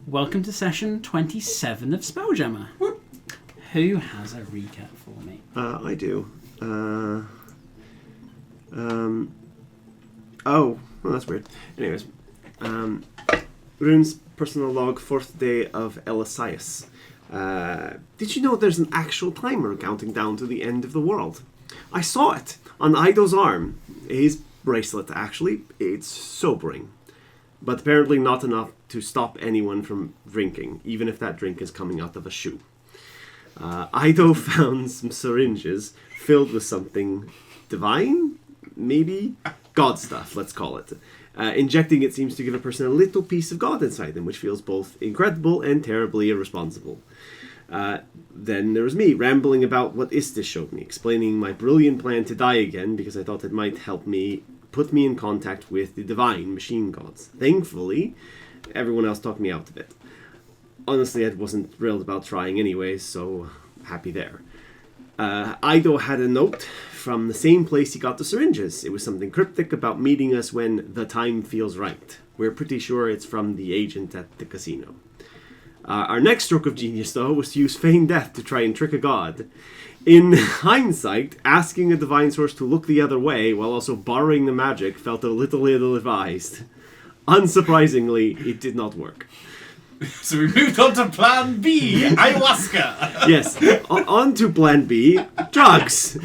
welcome to session 27 of Spelljammer. Who has a recap for me? I do. Oh, well, that's weird. Anyways, Rune's personal log, 4th day of Elisias. Did you know there's an actual timer counting down to the end of the world? I saw it on Ido's arm. His bracelet, actually. It's sobering. But apparently not enough to stop anyone from drinking, even if that drink is coming out of a shoe. Ido found some syringes filled with something divine? Maybe? God stuff, let's call it. Injecting it seems to give a person a little piece of God inside them, which feels both incredible and terribly irresponsible. Then there was me, rambling about what Istis showed me, explaining my brilliant plan to die again because I thought it might help me, put me in contact with the divine machine gods. Thankfully, everyone else talked me out of it. Honestly, I wasn't thrilled about trying anyway, so happy there. Ido had a note from the same place he got the syringes. It was something cryptic about meeting us when the time feels right. We're pretty sure it's from the agent at the casino. Our next stroke of genius, though, was to use feigned death to try and trick a god. In hindsight, asking a divine source to look the other way while also borrowing the magic felt a little ill-advised. Unsurprisingly, it did not work. So we moved on to Plan B, ayahuasca. Yes, on to Plan B, drugs.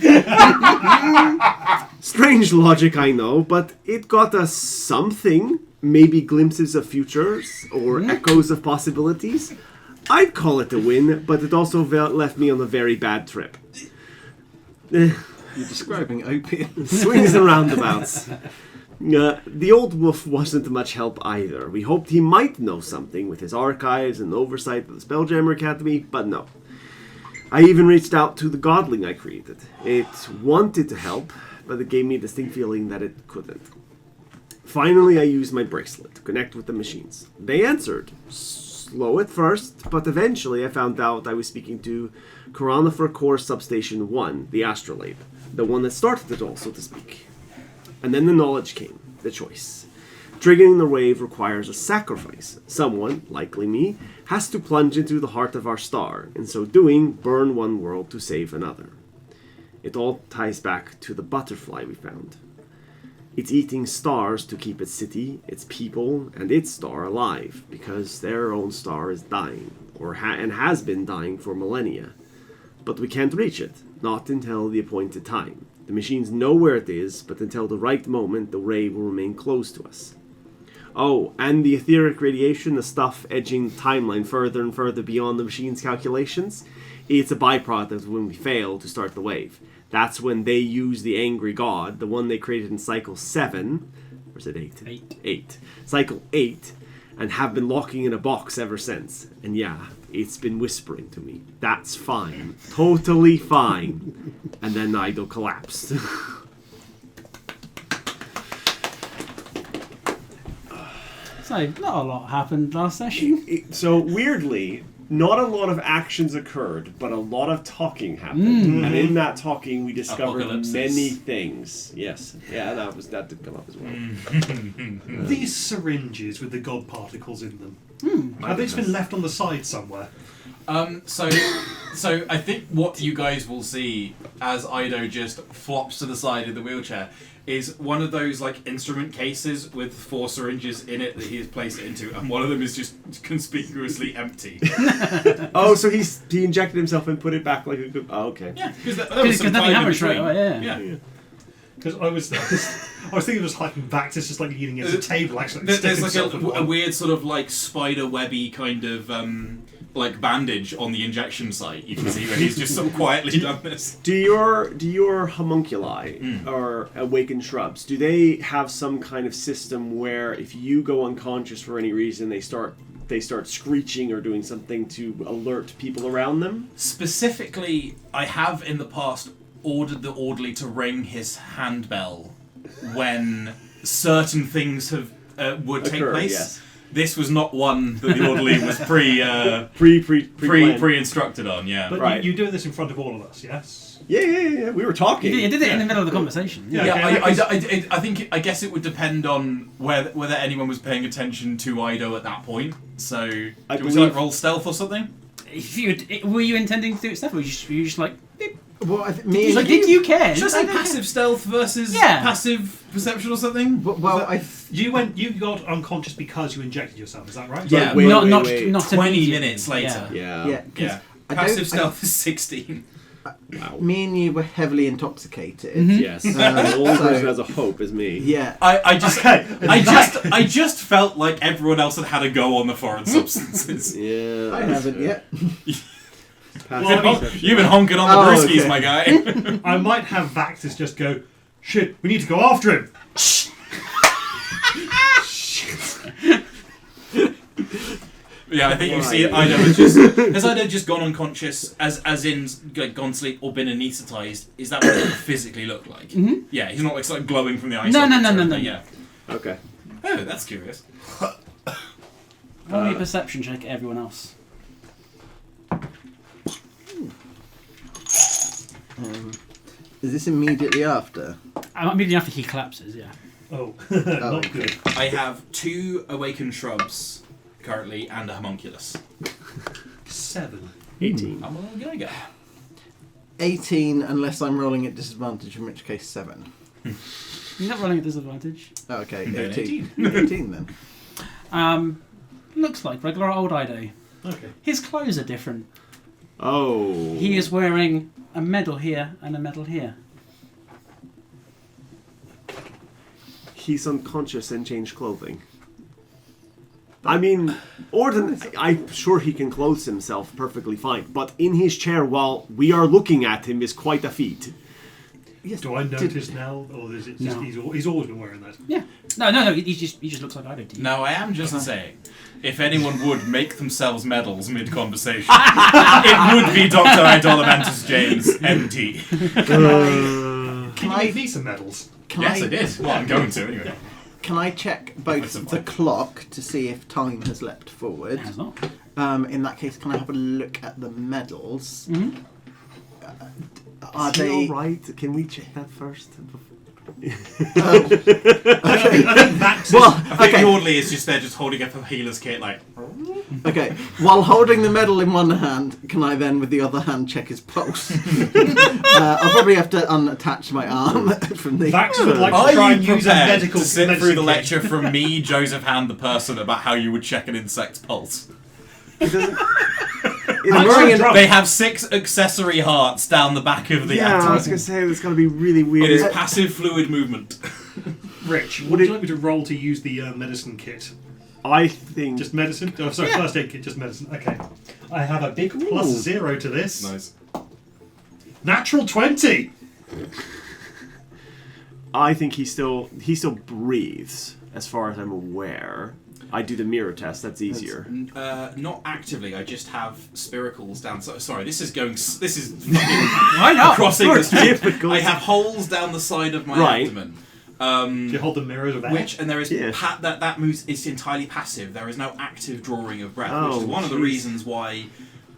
Strange logic, I know, but it got us something. Maybe glimpses of futures or echoes of possibilities. I'd call it a win, but it also left me on a very bad trip. You're describing opium. Swings and roundabouts. The old wolf wasn't much help either. We hoped he might know something with his archives and oversight of the Spelljammer Academy, but no. I even reached out to the godling I created. It wanted to help, but it gave me a distinct feeling that it couldn't. Finally, I used my bracelet to connect with the machines. They answered. Slow at first, but eventually I found out I was speaking to Coronifer Core Substation 1, the astrolabe. The one that started it all, so to speak. And then the knowledge came, the choice. Triggering the wave requires a sacrifice. Someone, likely me, has to plunge into the heart of our star, in so doing, burn one world to save another. It all ties back to the butterfly we found. It's eating stars to keep its city, its people, and its star alive, because their own star is dying, and has been dying for millennia. But we can't reach it, not until the appointed time. The machines know where it is, but until the right moment, the ray will remain close to us. Oh, and the etheric radiation, the stuff edging the timeline further and further beyond the machine's calculations, it's a byproduct when we fail to start the wave. That's when they use the angry god, the one they created in Cycle 7, or is it 8? 8. Cycle 8, and have been locking in a box ever since. And yeah, it's been whispering to me, that's fine, totally fine. And then Ido collapsed. So, not a lot happened last session. So, weirdly, not a lot of actions occurred, but a lot of talking happened. And in that talking, we discovered many things. Yes. Yeah, that did come up as well. These syringes with the god particles in them, have they just been left on the side somewhere? So I think what you guys will see as Ido just flops to the side of the wheelchair is one of those like instrument cases with 4 syringes in it that he has placed it into, and one of them is just conspicuously empty. Oh, so he injected himself and put it back like a good... Oh, okay. Yeah, because nothing happened straight away, yeah. Because I was thinking of just hiking back to just like leaning against a table actually. There's like a weird sort of like spider webby kind of like bandage on the injection site. You can see where he's just sort of quietly done this. Do your homunculi or awakened shrubs, do they have some kind of system where if you go unconscious for any reason, they start screeching or doing something to alert people around them? Specifically, I have in the past ordered the orderly to ring his handbell when certain things would take place. Yes. This was not one that the orderly was pre-instructed on. Yeah, But right. you're doing this in front of all of us, yes? Yeah. We were talking. You did it in the middle of the conversation. Yeah. Yeah, I guess it would depend on whether anyone was paying attention to Ido at that point. So, do we believe- roll stealth or something? Were you intending to do it stuff, or were you just like... Beep? Well, me and Did you care? Should I say passive stealth versus Yeah. passive perception or something? Well, You got unconscious because you injected yourself. Is that right? Yeah. Wait, not wait. 20 20 minutes later. Yeah. Yeah. Yeah. I Passive stealth is 16. Wow. me and you were heavily intoxicated. Yes. The only so- person who has a hope is me. Yeah. I just felt like everyone else had a go on the foreign substances. Yeah. I haven't yet. You've been honking on the Oh, brewskis, okay. my guy. I might have Vaxis just go, shit, we need to go after him. Yeah, I think you see Why? has Ido just gone unconscious, as in gone to sleep or been anaesthetised? Is that what it would physically look like? Mhm. Yeah, he's not like glowing from the ice. No. Yeah. Okay. Oh, that's curious. Roll me a perception check, everyone else. Is this immediately after? Immediately after he collapses, yeah. Oh, okay. not good. I have 2 awakened shrubs currently and a homunculus. 7. 18. I'm a little guy. 18, unless I'm rolling at disadvantage, in which case 7. You're not rolling a disadvantage. Oh, okay, Then 18. 18 then. Looks like regular old Ido. Okay. His clothes are different. Oh. He is wearing a medal here and a medal here. He's unconscious and changed clothing. I mean, I'm sure he can clothe himself perfectly fine, but in his chair while we are looking at him is quite a feat. Yes. Do I notice now, or is it just No. he's always been wearing that? Yeah. No. He just looks like Ido to you. Now, I am just saying, if anyone would make themselves medals mid-conversation, it would be Dr. Idolamantus James, MD. Can you make me some medals? Yes, I did. Well, I'm going to, anyway. Can I check both the clock to see if time has leapt forward? It has not. In that case, can I have a look at the medals? Mm-hmm. Are Is he they... alright? Can we check that first? I think Vaxis. Well, I think the okay. orderly is just there, just holding up a healer's kit, like... Okay, while holding the medal in one hand, can I then, with the other hand, check his pulse? I'll probably have to unattach my arm from the... Vaxis would like Are to try you and put prepared medical to sit through medicine the kit. lecture from me, Joseph Hand, the person, about how you would check an insect's pulse? I'm wearing an... They have 6 accessory hearts down the back of the Yeah, I was abdomen. gonna say it's gonna be really weird. It is passive fluid movement. Rich, Would would you it- like me to roll to use the medicine kit? I think. Just medicine? Oh, sorry, first aid kit, just medicine. Okay. I have a big plus Ooh. 0 to this. Nice. Natural 20! I think he still breathes, as far as I'm aware. I do the mirror test. That's easier. Not actively. I just have spiracles down. Sorry, this is going. This is Why not? crossing the street. Difficult. I have holes down the side of my Right. abdomen. Do you hold the mirrors of air? And there is Yeah. that moves is entirely passive. There is no active drawing of breath, which Oh, is one of the jeez. reasons why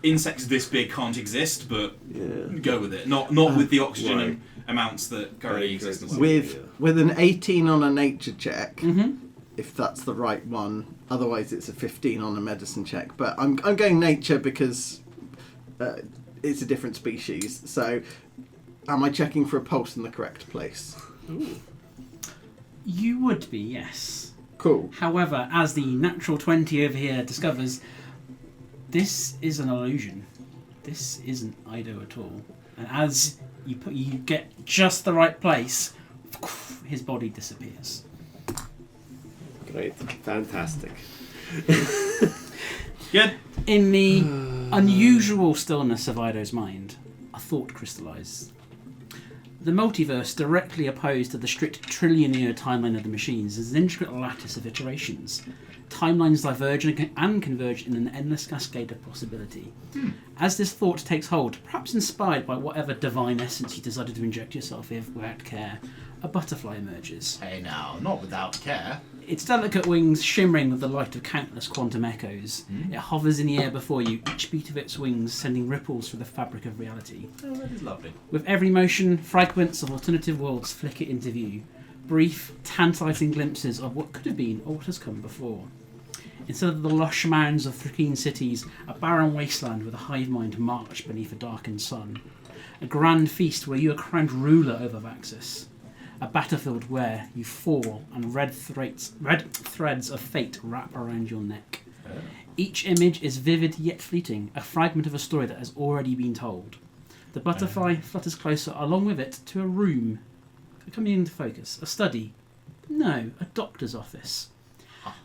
insects this big can't exist. But Yeah. go with it. Not with the oxygen right. amounts that currently exist. in the With an 18 on a nature check, Mm-hmm. if that's the right one. Otherwise, it's a 15 on a medicine check. But I'm going nature because it's a different species. So, am I checking for a pulse in the correct place? You would be, yes. Cool. However, as the natural 20 over here discovers, this is an illusion. This isn't Ido at all. And as you get just the right place, his body disappears. Great. Fantastic. Good. In the unusual stillness of Ido's mind, a thought crystallizes. The multiverse, directly opposed to the strict trillion-year timeline of the machines, is an intricate lattice of iterations. Timelines diverge and converge in an endless cascade of possibility. As this thought takes hold, perhaps inspired by whatever divine essence you decided to inject yourself with without care, a butterfly emerges. Hey now, not without care. Its delicate wings shimmering with the light of countless quantum echoes. It hovers in the air before you, each beat of its wings sending ripples through the fabric of reality. Oh, that is lovely. With every motion, fragments of alternative worlds flicker into view. Brief, tantalising glimpses of what could have been or what has come before. Instead of the lush mounds of Thrakeen cities, a barren wasteland with a hive mind marched beneath a darkened sun. A grand feast where you are crowned ruler over Vaxis. A battlefield where you fall and red threads of fate wrap around your neck. Each image is vivid yet fleeting, a fragment of a story that has already been told. The butterfly flutters closer along with it to a room. Coming into focus. A study. No, a doctor's office.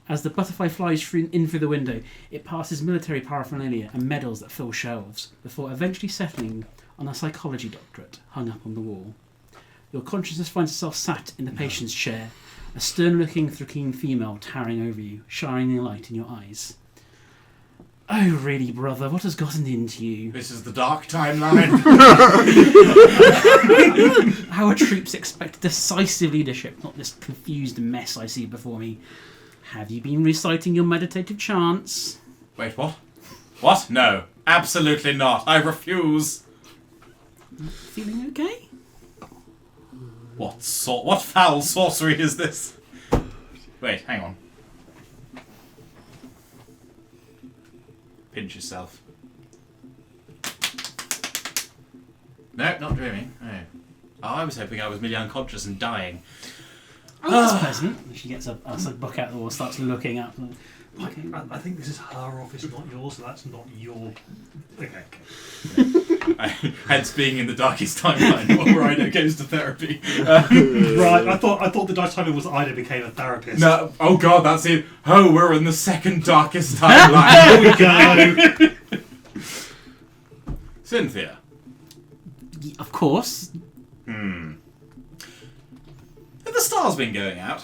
As the butterfly flies in through the window, it passes military paraphernalia and medals that fill shelves, before eventually settling on a psychology doctorate hung up on the wall. Your consciousness finds itself sat in the patient's chair, a stern-looking Thrakeen female towering over you, shining a light in your eyes. Oh, really, brother, what has gotten into you? This is the dark timeline. Our troops expect decisive leadership, not this confused mess I see before me. Have you been reciting your meditative chants? Wait, what? What? No, absolutely not. I refuse. Feeling okay? What foul sorcery is this? Wait, hang on. Pinch yourself. No, not dreaming. No. Oh, I was hoping I was merely unconscious and dying. Oh, that's pleasant. She gets a book out of the wall, starts looking up. Okay. I think this is her office, not yours, so that's not your... Okay. Hence being in the darkest timeline where Ida goes to therapy. Right, I thought the dark timeline was that Ida became a therapist. No, oh god, that's it. Oh, we're in the second darkest timeline. There we go. Cynthia. Of course. Have the stars been going out?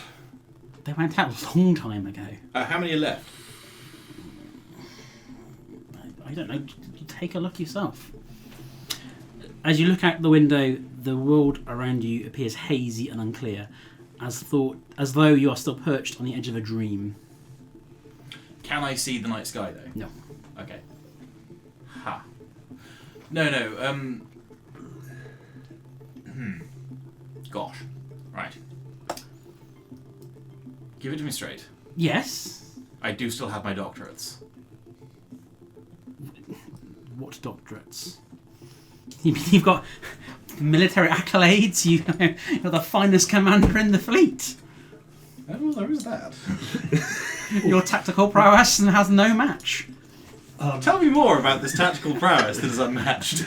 They went out a long time ago. How many are left? I don't know. You take a look yourself. As you look out the window, the world around you appears hazy and unclear, as though you are still perched on the edge of a dream. Can I see the night sky though? No. Okay. Ha. No. Gosh. Right. Give it to me straight. Yes. I do still have my doctorates. What doctorates? You've got military accolades. You're the finest commander in the fleet. Oh, there is that. Your tactical prowess has no match. Tell me more about this tactical prowess that is unmatched.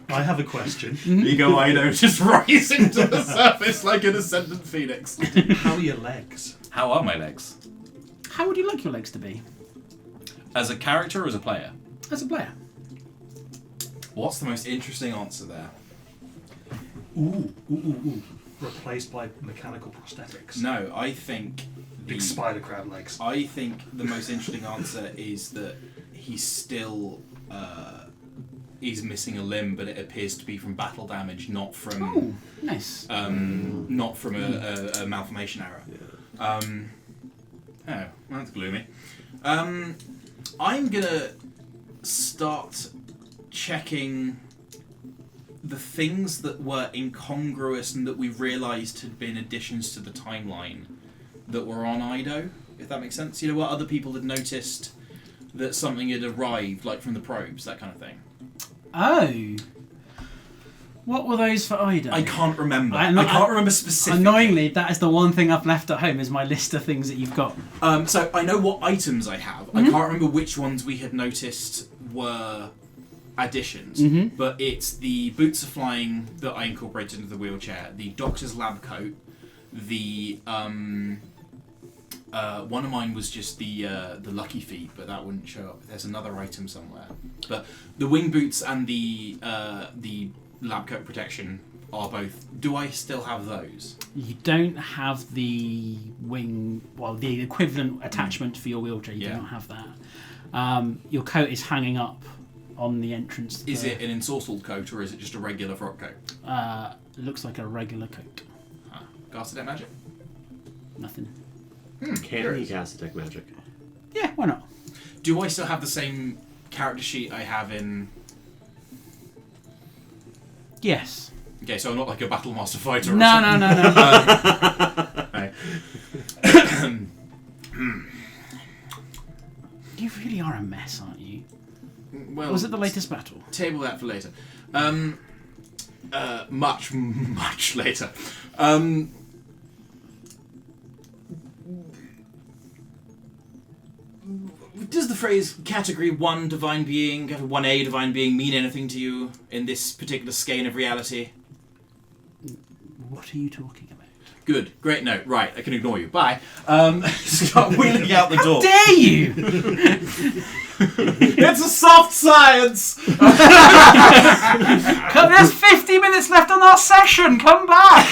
I have a question. Ego Ido just rising to the surface like an ascendant phoenix. How are your legs? How are my legs? How would you like your legs to be? As a character or as a player? As a player. What's the most interesting answer there? Ooh. Replaced by mechanical prosthetics. No, I think... Big spider crab legs. I think the most interesting answer is that he's still... he's missing a limb, but it appears to be from battle damage, not from... Oh, nice. Not from a malformation error. Yeah. Oh, that's gloomy. I'm gonna start checking the things that were incongruous and that we realised had been additions to the timeline that were on Ido, if that makes sense. You know what, other people had noticed that something had arrived, like from the probes, that kind of thing. Oh. What were those for Ido? I can't remember. I can't remember specifically. Annoyingly, that is the one thing I've left at home, is my list of things that you've got. So I know what items I have. Mm-hmm. I can't remember which ones we had noticed were additions, but it's the boots of flying that I incorporated into the wheelchair, the doctor's lab coat, the one of mine was just the lucky feet, but that wouldn't show up. There's another item somewhere. But the wing boots and the lab coat protection are both. Do I still have those? You don't have the wing, well, the equivalent attachment for your wheelchair. You do not have that. Your coat is hanging up on the entrance. Is it an ensorcelled coat or is it just a regular frock coat? It looks like a regular coat. Caster Deck magic? Nothing. Can he cast detect magic? Yeah, why not? Do I still have the same character sheet I have in... Yes. Okay, so I'm not like a Battle Master fighter or No. Right. You really are a mess, aren't you? Well, Was it the latest battle? Table that for later. Much later. Does the phrase category 1 divine being, 1A divine being mean anything to you in this particular skein of reality? What are you talking about? Good, great note. Right, I can ignore you. Bye. Start wheeling out the door. Dare you? It's a soft science! Come, there's 50 minutes left on our session. Come back.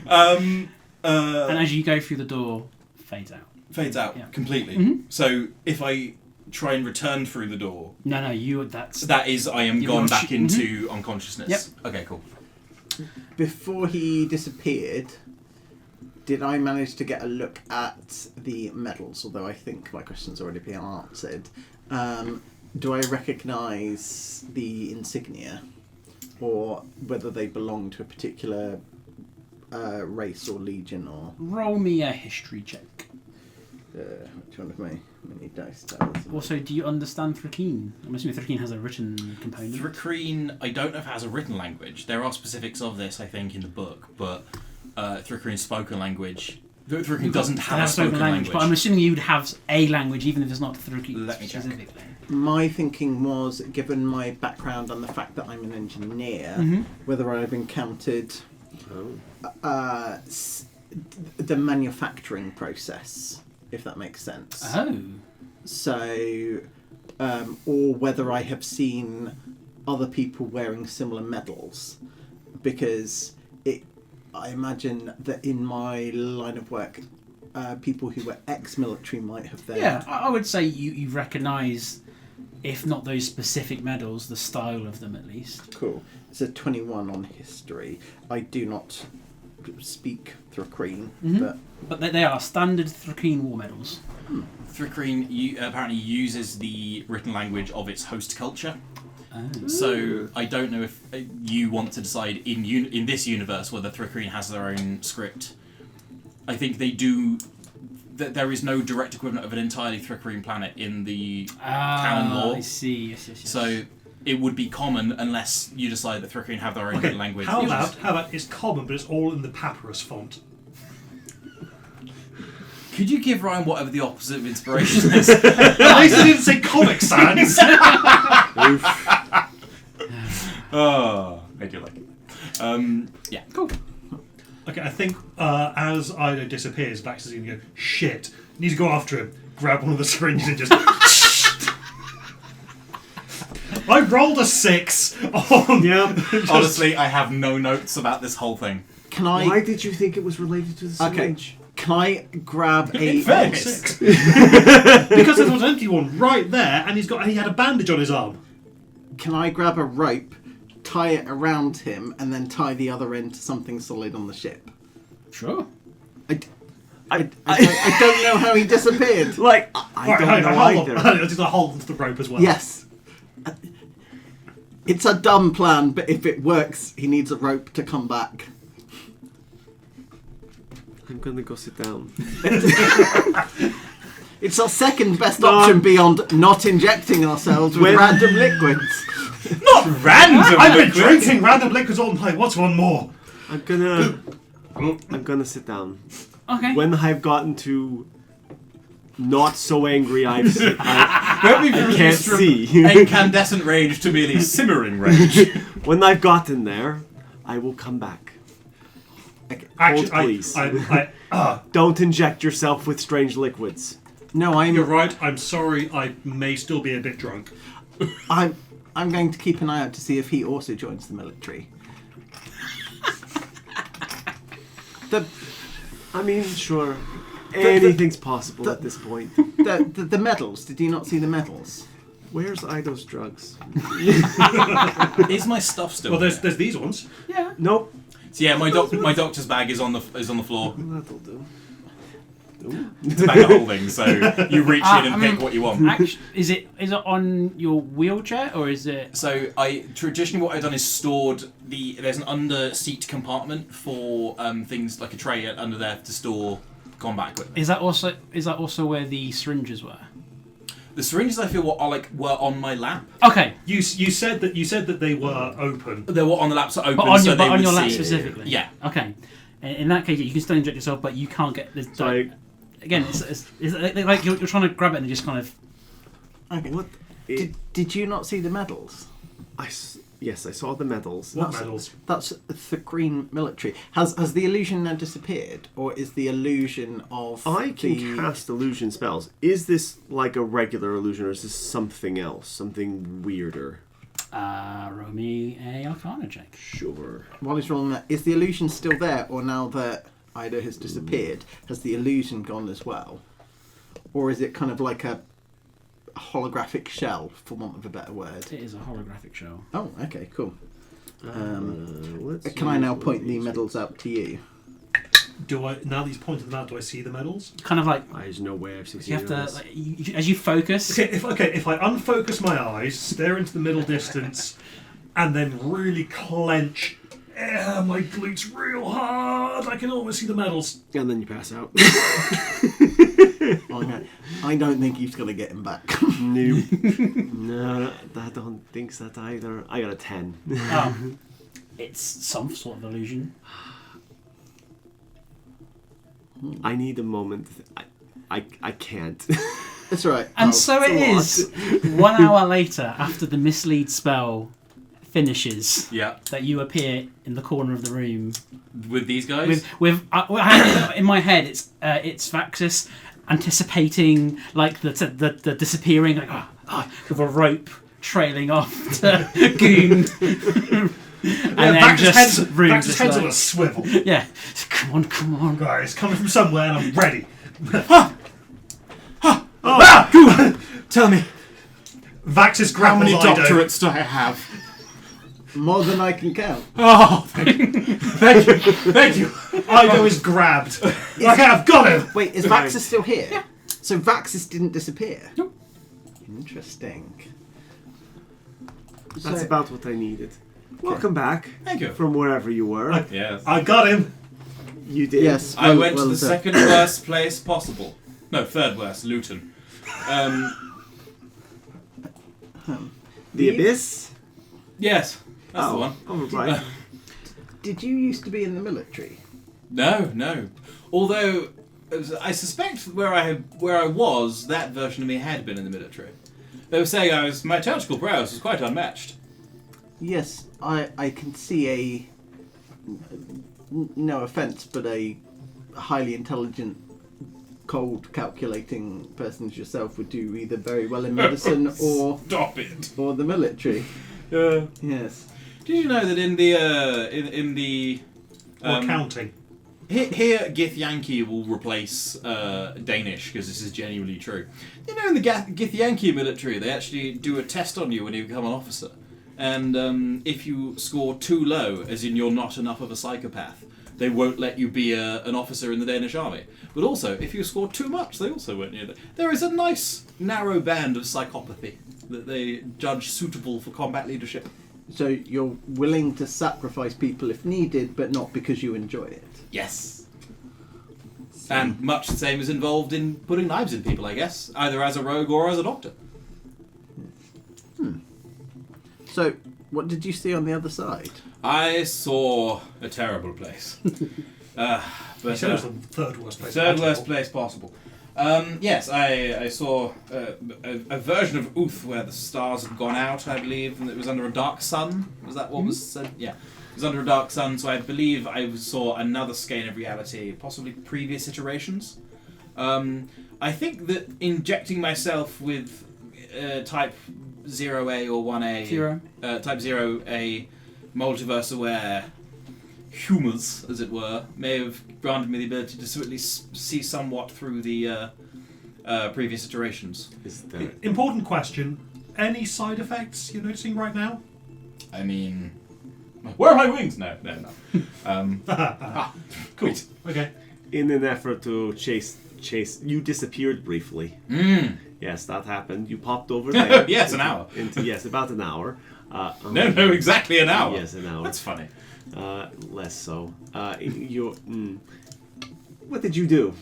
And as you go through the door, fades out. Fades out completely. Mhm. So if I try and return through the door, No, you. that is, I am You're gone not back sh- into unconsciousness. Yep. Okay, cool. Before he disappeared, did I manage to get a look at the medals? Although I think my question's already been answered. Do I recognise the insignia, or whether they belong to a particular race or legion, or Roll me a history check. which one of my many dice towers? Also, do you understand Thrakeen? I'm assuming Thrakeen has a written component. Thrakreen, I don't know if it has a written language. There are specifics of this, I think, in the book, but Thrakreen's spoken language... Thrakreen doesn't have a spoken language. But I'm assuming you'd have a language, even if it's not Thrakeen Let me check. specifically. My thinking was, given my background and the fact that I'm an engineer, Mhm. whether I've encountered Oh. the manufacturing process, if that makes sense. Oh. So, or whether I have seen other people wearing similar medals, because I imagine that in my line of work, people who were ex-military might have their... Yeah, I would say you recognise, if not those specific medals, the style of them at least. Cool. It's a 21 on history. I do not speak Thrakreen, Mhm. But they are standard Thrakeen war medals. Thrakreen apparently uses the written language of its host culture. Oh. So I don't know if you want to decide in this universe whether Thrakreen has their own script. I think they do. There is no direct equivalent of an entirely Thrakreen planet in the canon lore. I see. Yes. So it would be common unless you decide that Thrakreen have their own written language. How about it's common, but it's all in the papyrus font? Could you give Ryan whatever the opposite of inspiration is? At least I didn't say Comic Sans. Oh, I do like it. Yeah. Cool. Okay, I think as Ido disappears, Vax is going to go, shit, need to go after him. Grab one of the syringes and just... I rolled a 6 on... Yeah. Honestly, I have no notes about this whole thing. Can I... Why did you think it was related to the syringe? Can I grab a... In fairness. 6. Because there was an empty one right there, and he had a bandage on his arm. Can I grab a rope, tie it around him, and then tie the other end to something solid on the ship? Sure. I don't know how he disappeared. Like, I don't know either. I just hold onto the rope as well. Yes. It's a dumb plan, but if it works, he needs a rope to come back. I'm gonna go sit down. It's our second best option beyond not injecting ourselves with random liquids. Not random. I've been drinking random liquids all night. What's one more? I'm gonna sit down. Okay. When I've gotten to not so angry, I I can't see. Incandescent rage to merely simmering rage. When I've gotten there, I will come back. Actually, Hold, please. Don't Don't inject yourself with strange liquids. No, You're right. I'm sorry. I may still be a bit drunk. I'm going to keep an eye out to see if he also joins the military. I mean, sure. Anything's possible at this point. The medals. Did you not see the medals? Where's Ido's drugs? Is my stuff still? Well, there? there's these ones. Yeah. Nope. So yeah, my doctor's bag is on the floor. That'll do. It's a bag of holdings, so you reach in and pick what you want. Is it on your wheelchair or is it? So traditionally what I've done is stored there's an under seat compartment for things like a tray under there to store combat equipment. Is that also where the syringes were? The syringes I feel were on my lap. Okay. You said that they were open. They were on the lap, so open. But on so your, they but on would your lap see- specifically. Yeah. Okay. In that case, you can still inject yourself, but you can't get this. So Again, it's like you're trying to grab it and it just kind of. Okay. what? Did you not see the medals? Yes, I saw the medals. What medals? That's the green military. Has the illusion now disappeared, or is the illusion of I can the... cast illusion spells. Is this like a regular illusion, or is this something else, something weirder? Roll me a Arcana check. Sure. While he's rolling that, is the illusion still there, or now that Ida has disappeared, has the illusion gone as well? Or is it kind of like a holographic shell, for want of a better word? It is a holographic shell. Oh, okay, cool. Let's Can I now use point one the of these. medals out to you? Do I now that he's pointed them out? Do I see the medals? Kind of like There's no way I've you succeeded. have on to this. as you focus. If I unfocus my eyes, stare into the middle distance, and then really clench my glutes real hard, I can almost see the medals. And then you pass out. Okay. I don't think he's going to get him back. No. No, I don't think that either. I got a 10. It's some sort of illusion. I need a moment. I can't. That's right. And so it it's is 1 hour later, after the mislead spell finishes, Yeah. that you appear in the corner of the room With these guys? with in my head it's Vaxis anticipating like the disappearing with a rope trailing off to Goon. And then just room Vax's just head's like- on a swivel. yeah, come on. Right, it's coming from somewhere, and I'm ready. Tell me, Vax's how many grapples Ido. doctorates do I have? More than I can count. Oh, thank you. Thank you. Ido is grabbed. Okay, I've got him. Wait, is Vaxis still here? Yeah. So Vaxis didn't disappear? Nope. Interesting. That's So- about what I needed. Welcome back. Thank you. From wherever you were. Yes. I got him. You did. Yes. I went to well the done. second worst place possible. No, third worst, Luton. The Abyss? Yes, that's the one. Oh, right. Did you used to be in the military? No. Although I suspect where I was, that version of me had been in the military. They were saying my tactical prowess was quite unmatched. Yes, I can see no offence, but a highly intelligent, cold, calculating person as yourself would do either very well in medicine or Stop it. the military. Yeah. Yes. Did you know that in the Or counting. here Githyanki will replace Danish because this is genuinely true. You know, in the Githyanki military, they actually do a test on you when you become an officer, and if you score too low, as in you're not enough of a psychopath, they won't let you be an officer in the Danish army. But also, if you score too much, they also won't. There is a nice narrow band of psychopathy that they judge suitable for combat leadership. So you're willing to sacrifice people if needed, but not because you enjoy it. Yes. And much the same is involved in putting knives in people, I guess, either as a rogue or as a doctor. So, what did you see on the other side? I saw a terrible place. But He said it was the third worst place. third worst imaginable. place possible. Yes, I saw a version of Uth where the stars had gone out, I believe, and it was under a dark sun. Was that what was said? Yeah. It was under a dark sun, so I believe I saw another skein of reality, possibly previous iterations. I think that injecting myself with type 0A or 1A, type 0A multiverse aware humors, as it were, may have granted me the ability to at least see somewhat through the previous iterations. Is there... Important question. Any side effects you're noticing right now? I mean, where are my wings? No. Cool. Okay. In an effort to chase You disappeared briefly. Mm. Yes, that happened. You popped over there. Yes, an hour. Yes, about an hour. No, exactly an hour. Yes, an hour. That's funny. Less so. What did you do?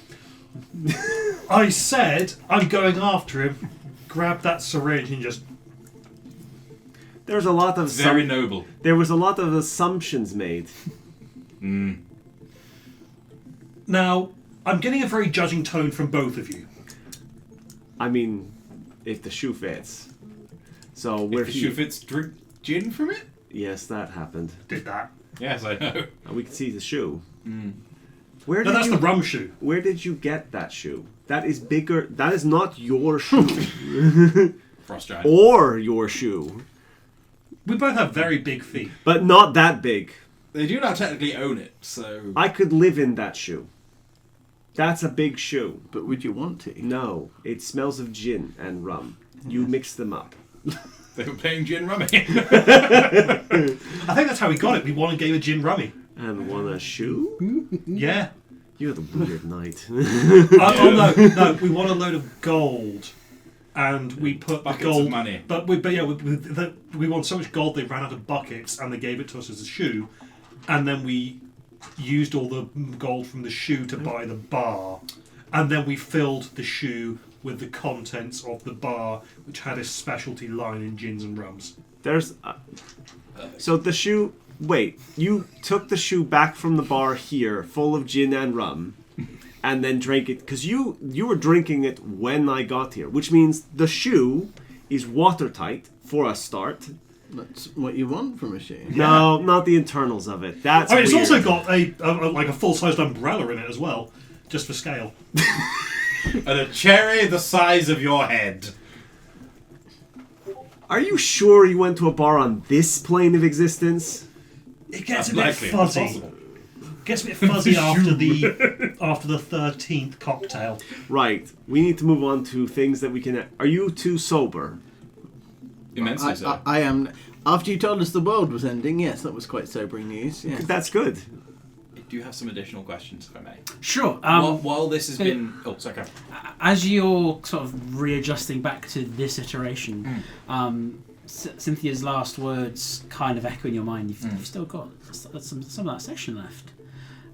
I said, I'm going after him. Grab that syringe and just... There's a lot of... Very noble. There was a lot of assumptions made. Mm. Now, I'm getting a very judging tone from both of you. I mean, if the shoe fits. So we're If the shoe fits, drink gin from it? Yes, that happened. Did that. Yes, I know. And we can see the shoe. Mm. Where No, did that's you? the rum shoe. Where did you get that shoe? That is bigger. That is not your shoe. Frost giant. Or your shoe. We both have very big feet. But not that big. They do now technically own it, so... I could live in that shoe. That's a big shoe. But would you want to? No, it smells of gin and rum. You mix them up. They were playing gin rummy. I think that's how we got it. We won a game of gin rummy. And won a shoe? Yeah. You had a weird night. No, we won a load of gold. And we put Buckets the gold... of money. But we won so much gold they ran out of buckets and they gave it to us as a shoe. And then we used all the gold from the shoe to buy the bar. And then we filled the shoe with the contents of the bar, which had a specialty line in gins and rums. There's... so the shoe... Wait, you took the shoe back from the bar here, full of gin and rum, and then drank it... Because you were drinking it when I got here, which means the shoe is watertight, for a start. That's what you want from a shoe. No, not the internals of it. That's It's weird. also got a full-sized umbrella in it as well, just for scale. And a cherry the size of your head. Are you sure you went to a bar on this plane of existence? It gets That's a bit likely fuzzy. impossible. Gets a bit fuzzy after the 13th cocktail. Right. We need to move on to things that we can... Are you too sober? Immensely so. I am. After you told us the world was ending, yes, that was quite sobering news. Yeah. That's good. I do have some additional questions, if I may. Sure. While this has been... Oh, sorry, go. As you're sort of readjusting back to this iteration, Cynthia's last words kind of echo in your mind. You've still got some of that section left.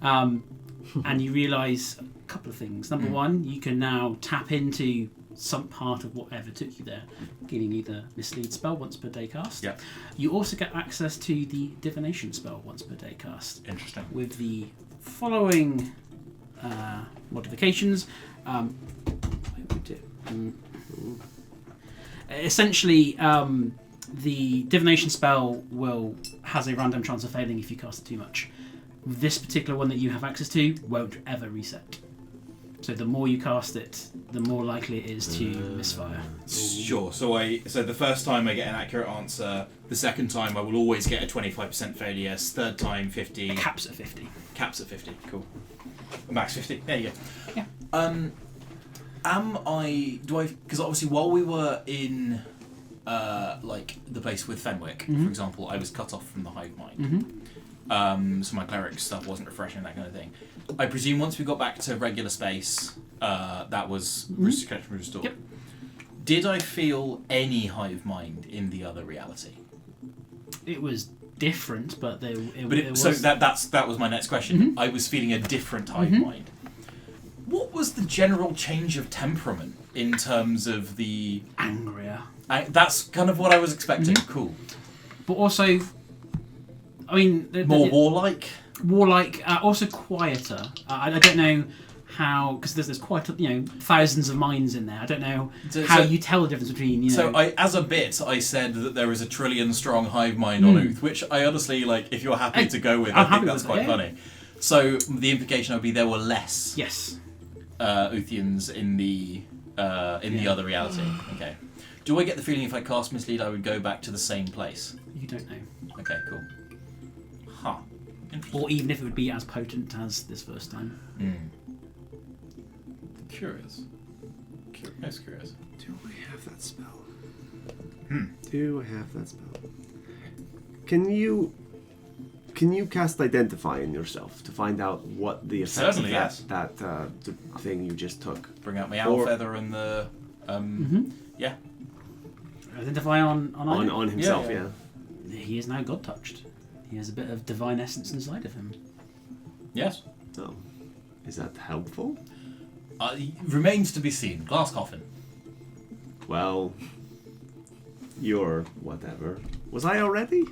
And you realise a couple of things. Number one, you can now tap into some part of whatever took you there, getting either mislead spell once per day cast. Yeah. You also get access to the divination spell once per day cast. Interesting. With the following modifications. Essentially, the divination spell has a random chance of failing if you cast it too much. This particular one that you have access to won't ever reset. So the more you cast it, the more likely it is to misfire. Sure. So the first time I get an accurate answer, the second time I will always get a 25% failure. Third time 50. Caps at 50. Caps at 50. Cool. Max 50. There you go. Yeah. Because obviously while we were in the place with Fenwick, for example, I was cut off from the hive mind. So my cleric stuff wasn't refreshing, that kind of thing. I presume once we got back to regular space, that was restored. Yep. Did I feel any hive mind in the other reality? It was different, but it was... So that was my next question. I was feeling a different hive mind. What was the general change of temperament in terms of the... angrier. That's kind of what I was expecting. Cool. But also, I mean... More warlike? Warlike, also quieter. I don't know how... Because there's quite, thousands of minds in there. I don't know how you tell the difference between, So as a bit, I said that there is a trillion-strong hive mind on Uth, which I honestly, if you're happy to go with, I think that's quite funny. So the implication would be there were less... Yes. Uthians in the other reality. Okay. Do I get the feeling if I cast Mislead I would go back to the same place? You don't know. Okay, cool. Huh. Or even if it would be as potent as this first time. Curious. Most curious. Do I have that spell? Do I have that spell? Can you... can you cast Identify in yourself to find out what the effect Certainly, of yes. that thing you just took? Bring out my owl Or- feather and the yeah. Identify on On himself, Yeah, yeah. He is now God touched. He has a bit of divine essence inside of him. Yes. Oh. Is that helpful? Remains to be seen. Glass coffin. Well, you're whatever. Was I already?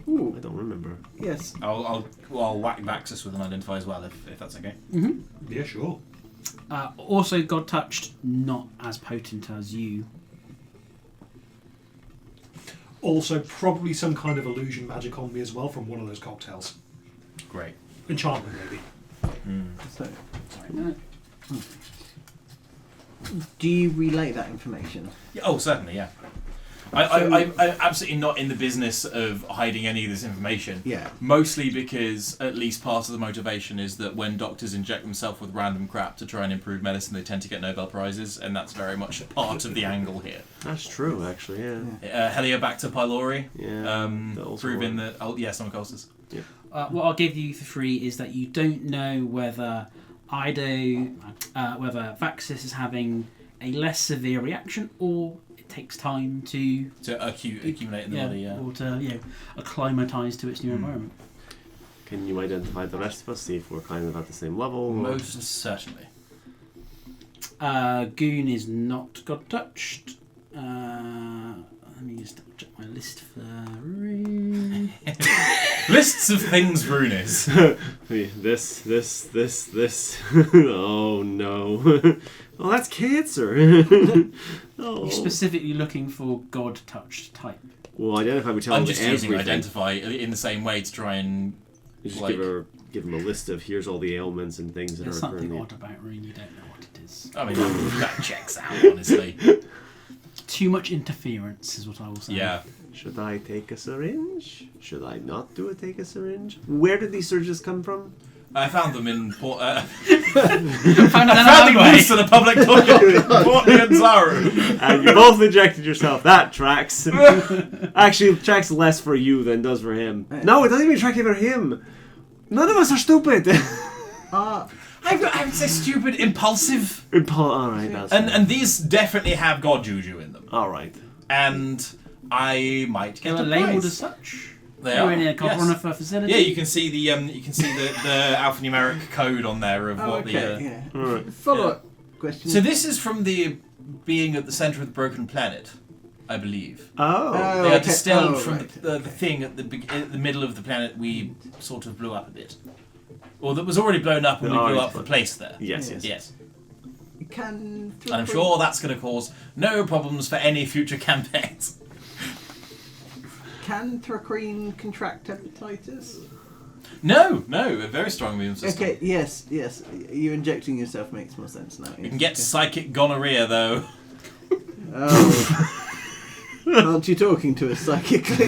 Ooh, I don't remember. yes. I'll whack Vaxus with an identify as well if that's okay. Yeah, sure. Also, God touched, not as potent as you. Also, probably some kind of illusion magic on me as well from one of those cocktails. Great. Enchantment, maybe. So, Sorry. do you relay that information? Yeah, oh, certainly, yeah. I'm absolutely not in the business of hiding any of this information. Yeah. Mostly because at least part of the motivation is that when doctors inject themselves with random crap to try and improve medicine, they tend to get Nobel Prizes, and that's very much a part of the angle here. That's true, actually, yeah. Heliobacter pylori, Yeah. that also proving works. that... Oh, yeah, stomachulcus. What I'll give you for free is that you don't know whether whether Vaxis is having a less severe reaction or it takes time to Accumulate in the body, yeah. or to acclimatise to its new environment. Can you identify the rest of us, see if we're kind of at the same level? or- Most certainly. Goon is not God touched. Let me just double check my list for Rune. Lists of things Rune is. This. Oh no. Oh, that's cancer. Oh. You're specifically looking for God touched type. Well, identify. We tell I'm him just using everything. identify in the same way to try and... You just like- give him a list of here's all the ailments and things that There's are something occurring. odd about Rune, you don't know what it is. I mean, that checks out, honestly. Too much interference is what I will say. Yeah. Should I take a syringe? Should I not take a syringe? Where did these syringes come from? I found them in Port... Found found them loose in a public toilet. Port Nianzaru. And you both injected yourself. That tracks. Actually, it tracks less for you than it does for him. No, it doesn't even track for him. None of us are stupid. I'm so stupid, impulsive. Alright, that's And these definitely have God Juju in them. alright. And I might They get were a labelled prize. as such. They You're are, in a yes. conifer facility. Yeah, you can see the alphanumeric code on there of what Okay, the. yeah. Alright. Follow-up question. So this is from the being at the centre of the broken planet, I believe. Oh. Oh. They are okay. distilled Oh, from right, the thing at the middle of the planet we sort of blew up a bit. Or that was already blown up and we blew up the place there. Yes. Yes. Can And I'm sure that's going to cause no problems for any future campaigns. Can Thrakreen contract hepatitis? No, a very strong immune system. Okay, yes. You injecting yourself makes more sense now. You can get psychic gonorrhea though. Oh. Aren't you talking to us psychically?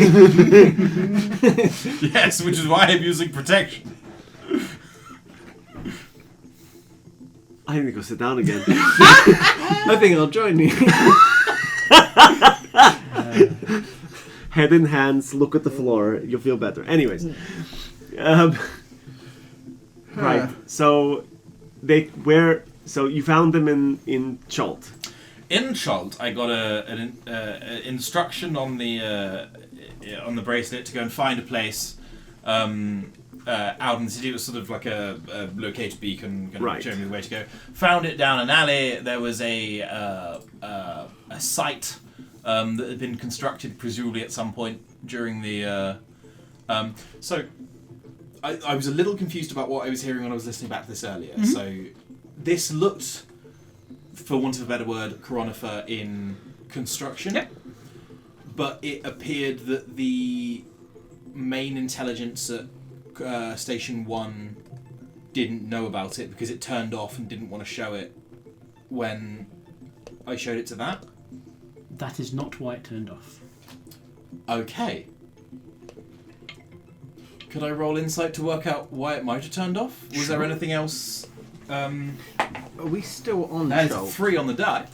Yes, which is why I'm using protection. I need to go sit down again. I think I'll join you. Head in hands, look at the floor. You'll feel better. Anyways. Right. So so you found them in Chult. In Chult, I got an instruction on the bracelet to go and find a place out in the city. It was sort of like a locator beacon, kind of Right. showing me the way to go. Found it down an alley. There was a site that had been constructed presumably at some point during the. So I was a little confused about what I was hearing when I was listening back to this earlier. Mm-hmm. So this looked, for want of a better word, coronafer in construction. Yep. But it appeared that the main intelligence at Station 1 didn't know about it because it turned off and didn't want to show it when I showed it to that. That is not why it turned off. Okay. Could I roll insight to work out why it might have turned off? Was there anything else? Are we still on That is a Chult? 3 on the die.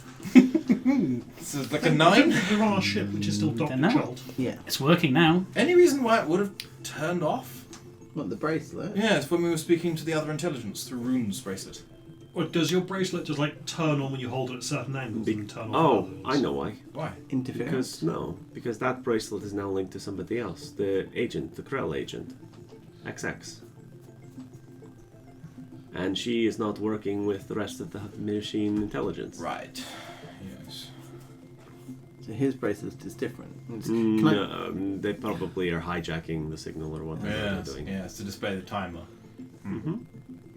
So it's like a 9. We're on our ship, which is still Dr. Dunno. Chult. Yeah. It's working now. Any reason why it would have turned off? What, the bracelet? Yes, when we were speaking to the other intelligence through Rune's bracelet. Or does your bracelet just like turn on when you hold it at certain angles and turn off Oh, at others? I know why. Why? Interference. Because that bracelet is now linked to somebody else. The agent, the Krell agent. XX. And she is not working with the rest of the machine intelligence. Right. Yes. So his bracelet is different. Can I- No, they probably are hijacking the signal or whatever they're Yes. doing. Yes. To display the timer. Mm-hmm.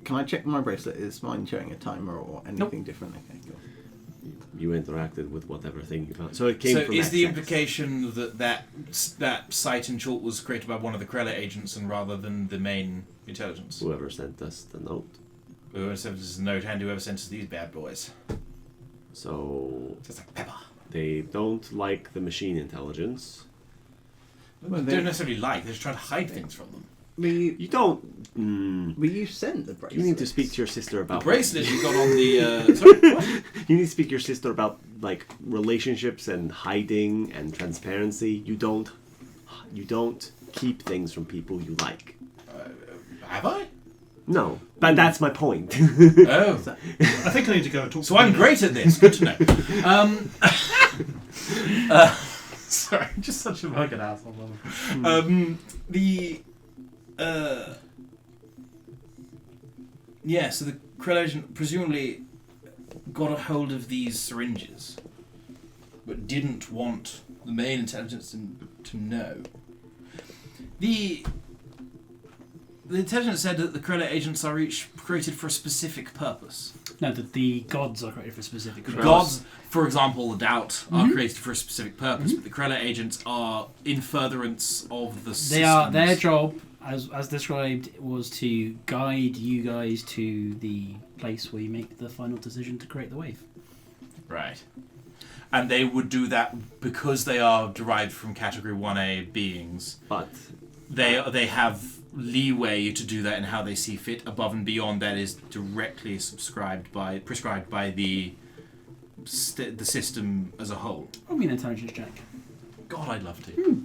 Can I check my bracelet? Is mine showing a timer or anything different? Okay, cool. You interacted with whatever thing you found. So it came So from is the XX. implication that site in short was created by one of the Krella agents and rather than the main intelligence? Whoever sent us the note. Whoever sent us the note and whoever sent us these bad boys. So Just like pepper. they don't like the machine intelligence. Well, They they- don't necessarily like. They're just trying to hide things from them. You don't. Will you send the bracelet? You need to speak to your sister The about bracelet you got on the. Sorry, what? You need to speak to your sister about like relationships and hiding and transparency. You don't keep things from people you like. Have I? No, but that's my point. Oh. I think I need to go and talk So to I'm Nina. great at this. Good to know. Sorry, just such a fucking asshole. Yeah, so the Krell agent presumably got a hold of these syringes, but didn't want the main intelligence to know. The intelligence said that the Krell agents are each created for a specific purpose. No, that the gods are created for a specific purpose. Gods, for example, the Doubt, are created for a specific purpose, but the Krella agents are in furtherance of the systems. They are their job, as described, was to guide you guys to the place where you make the final decision to create the wave. Right. And they would do that because they are derived from Category 1A beings. But They have leeway to do that in how they see fit, above and beyond that is directly prescribed by the system as a whole. Roll me an intelligence check. God, I'd love to.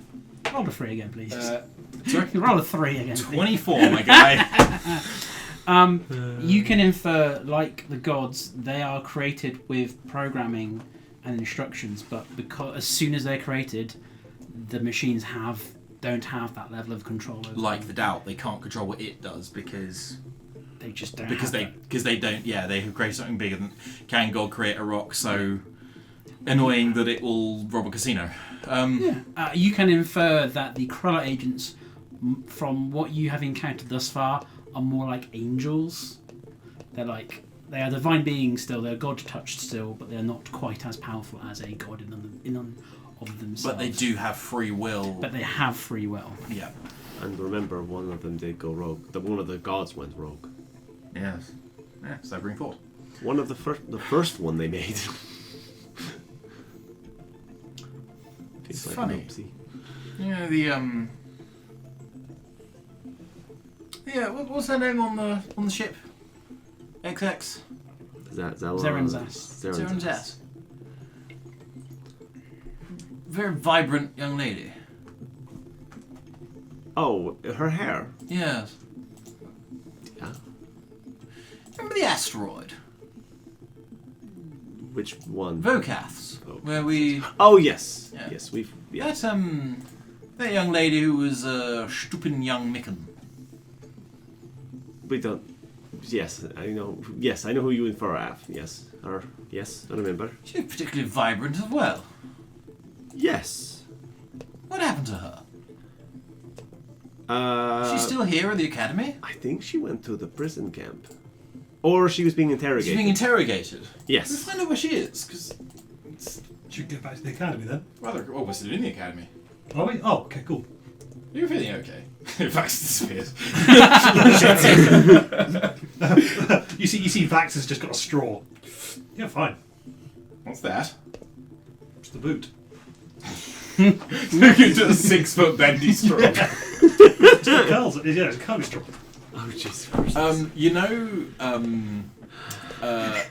Roll a 3 again, please. Sorry? Roll a 3 again, please. 24, my guy. You can infer, like the gods, they are created with programming and instructions, but because as soon as they're created, the machines don't have that level of control over Like them. the Doubt, they can't control what it does because They just don't. because have they don't. Yeah, they have created something bigger than. Can God create a rock so annoying that it will rob a casino? You can infer that the Krella agents, from what you have encountered thus far, are more like angels. They are divine beings still. They're God touched still, but they're not quite as powerful as a god in of themselves. But they do have free will. But they have free will. Yeah. and remember, one of them did go rogue. One of the gods went rogue. Yes. Yeah. Sobering thought. One of the first one they made. It's like funny. an oopsie. Yeah. Yeah. What's her name on the ship? XX. Zerenzas. Very vibrant young lady. Oh, her hair. Yes. Yeah. Remember the asteroid? Which one? Vocaths. Vocaths. Where we... Oh yes, Yeah. yes we've. Yeah. That young lady who was a stupid young Micken. We don't. Yes, I know. Yes, I know who you infer af. Yes, her. Yes, I remember. She was particularly vibrant as well. Yes. What happened to her? She's She's still here at the academy? I think she went to the prison camp, or she was being interrogated. She's being interrogated. Let's Yes. find out where she is, because it's Should we get back to the academy then? rather... Oh, we're still in the academy. Are we? Oh, okay, cool. You're feeling okay. Vax disappears. You see, Vax has just got a straw. Yeah, fine. What's that? It's the boot. Look into a 6-foot bendy straw. It's got curls. Yeah, it's a curly straw. Oh Jesus Christ. You know, Now,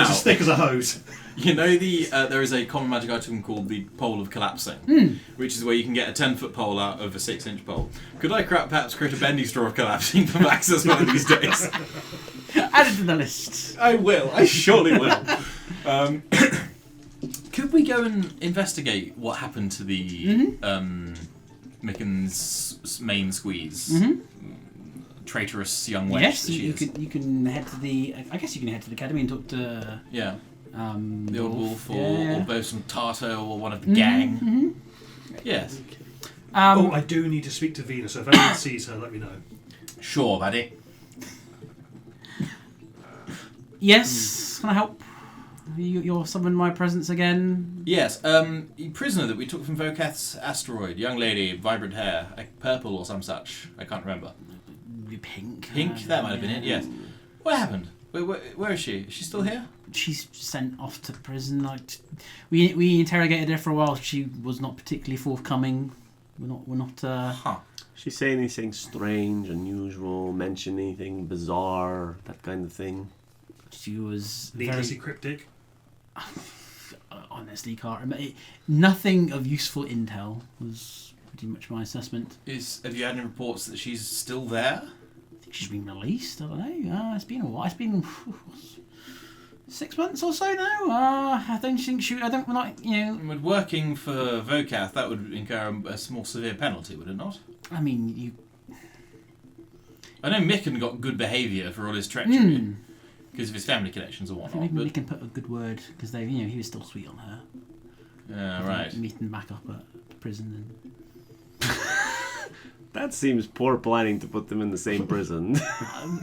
It's as thick as a hose. you know there is a common magic item called the Pole of Collapsing, which is where you can get a 10-foot pole out of a 6-inch pole. Could I perhaps create a bendy straw of collapsing for Max's one of these days? Add it to the list. I will. I surely will. Could we go and investigate what happened to the Micken's main squeeze? Traitorous young wench Yes, that she you is. can head to the. I guess you can head to the academy and talk to. Yeah. The old wolf or Bosun Tartar or one of the Mm-hmm, gang. Yes. I do need to speak to Venus, so if anyone sees her, let me know. Sure, buddy. Yes, can I help? You're summoning my presence again. Yes, the prisoner that we took from Vokath's asteroid, young lady, vibrant hair, like purple or some such. I can't remember. Pink. Pink? That might have been it, yes. What happened? Where is she? Is she still here? She's sent off to prison. We interrogated her for a while. She was not particularly forthcoming. We're not. Huh. She say anything strange, unusual, mention anything bizarre, that kind of thing? She was Needlessly cryptic. honestly can't remember. Nothing of useful intel was pretty much my assessment. Have you had any reports that she's still there? I think she's been released. I don't know. It's been a while. It's been 6 months or so now. I don't think she. I don't. We're not. With working for Vokath, that would incur a more severe penalty, would it not? I mean, you. I know Micken got good behaviour for all his treachery because of his family connections or I whatnot. think maybe we can put a good word because they, he was still sweet on her. Yeah, right. Meeting back up at prison That seems poor planning to put them in the same prison.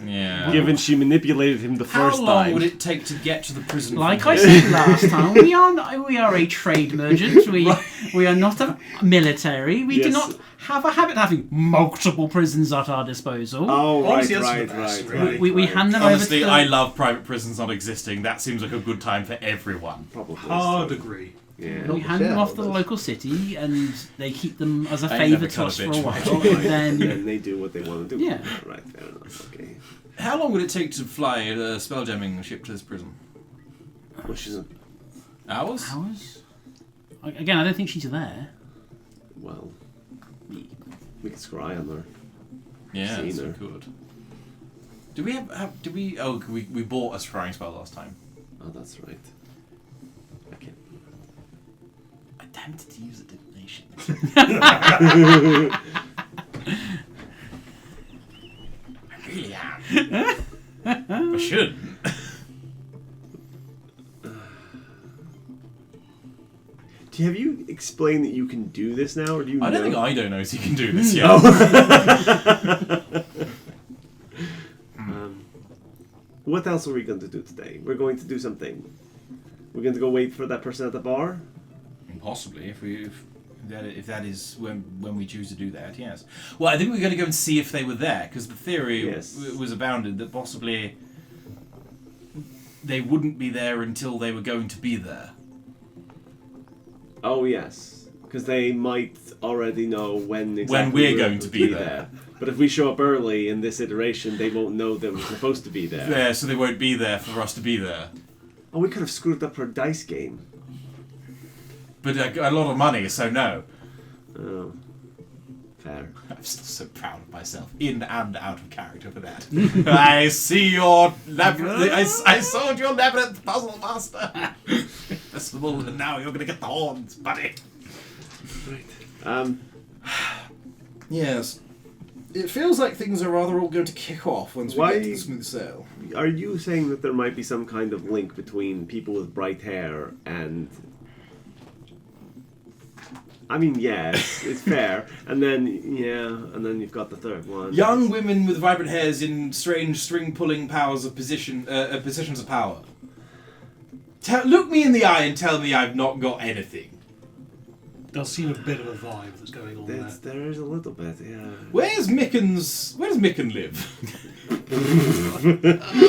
Yeah. Given she manipulated him the How first long time. would it take to get to the prison? Like from I here? said last time, we are a trade merchant. We are not a military. We do Yes. not have a habit of having multiple prisons at our disposal. Oh, right, Honestly, that's right, the best, right, really. right. we right. hand them Honestly, over to I love private prisons not existing. That seems like a good time for everyone. Probably. Hard agree. Yeah. we hand them off to the local city, and they keep them as a I favour never to cut a us for a bitch, while. mate. And then And they do what they want to do. Yeah. Right, fair enough. Okay. How long would it take to fly a spelljamming ship to this prison? Which is Hours? hours. Again, I don't think she's there. well, we can scry on her. Yeah, Seen that's her. good. Do we have? Did we? Oh, we bought a scrying spell last time. Oh, that's right. Okay. I'm tempted to use a divination. I really am. I shouldn't. Have you explained that you can do this now, or do you? I don't know? think I don't know if you can do this yet. What else are we going to do today? We're going to do something. We're going to go wait for that person at the bar. Possibly, if that is when we choose to do that, yes. Well, I think we're going to go and see if they were there, because the theory Yes. was abounded that possibly they wouldn't be there until they were going to be there. Oh yes, because they might already know when exactly When we're going to be there. But if we show up early in this iteration, they won't know that we're supposed to be there. Yeah, so they won't be there for us to be there. Oh, we could have screwed up her dice game. But a lot of money, so no. Oh, fair. I'm still so proud of myself, in and out of character for that. I see your labyrinth. I sold your labyrinth puzzle master. Festival, and now you're going to get the horns, buddy. Right. Yes. It feels like things are rather all going to kick off once we Why- get to the smooth sail. Are you saying that there might be some kind of link between people with bright hair and... I mean, yes, it's fair. And then you've got the third one. Young women with vibrant hairs in strange string-pulling powers of positions of power. Look me in the eye and tell me I've not got anything. Does seem a bit of a vibe that's going on there. There is a little bit, yeah. Where does Micken live?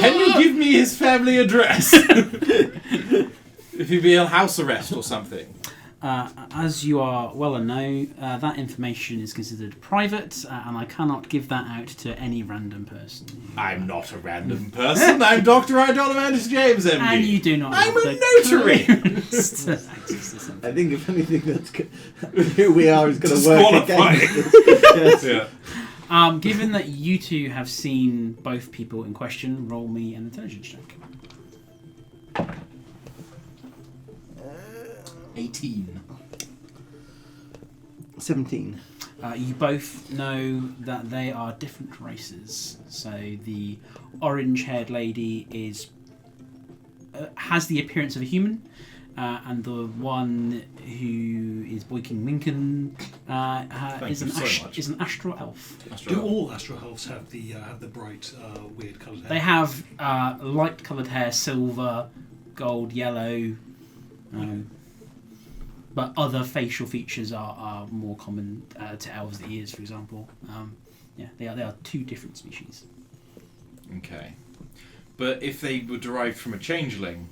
Can you give me his family address? If he'd be on house arrest or something. As you are well know, that information is considered private, and I cannot give that out to any random person. I'm not a random person. I'm Dr. Idolomandus James, MD. And you do not. I'm have a the notary. clearance to access this I think if anything, that's who we are is going to work Disqualifying. against us. Yes. Yeah. Given that you two have seen both people in question, roll me an intelligence check. 18. 17. You both know that they are different races. So the orange-haired lady has the appearance of a human, and the one who is Boykin Minkin is an astral elf. Do all astral elves have the bright, weird coloured hair? They have light-coloured hair, silver, gold, yellow. But other facial features are more common to elves. The ears, for example. They are two different species. Okay. But if they were derived from a changeling,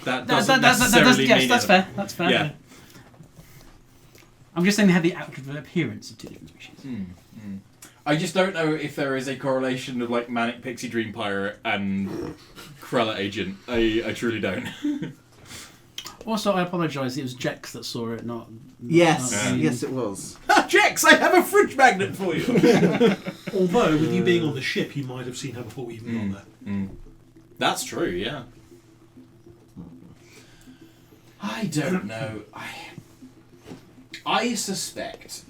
that doesn't necessarily mean... That's fair. That's fair. Yeah. I'm just saying they have the outward appearance of two different species. I just don't know if there is a correlation of like Manic Pixie Dream Pirate and Krella Agent. I truly don't. Also, I apologise. It was Jex that saw it, not. Yes, not yes, it was. Jex, I have a fridge magnet for you. Although, with you being on the ship, you might have seen her before we even got there. That's true, yeah. I don't know. I suspect,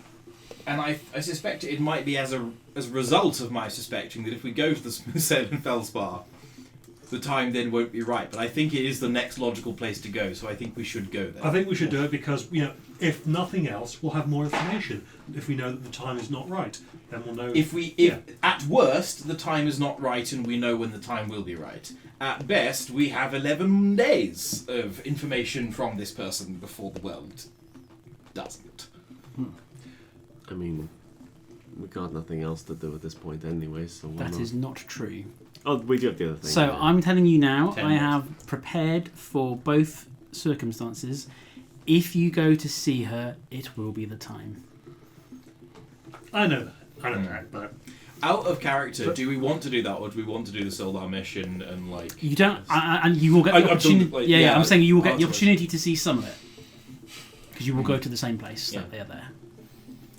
and I suspect it might be as a result of my suspecting that if we go to the Smooth Sailing Felspar, the time then won't be right. But I think it is the next logical place to go, so I think we should go there. I think we should do it because, if nothing else, we'll have more information. If we know that the time is not right, then we'll know. If at worst the time is not right and we know when the time will be right. At best, we have 11 days of information from this person before the world doesn't. I mean, we got nothing else to do at this point anyway, so why That not? is not true. Oh, we do have the other thing. So I'm telling you now, 10 I minutes. have prepared for both circumstances. If you go to see her, it will be the time. I know that, but Out of character, do we want to do that, or do we want to do the Sildar mission and like? You don't, and you will get the I'm opportunity. talking, like, yeah, I'm saying you will get the afterwards. opportunity to see some of it because you will go to the same place that they are there.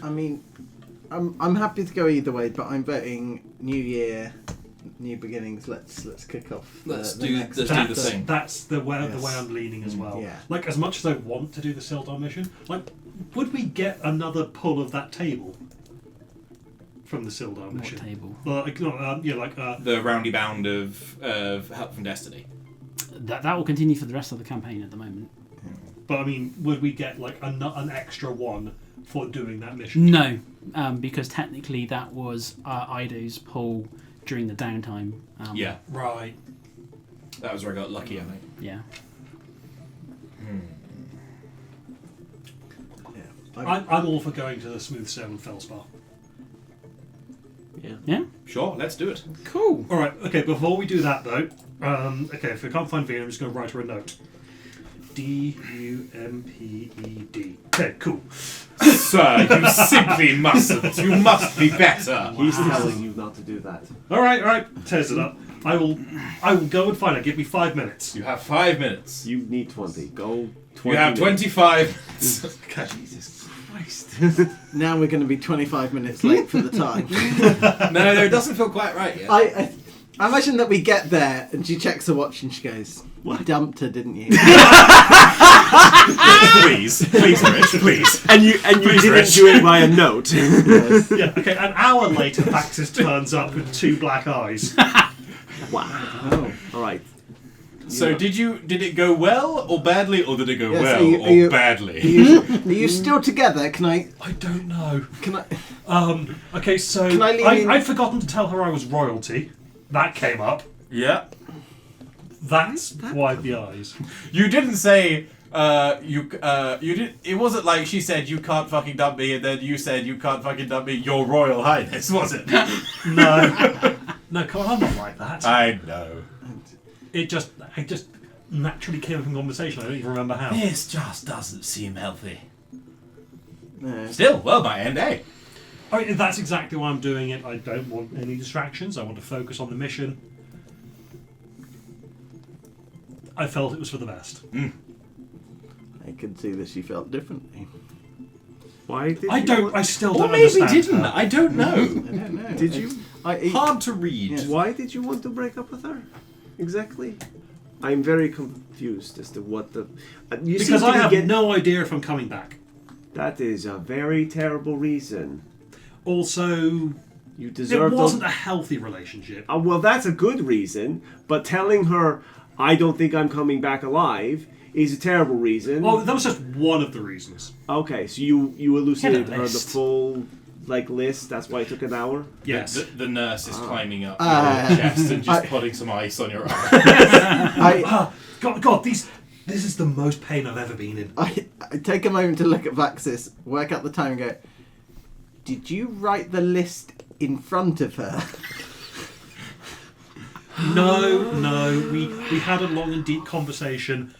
I mean, I'm happy to go either way, but I'm voting New Year, New Beginnings. Let's kick off. Let's the do next the chapter. thing. that's the way Yes. I'm leaning as well. Yeah. Like, as much as I want to do the Sildar mission, like, would we get another pull of that table from the Sildar What mission? table? Like, The roundy bound of Help from Destiny. That will continue for the rest of the campaign at the moment. but I mean, would we get like an extra one for doing that mission? No, because technically that was Ido's pull during the downtime. Yeah, Right. that was where I got lucky, I think. Yeah. Yeah. I'm all for going to the Smooth Sailing Felspar. Yeah. Sure, let's do it. Cool. All right. Okay. Before we do that, though, if we can't find Vina, I'm just going to write her a note. D-U-M-P-E-D. Okay. Cool. Sir, you simply mustn't. You must be better. He's telling you not to do that. All right. Tears it up. I will go and find her. Give me 5 minutes. You have 5 minutes. You need 20. Go 20. You have 25 minutes. Jesus Christ. Now we're going to be 25 minutes late for the time. No, it doesn't feel quite right yet. I imagine that we get there and she checks her watch and she goes, "You dumped her, didn't you?" Please, Rich, please. and you didn't Rich. do it by a note. Yes. Yeah. Okay. An hour later, Baxis turns up with 2 black eyes. Wow. Oh. All right. So did it go well or badly, or did it go Yeah, so well are you- badly? Are you still together? Can I? I don't know. Can I? Okay. So Can I lean in? I'd forgotten to tell her I was royalty. That came up. Yeah. That's why the eyes. You didn't say you did. It wasn't like she said you can't fucking dump me, and then you said you can't fucking dump me, Your Royal Highness, was it? No, come on, I'm not like that. I know. I just naturally came up in conversation. I don't even remember how. This just doesn't seem healthy. No. Still, well, might end, eh? I mean, that's exactly why I'm doing it. I don't want any distractions. I want to focus on the mission. I felt it was for the best. I could see that she felt differently. Why did I you don't. want- I still Or don't maybe understand didn't. her. I don't know. I don't know. Did you? Hard to read. Yes. Why did you want to break up with her? Exactly. I'm very confused as to what the. You seem Because to I be have get- no idea if I'm coming back. That is a very terrible reason. Also, You it deserve wasn't those. a healthy relationship. Well, that's a good reason, but telling her I don't think I'm coming back alive is a terrible reason. Well, that was just one of the reasons. Okay, so you elucidated Had a her the list. full list. That's why it took an hour. Yes. The nurse is climbing up Ah. your chest and just putting some ice on your arm. I God, this is the most pain I've ever been in. I take a moment to look at Vaxis, work out the time, and go. Did you write the list in front of her? No, we had a long and deep conversation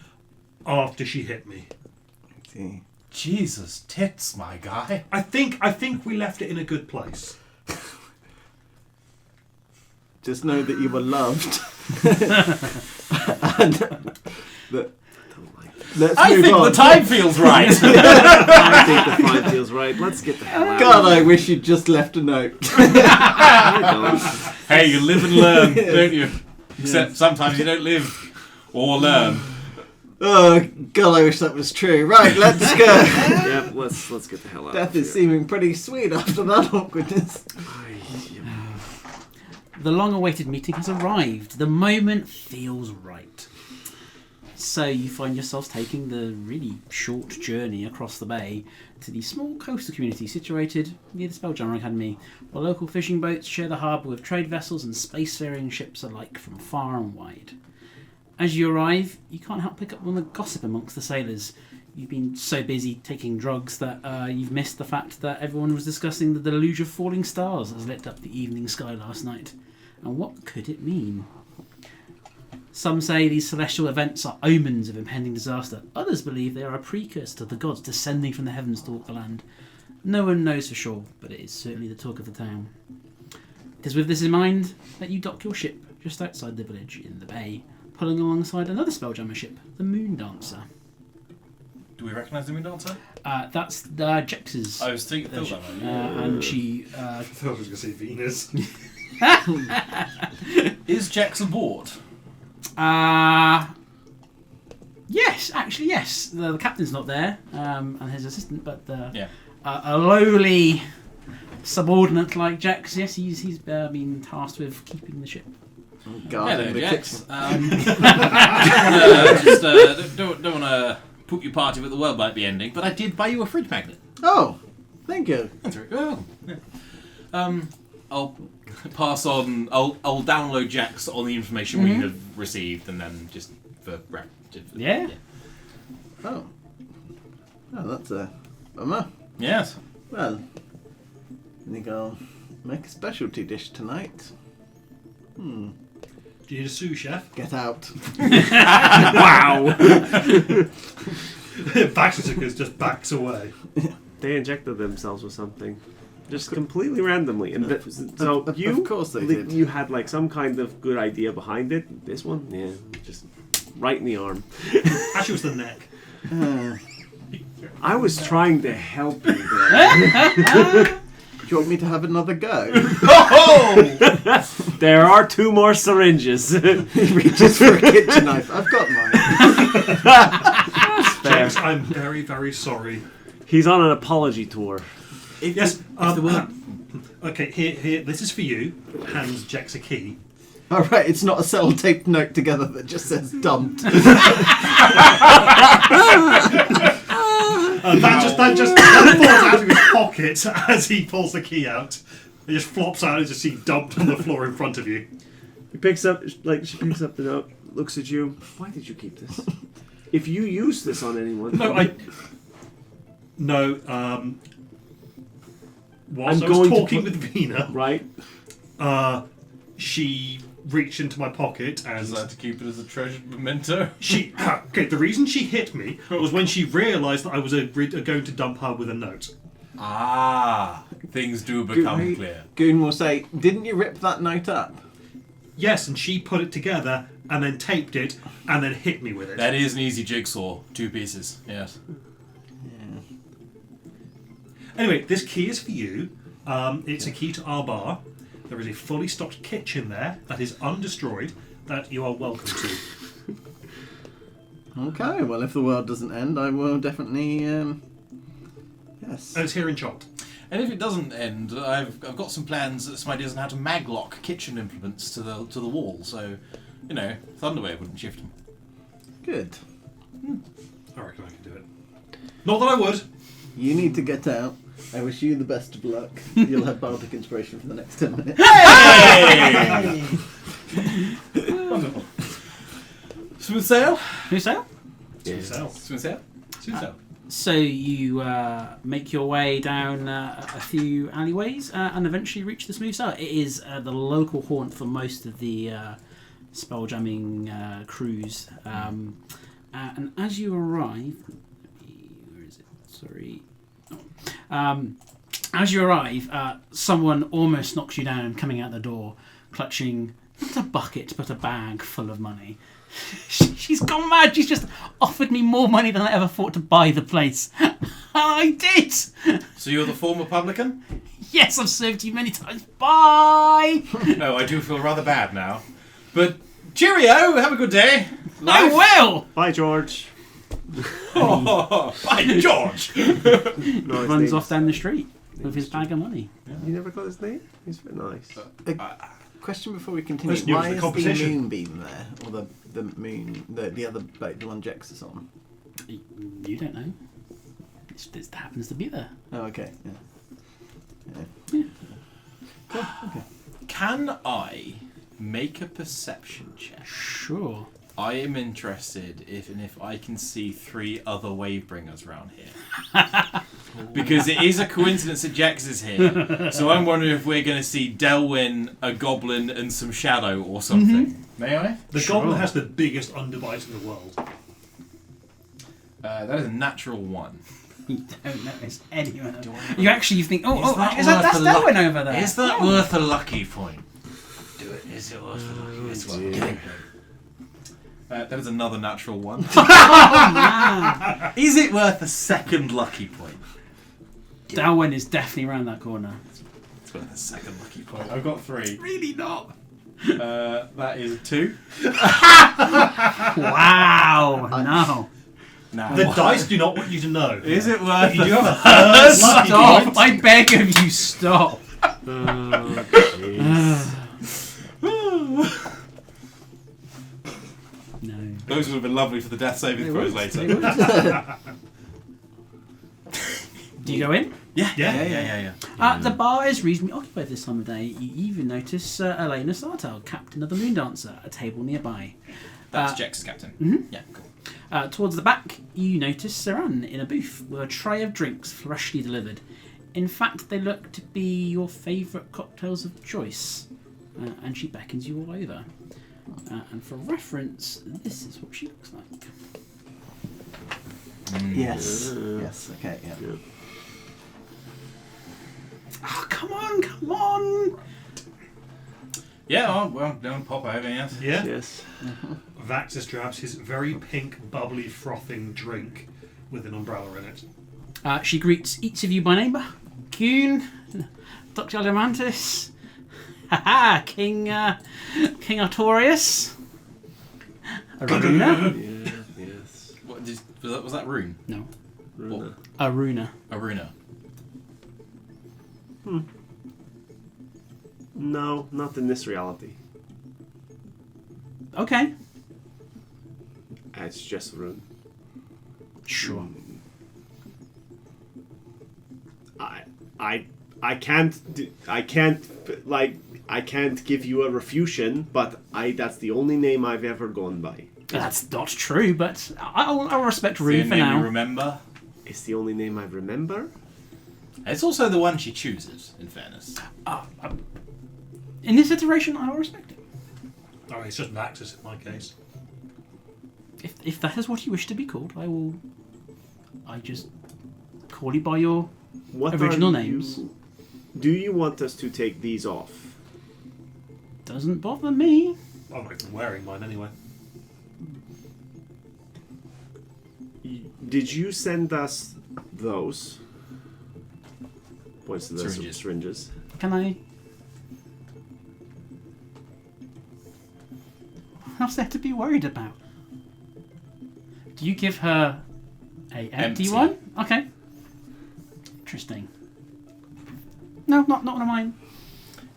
after she hit me. See. Jesus tits, my guy. I think we left it in a good place. Just know that you were loved. And that. Let's I move think on. the time feels right. I think the time feels right. Let's get the hell out. God, I wish you'd just left a note. Hey, you live and learn, don't you? Except sometimes you don't live or learn. Oh, God, I wish that was true. Right, let's go. Yep, let's get the hell out. Death of is here. seeming pretty sweet after that awkwardness. The long-awaited meeting has arrived. The moment feels right. So you find yourselves taking the really short journey across the bay to the small coastal community situated near the Spelljammer Academy, where local fishing boats share the harbour with trade vessels and spacefaring ships alike from far and wide. As you arrive, you can't help pick up on the gossip amongst the sailors. You've been so busy taking drugs that you've missed the fact that everyone was discussing the deluge of falling stars that has lit up the evening sky last night. And what could it mean? Some say these celestial events are omens of impending disaster. Others believe they are a precursor to the gods descending from the heavens to walk the land. No one knows for sure, but it is certainly the talk of the town. It is with this in mind that you dock your ship just outside the village in the bay, pulling alongside another Spelljammer ship, the Moon Dancer. Do we recognise the Moon Dancer? That's Jex's. I was thinking version. that one. And she... I thought I was going to say Venus. Is Jex aboard? Yes, actually, yes. The captain's not there, and his assistant, but Yeah. a lowly subordinate like Jax, yes, he's been tasked with keeping the ship. Guarding Hello, the Jex. kitchen. Don't want to put your party with the world might be ending, but I did buy you a fridge magnet. Oh, thank you. That's very well. Yeah. I'll pass on. I'll download Jax on the information we have received, and then just for Yeah. Oh. Oh, that's a bummer. Yes. Well, I think I'll make a specialty dish tonight. Do you need a sous chef? Get out. Wow. Baxter just backs away. They injected themselves with something. Just completely randomly. And so Of you, course they did. You had like some kind of good idea behind it. This one, yeah, just right in the arm. Actually, it was the neck. I was trying to help you there. Do you want me to have another go? There are 2 more syringes. He reaches for a kitchen knife. I've got mine. James, I'm very, very sorry. He's on an apology tour. Yes. If the world... Okay, here. This is for you. Hands Jex a key. All right, it's not a sellotape note together that just says dumped. That just falls out of his pocket as he pulls the key out. It just flops out and just see dumped on the floor in front of you. He picks up, she picks up the note, looks at you. Why did you keep this? If you use this on anyone, Whilst I'm I was going to talking put- with Vina, right? she reached into my pocket and Decided to keep it as a treasured memento. okay, the reason she hit me was when she realised that I was going to dump her with a note. Ah, things do become clear. Goon will say, "Didn't you rip that note up?" Yes, and she put it together and then taped it and then hit me with it. That is an easy jigsaw. 2 pieces. Yes. Anyway, this key is for you. It's a key to our bar. There is a fully stocked kitchen there that is undestroyed that you are welcome to. Okay, well, if the world doesn't end, I will definitely. Yes. And it's here in Chot. And if it doesn't end, I've got some plans, some ideas on how to maglock kitchen implements to the wall. So, Thunderwave wouldn't shift them. Good. I reckon I can do it. Not that I would. You need to get out. I wish you the best of luck. You'll have bardic inspiration for the next 10 minutes. Hey! Wonderful. Smooth sail? Who sail? Smooth sail. Smooth sail? Smooth sail. So you make your way down a few alleyways and eventually reach the Smooth Sail. It is the local haunt for most of the spelljamming crews. And as you arrive... Where is it? Sorry. As you arrive, someone almost knocks you down coming out the door, clutching not a bucket but a bag full of money. She's gone mad. She's just offered me more money than I ever thought to buy the place. I did. So you're the former publican? Yes, I've served you many times. Bye. No, I do feel rather bad now. But cheerio, have a good day. I will. Bye, George. Oh, by George. No, his Runs name's- off down the street with his bag of money. You never got his name? He's very nice. Question before we continue. Question, Why the is competition. the moonbeam there? Or the moon, the other boat, the one Jex is on? You don't know. It happens to be there. Oh, okay. Can I make a perception check? Sure. I am interested if I can see 3 other Wavebringers around here. Because it is a coincidence that Jax is here. So I'm wondering if we're going to see Delwyn, a goblin, and some shadow or something. May I? The goblin has the biggest underbite in the world. That is a natural 1. You don't notice anyone. You actually think, Is that's Darwin over there. Is that worth a lucky point? Do it. Is it worth a lucky point? This one. dear. That is another natural 1. Oh, man. Is it worth a second lucky point? Darwin is definitely around that corner. It's worth a second lucky point. I've got 3. Really not. That is a 2. Wow. No. Now, The dice do not want you to know. is it worth? You do a have a third lucky Stop. point. I beg of you, stop. No. Those would have been lovely for the death saving throws later. Do you go in? Yeah. The bar is reasonably occupied this time of day. You even notice Elena Sartel, captain of the Moon Dancer, at a table nearby. That's Jack's captain. Mhm. Yeah, cool. Towards the back, you notice Saran in a booth with a tray of drinks freshly delivered. In fact, they look to be your favourite cocktails of choice. And she beckons you all over. And for reference, this is what she looks like. Yes. Yes. Okay. Yeah. Oh, come on! Yeah, well, don't pop over, yes. Yeah. Yes. Vaxis grabs his very pink, bubbly, frothing drink with an umbrella in it. She greets each of you by name. Goon, Dr. Adamantis, King Artorius, Aruna. Yes. What, was that Rune? No, Runa. Aruna. Aruna. No, not in this reality. Okay. It's just Rune. Sure. I can't give you a refusion, but that's the only name I've ever gone by. That's not true, but I'll respect The Rune for name you now. remember? It's the only name I remember. It's also the one she chooses, in fairness. In this iteration, I'll respect it. Oh, it's just Naxos in my case. If that is what you wish to be called, I just call you by your What original are names. Do you want us to take these off? Doesn't bother me. I'm not even wearing mine anyway. Did you send us those? Points to the Syringes. syringes. Can I? What's there to be worried about? Do you give her a empty Empty. one? Okay. Interesting. No, not one of mine.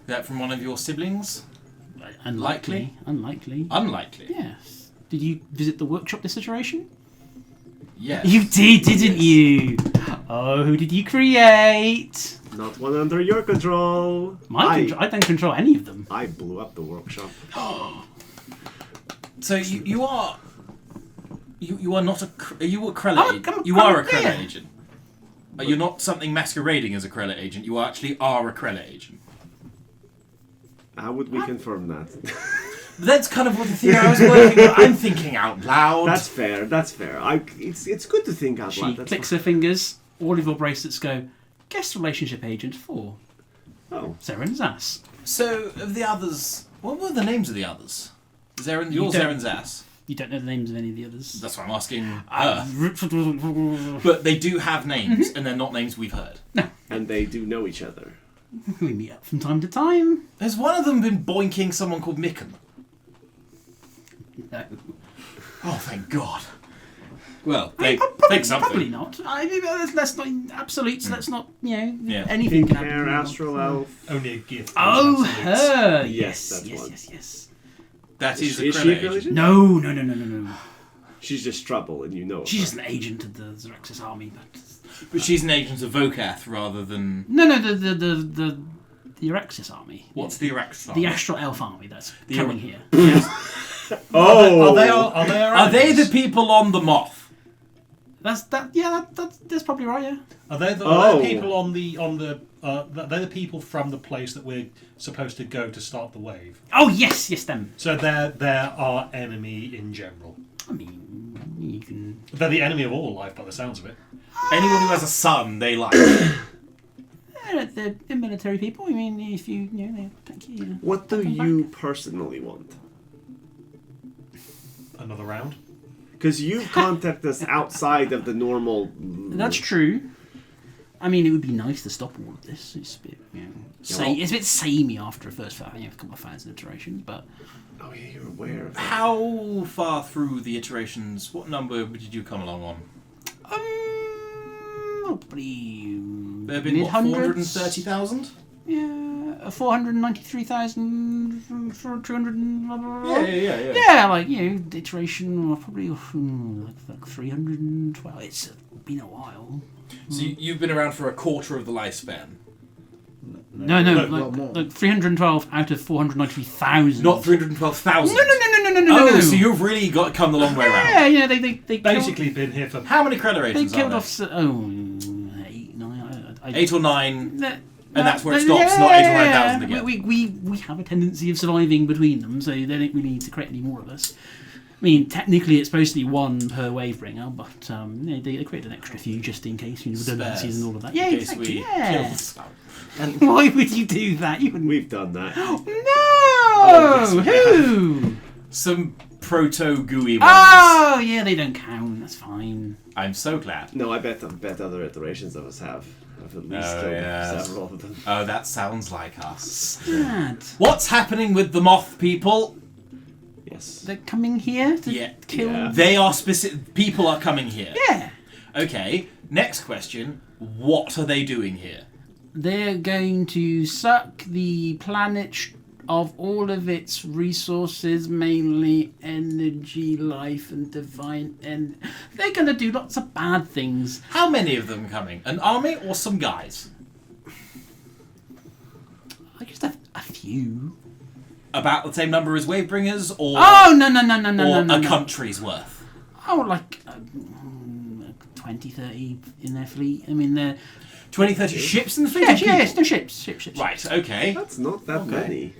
Is that from one of your siblings? Unlikely. Unlikely. Unlikely. Yes. Did you visit the workshop this iteration? Yes. You did, didn't you? Oh, who did you create? Not one under your control. I don't control any of them. I blew up the workshop. So you are not are you a Krella I'm- agent? I'm- You are a I'm- Krella yeah. agent. You're not something masquerading as a Krella agent. You actually are a Krella agent. How would we confirm that? That's kind of what the theory I was working on. I'm thinking out loud. That's fair. That's fair. It's good to think out She loud. That's clicks her fingers. All of your bracelets go. Guest relationship agent 4. Oh, Zaren's ass. So, of the others, what were the names of the others? Zaren, You you're don't- Zaren's ass. You don't know the names of any of the others. That's why I'm asking her. Uh, But they do have names, and they're not names we've heard. and they do know each other. we meet up from time to time. Has one of them been boinking someone called Micken? No. Oh, thank God. Well, I mean, think something. Probably not. I mean, let's not absolutes. Let's not. Yeah. Anything Pink can happen. hair, astral elf. Only a gift. Oh, Absolutes. her. Yes, Yes, that's yes, one. yes, yes. That is a Is she Krella a agent. agent? No. She's just trouble, and you know. She's her. just an agent of the Xerxes army, but But she's an agent of Vokath rather than... no, the Xerxes army. What's the Rex? The Astral Elf army that's The coming here. Oh, Are they the people on the moth? That's probably right. Yeah. Are they the Oh. people on the they're the people from the place that we're supposed to go to start the wave? Oh yes, them. So they're our enemy in general. I mean, you can. They're the enemy of all life, by the sounds of it. Anyone who has a son, they like. They're military people. I mean, if you know, thank you. what do Welcome you back. personally want? Another round. Because you contact us outside of the normal. That's true. I mean, it would be nice to stop all of this. It's a bit, it's a bit samey after a couple of thousand iterations, but Oh yeah, you're aware of that. How far through the iterations, what number did you come along on? probably There have been, what, mid-hundreds? 430,000? Yeah, 493,200. Yeah. Yeah, like iteration probably like 312. It's been a while. So you've been around for a quarter of the lifespan. No, well, more. like 312 out of 493,000. Not 312,000. No. Oh, so you've really come the long way around. Yeah, they Basically, been here for. How many Krella they agents killed are off. there? 8, 9. 8 or 9. And that's where it stops, not 8 or 9,000 again. We have a tendency of surviving between them, so they don't really need to create any more of us. I mean, technically it's supposed to be 1 per Wavebringer, but they created an extra few just in case, redundancies and all of that. Yeah, in case exactly. we Yeah. kill some. And Why would you do that? You wouldn't. We've done that. No. yes, we Who? Some proto-gooey ones. Oh, yeah, they don't count. That's fine. I'm so glad. No, I bet other iterations of us have. I've at least Oh, killed yeah. several of them. Oh, that sounds like us. Sad. What's happening with the moth people? Yes. They're coming here to Yeah. kill. Yeah. They are specific. People are coming here. Yeah. Okay. Next question. What are they doing here? They're going to suck the planet of all of its resources, mainly energy, life, and divine. And they're going to do lots of bad things. How many of them coming? An army or some guys? I just have a few. About the same number as Wavebringers, or Oh no! or a country's worth? Oh, like 20, 30 in their fleet. I mean, they're 20, 30 ships in the fleet? yeah, of people? yes, no ships. Right. Okay. That's not that Okay. many.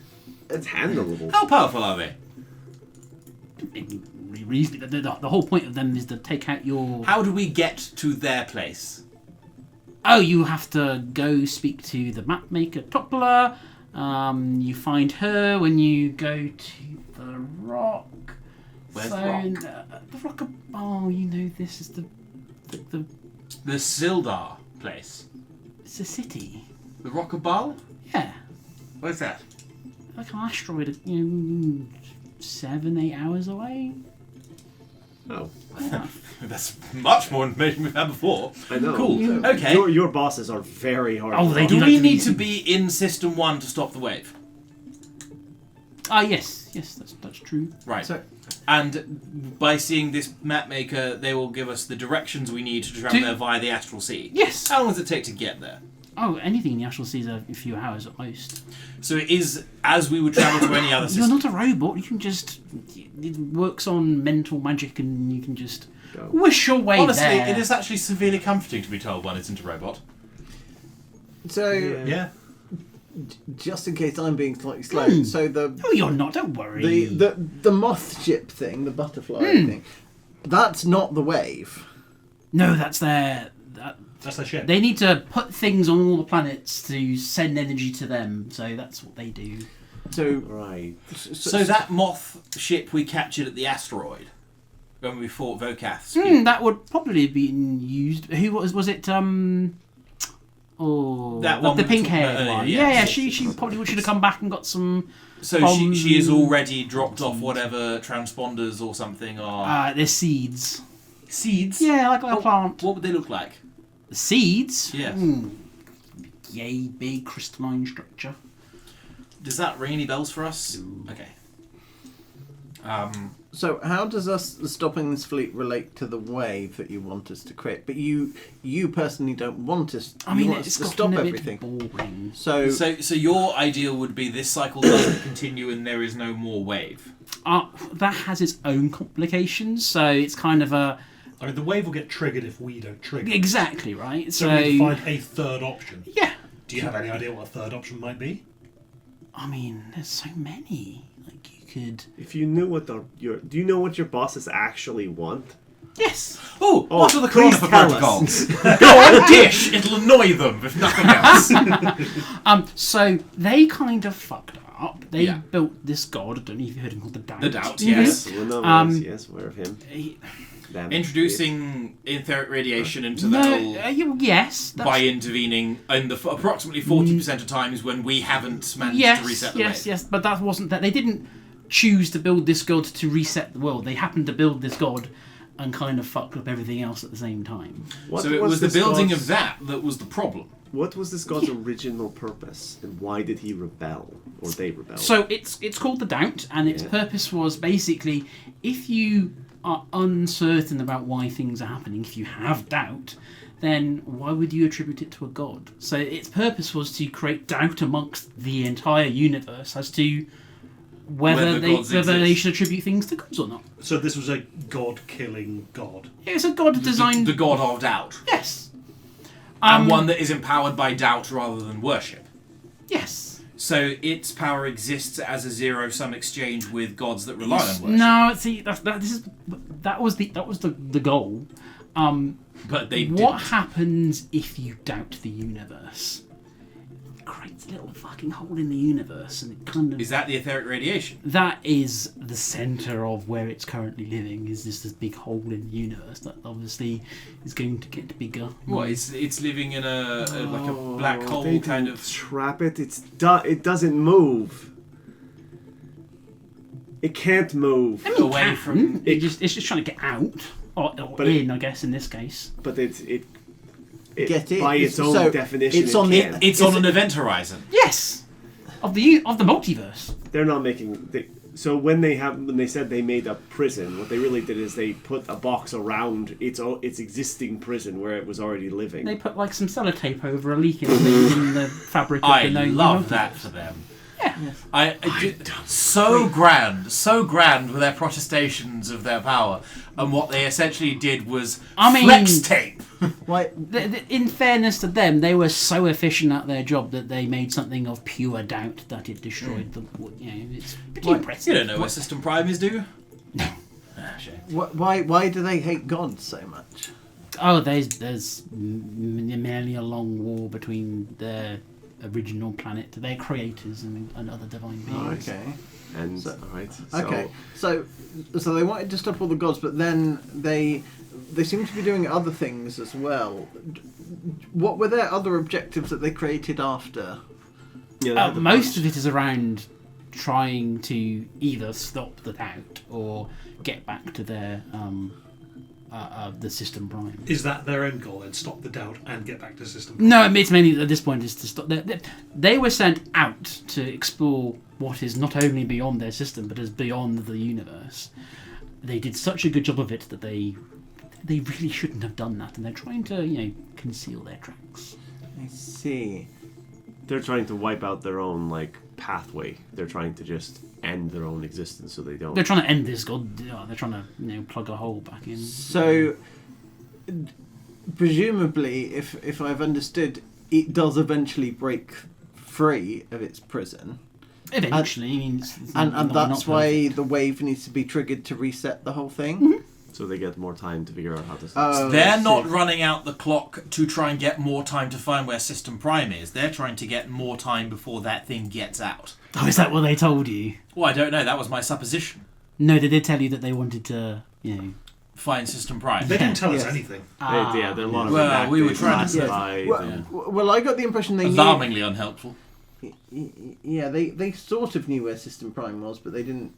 It's handleable. How powerful are they? reasonably. The whole point of them is to take out your. How do we get to their place? Oh, you have to go speak to the mapmaker Toppler. You find her when you go to the rock. Where's so, the rock? The rock. Oh, you know this is the Sildar place. It's a city. The Rock of Baal? Yeah, Where's that? like an asteroid. 7-8 hours away. Oh, That's much more information we've had before. I know. Cool. Okay. Your bosses are very hard. Oh, to they find. do Do like we to need be- to be in System 1 to stop the wave? Ah, yes, that's true. Right. So, And by seeing this map maker, they will give us the directions we need to travel Do- there via the astral sea. Yes. How long does it take to get there? Oh, anything in the astral sea is a few hours at most. So it is as we would travel to any other You're system. not a robot. You can just. It works on mental magic, and you can just Go. wish your way Honestly, there. it is actually severely comforting to be told one isn't a robot. so Yeah. just in case I'm being slightly slow, so Oh, you're not. Don't worry. the moth ship thing, the butterfly thing, that's not the wave. No, that's their. That's their ship. They need to put things on all the planets to send energy to them. So that's what they do. So Right. So that moth ship we captured at the asteroid when we fought Vokath's. That would probably have been used. Who was it? Oh, That one the we pink talked about haired earlier, one. yes. Yeah. She probably should have come back and got some. So she has already dropped off whatever transponders or something are They're seeds. seeds. Yeah, like a plant. What would they look like? The seeds. Yes. Yay, big crystalline structure. Does that ring any bells for us? Okay. So how does us stopping this fleet relate to the wave that you want us to create? But you personally don't want us. I you mean, want us it's to got stop a bit everything. boring. So So your ideal would be this cycle doesn't continue and there is no more wave. That has its own complications. So it's kind of a I mean, the wave will get triggered if we don't trigger. exactly right. So So we need to find a third option. yeah. Do you have any idea what a third option might be? I mean, there's so many. Like you could. If you knew what do you know what your bosses actually want? Yes. Oh, what are the please cleanup tell protocols? Go on, dish! It'll annoy them, if nothing else. So they kind of fucked up. They Yeah. built this god. I don't know if you heard him called the Doubt. The Doubt, Mhm. yes. Well, no, yes, aware of him. He- Damn it. Introducing etheric radiation into No, the yes. That's, by intervening in the approximately 40% of times when we haven't managed yes, to reset the yes, wave. yes. But that wasn't that. They didn't choose to build this god to reset the world. They happened to build this god and kind of fucked up everything else at the same time. What So it was the this building god's- of that was the problem. What was this god's original purpose, and why did he rebel, or they rebel? So it's called the Doubt, and its Yeah. purpose was basically if you are uncertain about why things are happening, if you have doubt, then why would you attribute it to a god? So its purpose was to create doubt amongst the entire universe as to whether gods they exist. should attribute things to gods or not. So this was a god-killing god. It's a god designed. The god of doubt. Yes. And one that is empowered by doubt rather than worship. Yes. So its power exists as a zero-sum exchange with gods that rely on worship. No, see that was the goal. But they What didn't. happens if you doubt the universe? It creates a little fucking hole in the universe, and it kind of Is that the etheric radiation? that is the center of where it's currently living. Is this big hole in the universe that obviously is going to get bigger? What? It's living in a like a black hole they kind didn't of. trap it. It doesn't move. It can't move. I mean, away from- it's just trying to get out or But in, I guess in this case. But it Get it? by its own So, definition. it's it on the- can't. It's on an event horizon. Yes, of the multiverse. They're not making. So when they said they made a prison, what they really did is they put a box around its existing prison where it was already living. They put like some sellotape over a leak in the fabric of I the known love multiverse. that for them. Yeah. So grand with their protestations of their power, and what they essentially did was flex tape. Why? In fairness to them, they were so efficient at their job that they made something of pure doubt that it destroyed the. You know, it's pretty You impressive. don't know where System Prime is, do you? Shame. Why do they hate gods so much? Oh, there's merely a long war between their original planet, their creators, and other divine beings. Okay. And So- right. Okay. So they wanted to stop all the gods, but then they seem to be doing other things as well. What were their other objectives that they created after? Yeah, they had the Most bunch. of it is around trying to either stop the doubt or get back to their the system prime. Is that their end goal? Then stop the doubt and get back to system. No, it's mainly at this point is to stop. They were sent out to explore what is not only beyond their system but is beyond the universe. They did such a good job of it that they really shouldn't have done that, and they're trying to conceal their tracks. I see. They're trying to wipe out their own pathway. They're trying to just end their own existence so they don't. They're trying to end this god. They're trying to plug a hole back in. So, presumably, if I've understood, it does eventually break free of its prison, Eventually, I mean, it's and not that's why perfect. the wave needs to be triggered to reset the whole thing. Mm-hmm. So they get more time to figure out how to. Oh, I They're not see. running out the clock to try and get more time to find where System Prime is. They're trying to get more time before that thing gets out. Oh, is that what they told you? Well, I don't know. That was my supposition. No, they did tell you that they wanted to, Find System Prime. They didn't tell us Yes. anything. Yeah, there are a lot of Well, we were redacted, trying to- classified, Well, yeah. well, I got the impression they knew. Alarmingly unhelpful. Yeah, they sort of knew where System Prime was, but they didn't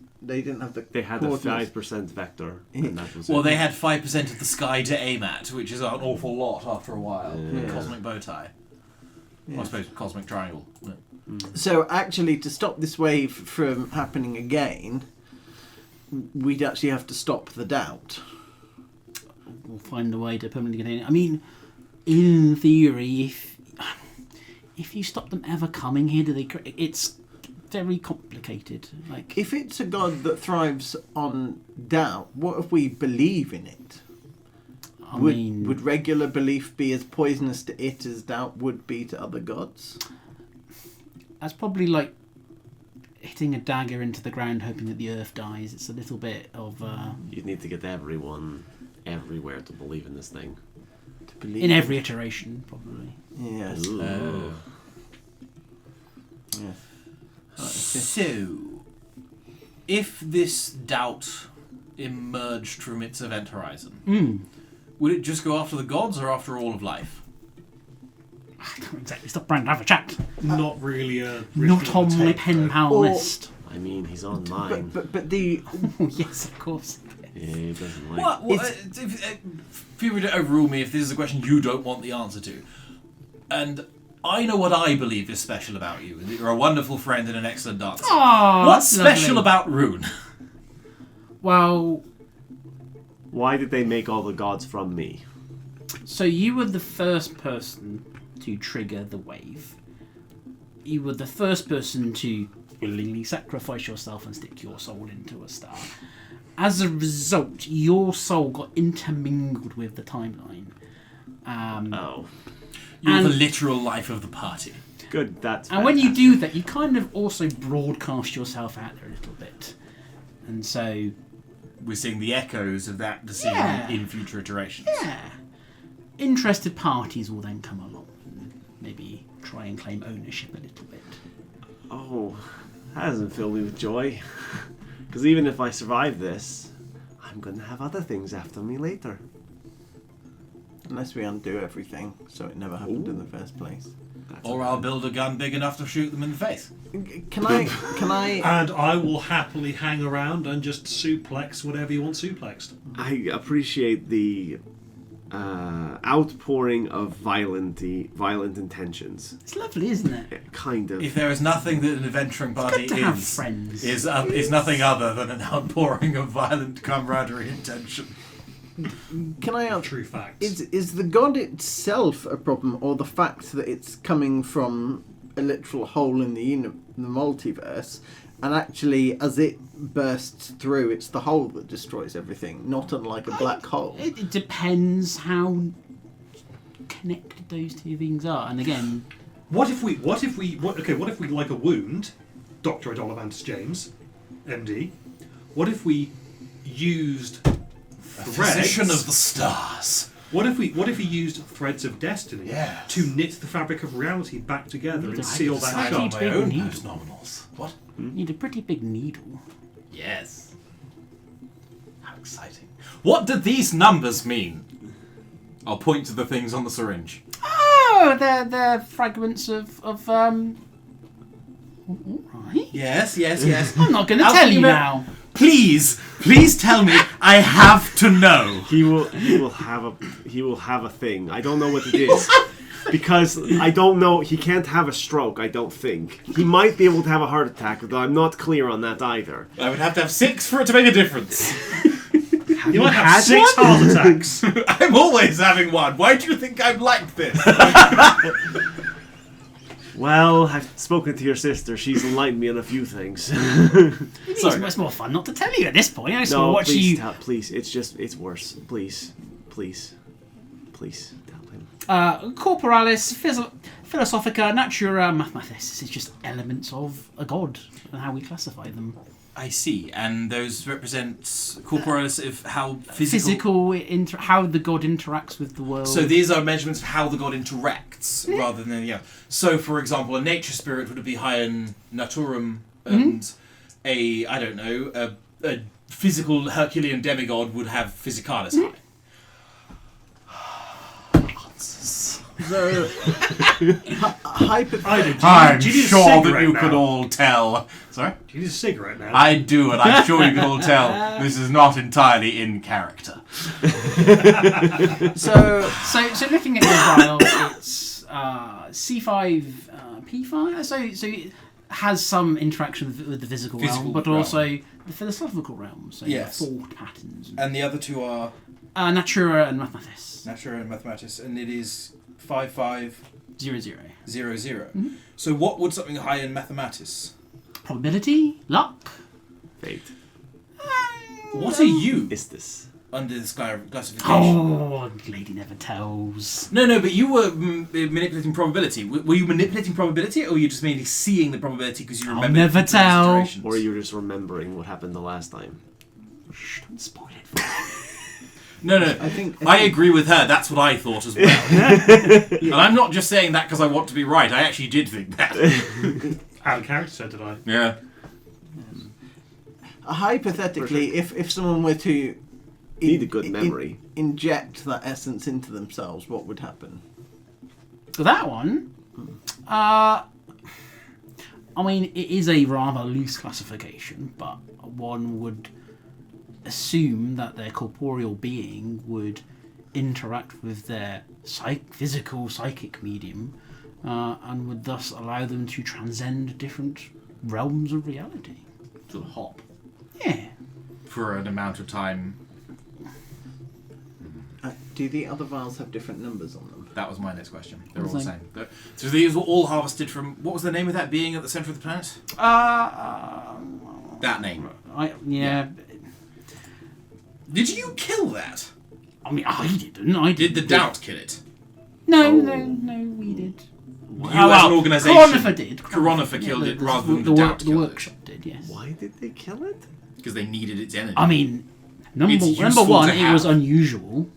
have the. They had a coordinates. 5% vector, and that was Well, it. they had 5% of the sky to aim at, which is an awful lot after a while. Yeah. Cosmic bow tie. Well, I suppose cosmic triangle. So actually, to stop this wave from happening again, we'd actually have to stop the doubt. We'll find a way to permanently get in. I mean, in theory, if you stop them ever coming here, it's very complicated. If it's a god that thrives on doubt, what if we believe in it? I mean, Would regular belief be as poisonous to it as doubt would be to other gods? that's probably like hitting a dagger into the ground, hoping that the earth dies. It's a little bit of You'd need to get everyone everywhere to believe in this thing. To believe in every iteration, probably. Yes. Ooh. Yes. So, if this doubt emerged from its event horizon, would it just go after the gods or after all of life? I don't exactly stop Brand. Have a chat. Not really a. Not ritual on my take, pen though. pal Or- list. I mean, he's on mine. But the Oh, yes, of course. Yeah, he doesn't like. What? If you were to overrule me, if this is a question you don't want the answer to, and I know what I believe is special about you, and that you're a wonderful friend and an excellent dancer. Oh, What's special about Rune? Well, Why did they make all the gods from me? so you were the first person to trigger the wave. You were the first person to willingly sacrifice yourself and stick your soul into a star. As a result, your soul got intermingled with the timeline. Oh, You're the And- literal life of the party. good. That's. And when you fantastic. do that, you kind of also broadcast yourself out there a little bit. And so, We're seeing the echoes of that decision Yeah. in future iterations. yeah, interested parties will then come along and maybe try and claim ownership a little bit. Oh, that doesn't fill me with joy. Because even if I survive this, I'm going to have other things after me later. unless we undo everything, so it never happened in the first place. Or I'll build a gun big enough to shoot them in the face. Can I? And I will happily hang around and just suplex whatever you want suplexed. I appreciate the outpouring of violent intentions. It's lovely, isn't it? Kind of. If there is nothing that an adventuring party Good to have is, friends. is nothing other than an outpouring of violent camaraderie and tension. Can I ask? True facts. Is the god itself a problem, or the fact that it's coming from a literal hole in the multiverse, and actually, as it bursts through, it's the hole that destroys everything, not unlike a black hole? It depends how connected those two things are. And again, What if we like a wound, Dr. Adolavantus James, MD? What if we used Physician threads? of the stars. What if he used threads of destiny Yes. to knit the fabric of reality back together and I seal that decided shut? on to my big own needle. post-nominals. What? Need a pretty big needle. Yes. How exciting. What do these numbers mean? I'll point to the things on the syringe. Oh, they're fragments of All right. Yes. I'm not going to tell you now. Please tell me. I have to know. He will have a thing. I don't know what it is. Because I don't know, he can't have a stroke, I don't think. He might be able to have a heart attack, though I'm not clear on that either. I would have to have 6 for it to make a difference. You might have 6 heart attacks. I'm always having one. Why do you think I'm like this? Well, I've spoken to your sister. She's enlightened me on a few things. Sorry. It's more fun not to tell you at this point. I just want to No, watch please, you. please. It's worse. Please tell him. Corporalis, Philosophica, Natura, Mathematis. It's just elements of a god and how we classify them. I see, and those represent corporalis of how physical... How the god interacts with the world. So these are measurements of how the god interacts, rather than anything else. So, for example, a nature spirit would be high in naturum, and a physical Herculean demigod would have physicalis high. So, hypothetically, I'm Do you need a sure that cigarette you now? could all tell. Sorry? Do you need a cigarette now? I do, and I'm sure you can all tell this is not entirely in character. So looking at your vial, it's C5, P5. So it has some interaction with the physical realm, Physical but realm. also the philosophical realm. So Yes. thought patterns. And the other two are Natura and Mathematis. Natura and Mathematis, and it is 5500. 0. So what would something high in Mathematis? Probability, luck. Fate. What are you Is this? under this classification? Oh, lady never tells. No, but you were manipulating probability. Were you manipulating probability, or were you just mainly seeing the probability because you I'll remember never tell. Or you're just remembering what happened the last time? Shh, don't spoil it for me. No. I agree with her. That's what I thought as well. And I'm not just saying that because I want to be right. I actually did think that. Out of character, so did I. Yeah. hypothetically, if someone were to Need a good memory. inject that essence into themselves, what would happen? So that one, I mean, it is a rather loose classification, but one would assume that their corporeal being would interact with their physical psychic medium, and would thus allow them to transcend different realms of reality. Sort of hop Yeah. for an amount of time. Do the other vials have different numbers on them? That was my next question. They're all the What was same. So these were all harvested from... What was the name of that being at the centre of the planet? That name. Yeah. Did you kill that? I mean, I didn't. Did the Doubt kill it? No, Oh. we did. You as an organisation... Coronafer did. Coronafer killed it rather than the Doubt The killed it. workshop did, yes. Why did they kill it? Because they needed its energy. I mean, number useful one, to it was have. unusual.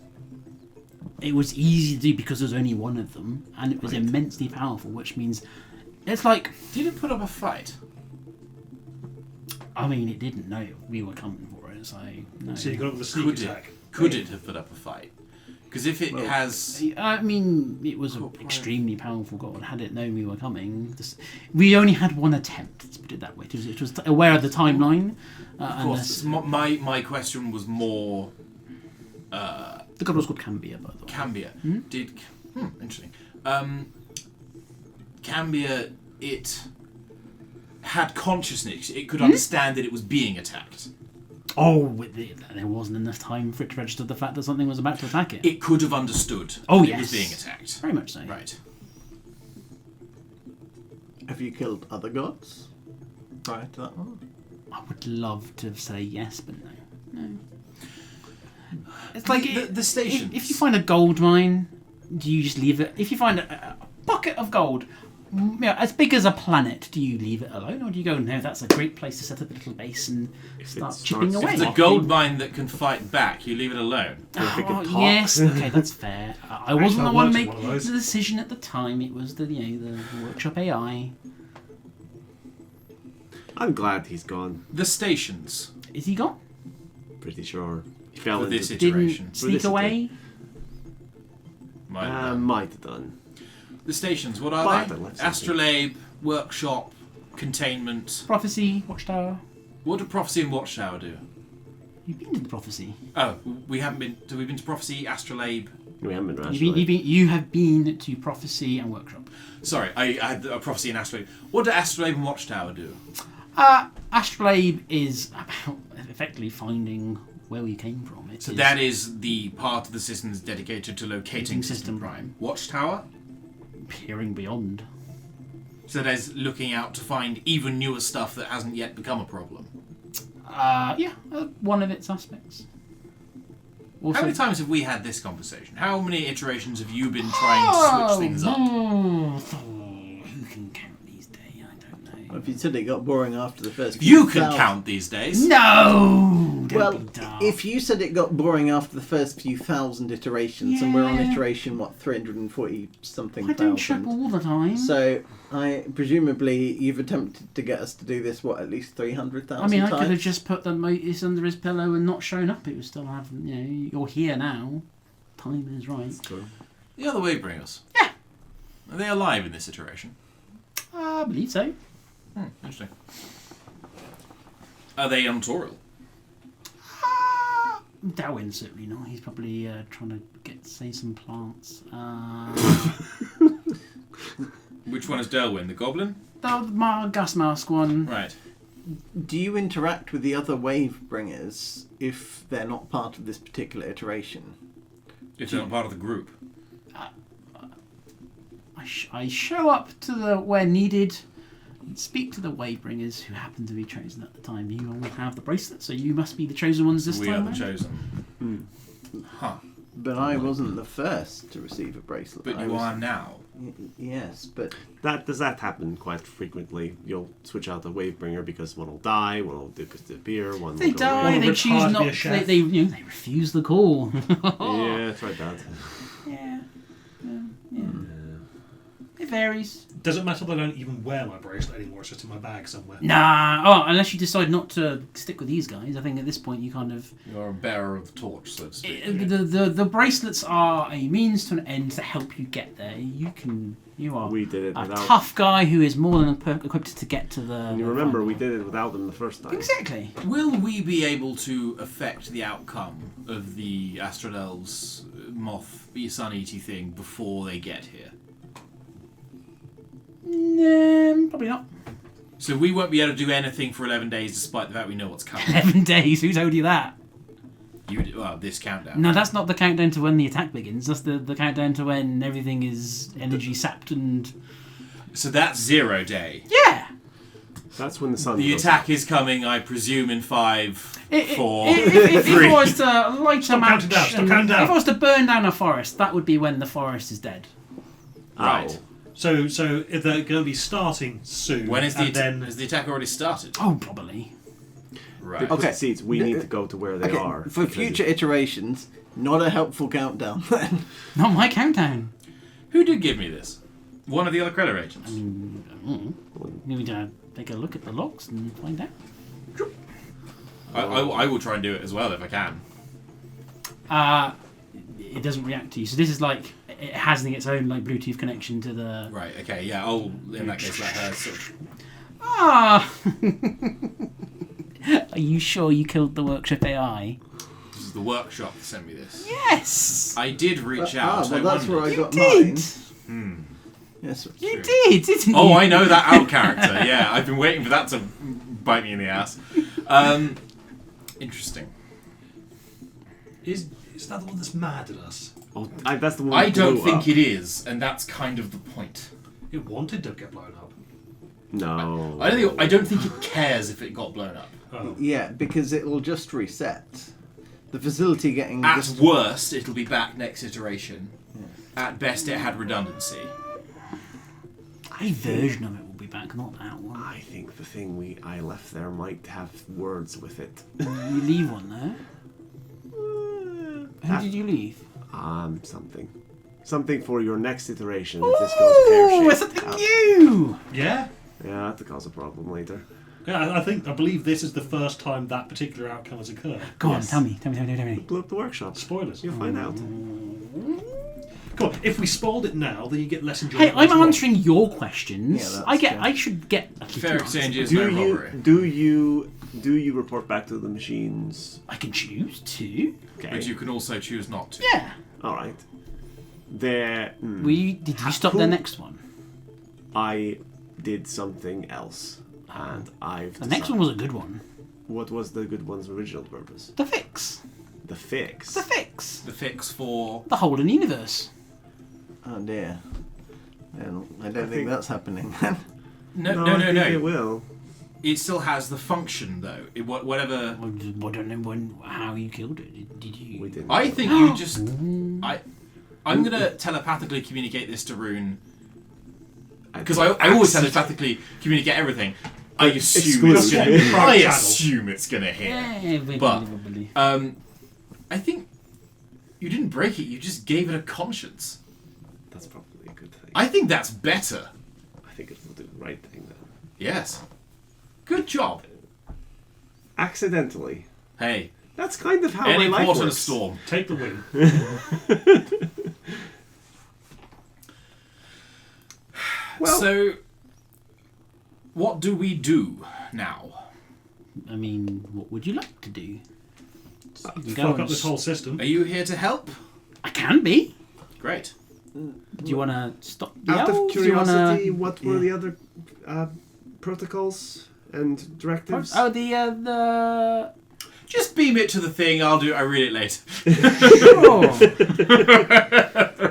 It was easy to do because there was only one of them, and it was Right. immensely powerful, which means it's like, Did it put up a fight? I mean, it didn't know we were coming for it, so no. So you got up with a sneak Could attack. Could it have put up a fight? Because if it has... I mean, it was an extremely powerful god. Had it known we were coming, we only had one attempt. Let's put it that way. It was aware of the timeline. Of course, my question was more... The god was called Cambia, by the way. Cambia. Interesting. Cambia, it had consciousness. It could understand that it was being attacked. Oh, there wasn't enough time for it to register the fact that something was about to attack it. It could have understood Oh, that yes. it was being attacked. Very much so. Right. Have you killed other gods prior to that one? I would love to say yes, but no. It's like the stations. If you find a gold mine, do you just leave it? If you find a bucket of gold, as big as a planet, do you leave it alone, or do you go, no, that's a great place to set up a little base and start chipping away? If it's a gold mine that can fight back, you leave it alone. If it can talk. Yes, okay, that's fair. I wasn't I the one worked making on one of those. the decision at the time. It was the workshop AI. I'm glad he's gone. The stations Is he gone? Pretty sure. He fell for into this the... iteration. Didn't sneak this away? Might have done. might have done. The stations, what are But they? I left something. Astrolabe, workshop, containment. Prophecy, Watchtower. What do Prophecy and Watchtower do? You've been to the Prophecy. Oh, we haven't been. So we've been to Prophecy, Astrolabe. We haven't been You have been to Prophecy and Workshop. Sorry, I had a Prophecy and Astrolabe. What do Astrolabe and Watchtower do? Astrolabe is about effectively finding where we came from. So that is the part of the system that's dedicated to locating System Prime. Watchtower? peering beyond. So that is looking out to find even newer stuff that hasn't yet become a problem. One of its aspects. Also, How many times have we had this conversation? How many iterations have you been trying to switch things up? Who can count these days? I don't know. If you said it got boring after the first You few can thousand- count these days. No! Don't Well, be daft. if you said it got boring after the first few thousand iterations, and we're on Yeah. iteration, 340 something I don't shop thousand. all the time. So, presumably you've attempted to get us to do this, at least 300,000 I mean, I times? could have just put the Motus under his pillow and not shown up. It would still have, you're here now. Time is right. The other way bringers. Yeah. Are they alive in this iteration? I believe so. Interesting. Are they untorial? Darwin certainly not. He's probably trying to save some plants. Which one is Derwin? The goblin? The gas mask one. Right. Do you interact with the other wave bringers if they're not part of this particular iteration? If they're not part of the group. I show up to where needed and speak to the Waybringers who happen to be chosen at the time. You all have the bracelet, so you must be the chosen ones this We time. are the round. chosen. Huh. But I wasn't the first to receive a bracelet. But I you was- are now. Yes, but Does that happen quite frequently? You'll switch out the Wavebringer because one will die, one will disappear, one They will go die. away. They works choose hard to not. be a chef. They refuse the call. Yeah, that's right, Dad. Yeah. It varies. Doesn't matter that I don't even wear my bracelet anymore. It's just in my bag somewhere. Nah. Oh, unless you decide not to stick with these guys. I think at this point you kind of. You're a bearer of the torch, so to speak. The bracelets are a means to an end to help you get there. You are We did it a without... tough guy who is more than equipped to get to the. And you remember, we did it without them the first time. Exactly. Will we be able to affect the outcome of the Astral Elves moth sun-eating thing before they get here? Probably not. So we won't be able to do anything for 11 days despite the fact we know what's coming. 11 days. Who told you that? This countdown. No, that's not the countdown to when the attack begins. That's the countdown to when everything is energy sapped and. So that's 0 day. Yeah. That's when the sun The goes attack is coming, I presume, in 5, 4, If 3. it was to light a match, counting down, stop and- counting down. if it was to burn down a forest, that would be when the forest is dead. Right. So if they're going to be starting soon. When is the and then has the attack already started? Oh, probably. Right. Okay. Okay. Seats, we need to go to where they okay, are. for because future iterations, not a helpful countdown then. Not my countdown. Who did give me this? One of the other credit agents. Maybe to take a look at the logs and find out. I will try and do it as well if I can. It doesn't react to you. So this is like it has its own like Bluetooth connection to the. Right. Okay. Yeah. I'll in that case let her. Sort of, Ah. Are you sure you killed the workshop AI? this is the workshop that sent me this. Yes. I did reach out. well, that's where I You got did. mine. Yes. You did, didn't you? Oh, I know that out character. Yeah, I've been waiting for that to bite me in the ass. Interesting. is that the one that's mad at us? Oh, that's the one. I that don't blew think up. it is, and that's kind of the point. It wanted to get blown up. No. I don't think it cares if it got blown up. Oh. Yeah, because it'll just reset. The facility getting At just worst, it'll be back next iteration. At best, it had redundancy. My version of it will be back, not that one. I think the thing I left there might have words with it. You leave one there? Who did you leave? Something for your next iteration. If this goes pear-shaped. It's something new! Yeah. Yeah, that could cause a problem later. Yeah, I believe this is the first time that particular outcome has occurred. Go on, Yes. tell me. Blew up the workshop. Spoilers. You'll find out. Come on, if we spoiled it now, then you get less enjoyment. Hey, I'm later on. answering your questions. Yeah, that's true. I should get a few Fair answers. exchange is Do no you robbery. do you report back to the machines? I can choose to. Okay. But you can also choose not to. Yeah. All right. There. Did you stop the next one? I did something else, and I've. The next one was a good one. What was the good one's original purpose? The fix. The fix. The fix. The fix for... The whole in the universe. Oh dear. Well, I don't think think- that's happening. No, I think it will. It still has the function, though. Whatever... I don't know how you killed it. Did you? We didn't. I think you just... I'm going to telepathically communicate this to Rune. Because I always telepathically communicate everything. I assume it's Exclude. gonna, I Channel. assume it's going to hit. Yeah, But- wibbly. I think you didn't break it, you just gave it a conscience. That's probably a good thing. I think that's better. I think it will do the right thing then. Yes. Good job. Accidentally. Hey, That's kind of how any my life port in a works. storm. Take the win. Well, So, what do we do now? I mean, what would you like to do? You can go Fuck and up this whole system. Are you here to help? I can be. Great. Do you want to stop the out of elves? Do you wanna- curiosity, what were the other protocols and directives? Oh, the Just beam it to the thing, I'll do it, I read it later. sure.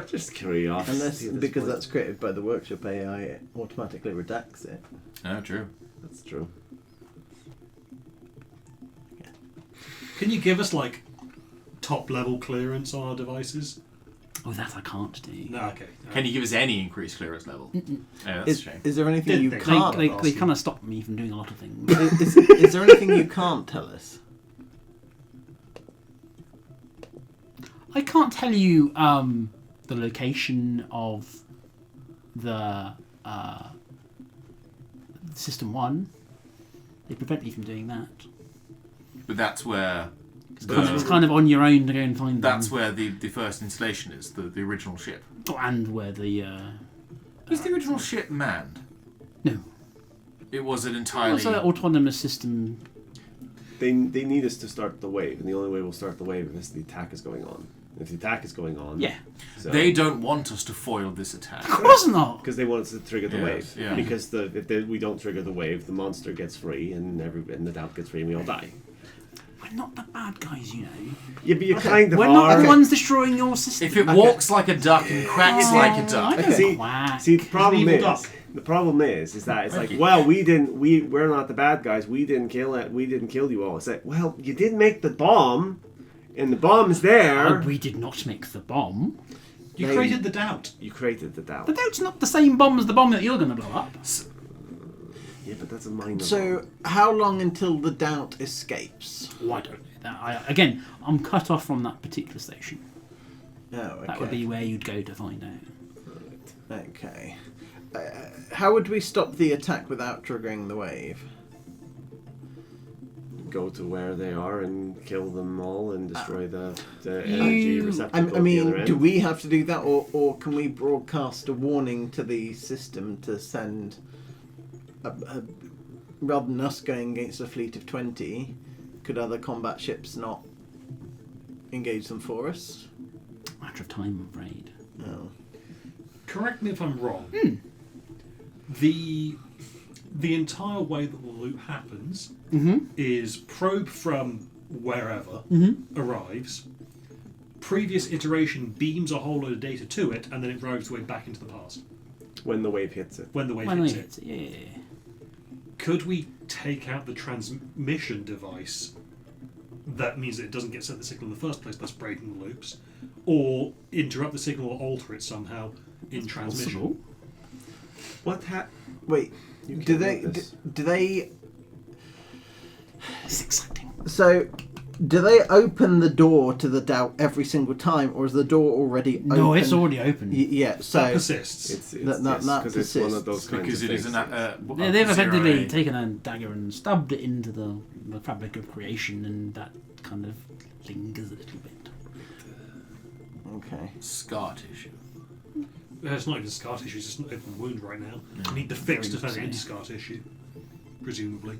Just curiosity. Unless, at this because point. that's created by the workshop AI, it automatically redacts it. No, true. That's true. Can you give us like top level clearance on our devices? Oh, that I can't do. No, okay. Can you give us any increased clearance level? Yeah, that's a Is, shame. is there anything Did you they? can't? They kind of stopped me from doing a lot of things. Is there anything you can't tell us? I can't tell you the location of the System 1. They prevent me from doing that. But that's where... It's kind of on your own to go and find That's them. where the first installation is, the original ship. Oh, and where the... Is the original ship manned? No. It was an It entirely... was an autonomous system. They need us to start the wave, and the only way we'll start the wave is if the attack is going on. If the attack is going on, Yeah. so, They don't want us to foil this attack. Of course not! because they want us to trigger the Yes, wave. yeah. Because if we don't trigger the wave, the monster gets free, and the doubt gets free, and we all die. We're not the bad guys, you know. Yeah, but you Okay. kind of We're are. not the ones destroying your system. If it walks like a duck and quacks like a I duck... don't See- quack. See, the problem evil is, duck. that it's like, Thank you. well, we're not the bad guys. We didn't kill it. We didn't kill you all. It's like, well, you did make the bomb, and the bomb is there. We did not make the bomb. You They- created the doubt. You created the doubt. But that's not the same bomb as the bomb that you're going to blow up. Yeah, but that's a minor. So, bomb. how long until the doubt escapes? Oh, I don't know. Again, I'm cut off from that particular station. Oh, okay. That would be where you'd go to find out. Okay. How would we stop the attack without triggering the wave? Go to where they are and kill them all and destroy the You- energy receptacle. I at the mean, other do end. we have to do that, or can we broadcast a warning to the system to send, rather than us going against a fleet of 20, could other combat ships not engage them for us? Matter of time, I'm afraid. No. Correct me if I'm wrong. The entire way that the loop happens is probe from wherever arrives. Previous iteration beams a whole load of data to it, and then it drives its way back into the past when the wave hits it. when the wave When we hits it. hit it, yeah. Could we take out the transmission device? That means that it doesn't get sent the signal in the first place, thus breaking the loops, or interrupt the signal or alter it somehow in transmission. Possible. What Wait, You do can't they? make this. Do they? It's exciting. So, do they open the door to the doubt every single time, or is the door already open? No, it's already open. Yeah. So That persists. It's That because it's one of persists. those kinds Because of it is things. They've effectively 0A. taken a dagger and stabbed it into the fabric of creation, and that kind of lingers a little bit. okay. Scar tissue. It's not even scar tissue, it's just an open wound right now. You need the fix to turn it into scar tissue, presumably.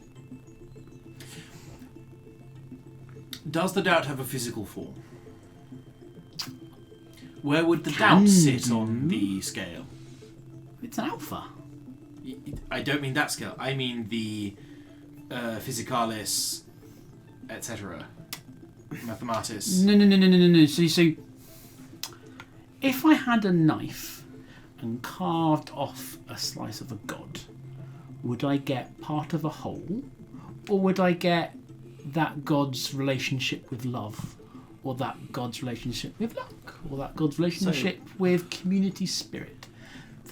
Does the doubt have a physical form? Where would the Can doubt sit do. on the scale? It's an alpha. I don't mean that scale. I mean the physicalis, etc. Mathematis. No. So, if I had a knife and carved off a slice of a god, would I get part of a whole, or would I get that god's relationship with love, or that god's relationship with luck, or that god's relationship with community spirit?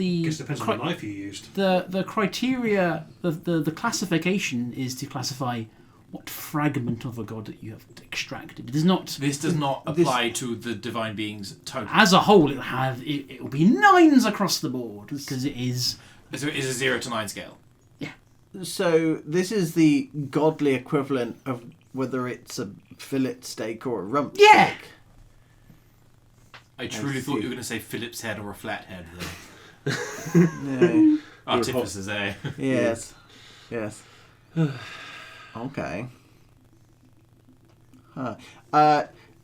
I guess it depends on the knife you used. The criteria, the classification is to classify what fragment of a god that you have extracted. It is not. This does not apply to the divine being's total. As a whole, it will be 9s across the board because it is. So it is a 0 to 9 scale. So this is the godly equivalent of whether it's a fillet steak or a rump Yeah. steak. I truly see. thought you were going to say Philip's head or a flat head. Yeah. Artificers, eh? Yes. Yes. Okay. Huh.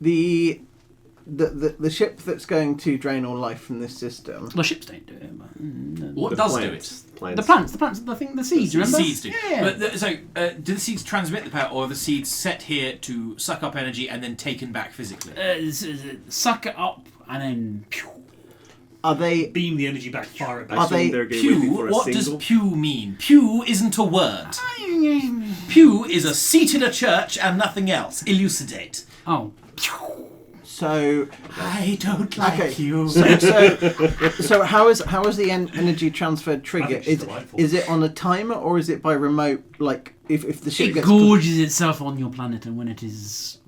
The ship that's going to drain all life from this system. Well, ships don't do it. But, What The does plants. the plants, the seeds. do it? Remember? Seeds do. Yeah. But do the seeds transmit the power, or are the seeds set here to suck up energy and then taken back physically? Suck it up and then. Pew. Are they? Beam the energy back, fire it back. I Are they assume they're waiting Pew? for a What does single. pew mean? Pew isn't a word. Pew is a seat in a church and nothing else. Elucidate. Oh. So I don't like okay. you. So how is the energy transfer trigger? think she's delightful. Is it on a timer or is it by remote? Like if the ship It gets gorges itself on your planet, and when it is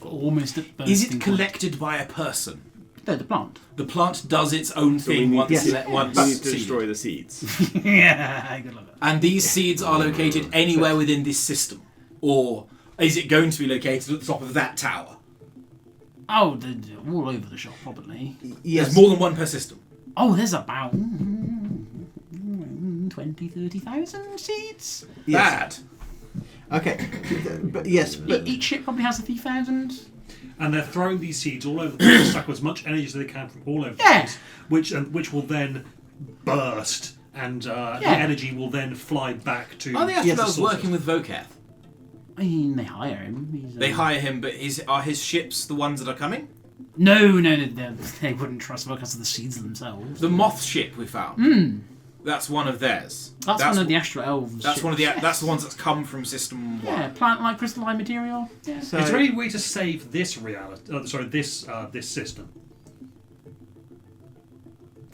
almost at bursting Is it point- collected by a person? No, the plant. The plant does its own So we thing need- once Yes. once We need to seeded. destroy the seeds. Yeah, good luck. And these seeds are located anywhere within this system? Or is it going to be located at the top of that tower? Oh, they're all over the shop, probably. yes. There's more than one per system. Oh, there's about 20, 30,000 seeds. Yes. Bad. Okay, but yes, but Each ship probably has a few thousand. And they're throwing these seeds all over the place, suck as much energy as they can from all over the Yeah. place, which will then burst, and the energy will then fly back to. Are the Yes, Astrobels the working with Vokath? I mean, they hire him. He's, They hire him, but are his ships the ones that are coming? No, they wouldn't trust because of the seeds themselves. The moth ship we found. That's one of theirs. That's one of the Astro Elves. That's ships. one of the. Yes. That's the ones that's come from System 1. Yeah, plant-like crystalline material. Yeah. so, Is there any way to save this reality? This system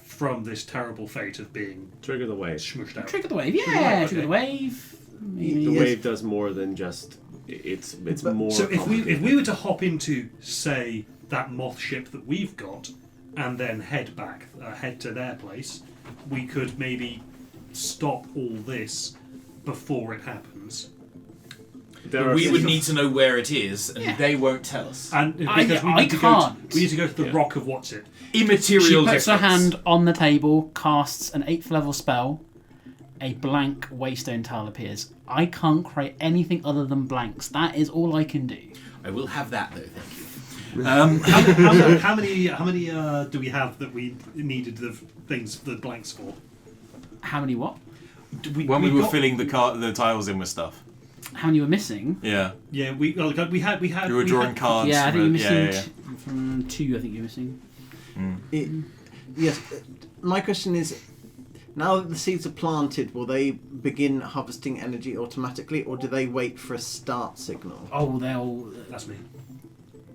from this terrible fate of being Trigger the wave. smushed out? Trigger the wave. Trigger the Yeah, wave, trigger the wave. The Yes. wave does more than just. It's more. So if we complicated. were to hop into, say, that moth ship that we've got, and then head to their place, we could maybe stop all this before it happens. There But are we would systems- need to know where it is, and Yeah. they won't tell us. And I because we need to can't. we need to go to the Yeah. rock of what's it. She Immaterial puts her difference. hand on the table, casts an 8th level spell. A blank waystone tile appears. I can't create anything other than blanks. That is all I can do. I will have that though, thank you. How many do we have that we needed the things, the blanks for? How many what? When we we've were got- filling the tiles in with stuff. How many were missing? Yeah. Yeah, we had. You were drawing cards. Yeah, I think you're missing yeah. from 2. I think you're missing. yes. My question is, now that the seeds are planted, will they begin harvesting energy automatically, or do they wait for a start signal? Oh, they'll. That's me.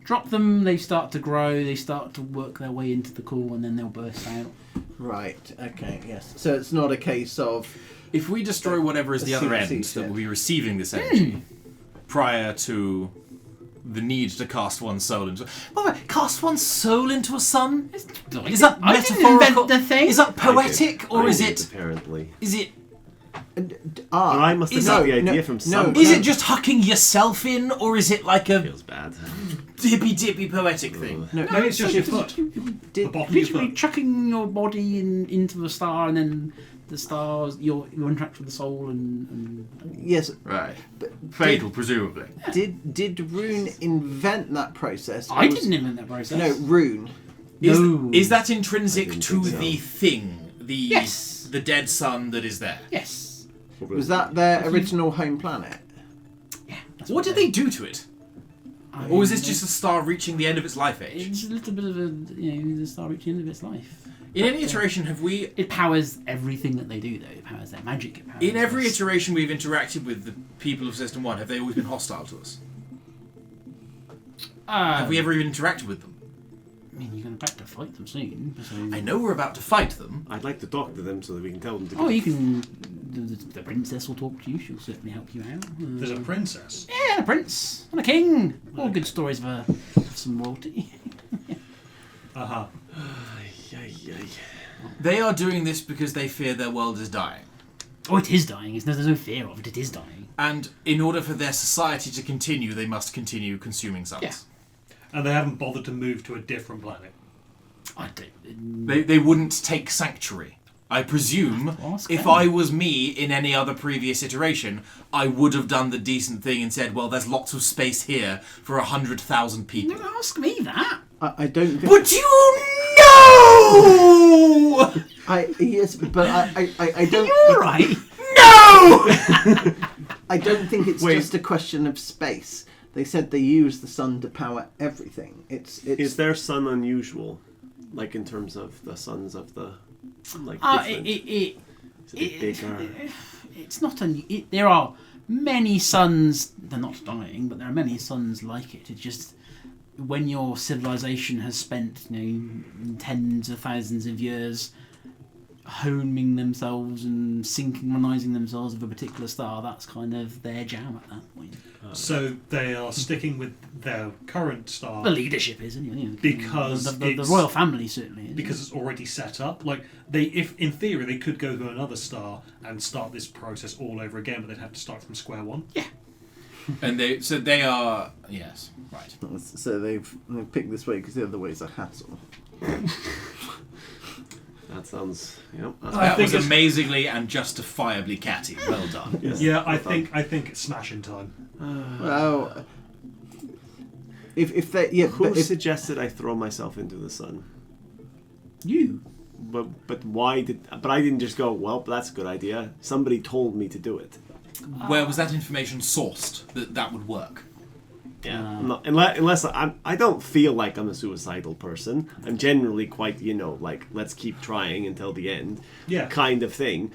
drop them, they start to grow, they start to work their way into the core, and then they'll burst out. Right. Okay. Yes. So it's not a case of If we destroy whatever is the other end that will be receiving this energy prior to the need to cast one's soul into... By the way, cast one's soul into a sun? Is that I didn't metaphorical? invent the thing. Is that poetic, or I is did, it... apparently? Is it... But I must have Is got it- the idea no, from no, somewhere. Is it just hucking yourself in, or is it like a Feels bad. dippy poetic thing? no. Maybe it's just your foot. The bottom of your Literally foot. chucking your body into the star, and then the stars, you interact with the soul, and Yes. Right. But Fatal, presumably. Did Rune invent that process? I Or was- didn't invent that process. No, Rune. No. Is that I intrinsic didn't to think so. the thing? Yes. The dead sun that is there? Yes. Was that their original home planet? That's What did they do to it? Or was this just a star reaching the end of its life age? It's a little bit of a, the star reaching the end of its life. In any iteration, have we... It powers everything that they do, though. It powers their magic. It powers In every their- iteration we've interacted with the people of System 1, have they always been hostile to us? Have we ever even interacted with them? I mean, you're going to back to fight them soon. So... I know we're about to fight them. I'd like to talk to them so that we can tell them to Oh, you can. The princess will talk to you. She'll certainly help you out. There's a princess. Yeah, a prince and a king. All good stories of some royalty. Uh-huh. They are doing this because they fear their world is dying. Oh, it is dying. There's no fear of it. It is dying. And in order for their society to continue, they must continue consuming suns. Yeah. And they haven't bothered to move to a different planet. I don't. They wouldn't take sanctuary. I presume Ask if them. I was me in any other previous iteration, I would have done the decent thing and said, well, there's lots of space here for 100,000 people. Don't ask me that. I don't think. But you know! Yes, but I don't. You're right. No! I don't think it's Wait. just a question of space. They said they use the sun to power everything. It's Is their sun unusual? Like in terms of the suns of the... Like different? Is it bigger? It's not. There are many suns. They're not dying, but there are many suns like it. It's just when your civilization has spent, tens of thousands of years homing themselves and synchronizing themselves with a particular star. That's kind of their jam at that point. So they are sticking with their current star The leadership is, anyway. Because the it's- royal family certainly is. because it's already set up. Like if in theory they could go to another star and start this process all over again, but they'd have to start from square one. And they are... Yes, right. so they've picked this way because the other way's a hassle. That sounds... Yep. I That think was it's- amazingly and justifiably catty. Well done. Yes. Yeah, I think it's smashing time. Well, if they Who but if, suggested I throw myself into the sun? You. But why did... But I didn't just go, well, that's a good idea. Somebody told me to do it. Where was that information sourced that would work? Yeah. Unless I don't feel like I'm a suicidal person. I'm generally quite, like, let's keep trying until the end. Yeah. Kind of thing.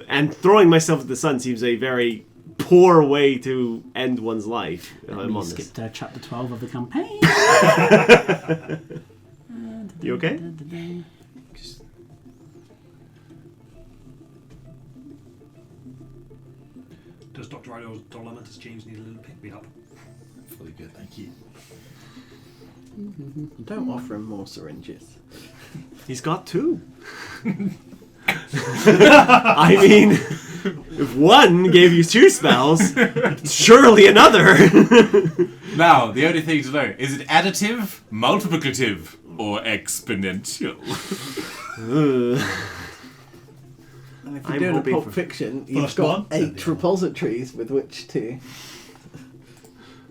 And throwing myself at the sun seems a very poor way to end one's life. If I'm We honest. skipped chapter 12 of the campaign. You okay? Does Dr. Dolomantus James need a little pick-me-up? Fully good, thank you. don't offer him more syringes. He's got two. I mean, if one gave you two spells, surely another. Now, the only thing to know, is it additive, multiplicative, or exponential? And if you're I'm doing a hoping Pulp for Fiction, you've first got one, then 8 the other. repositories with which to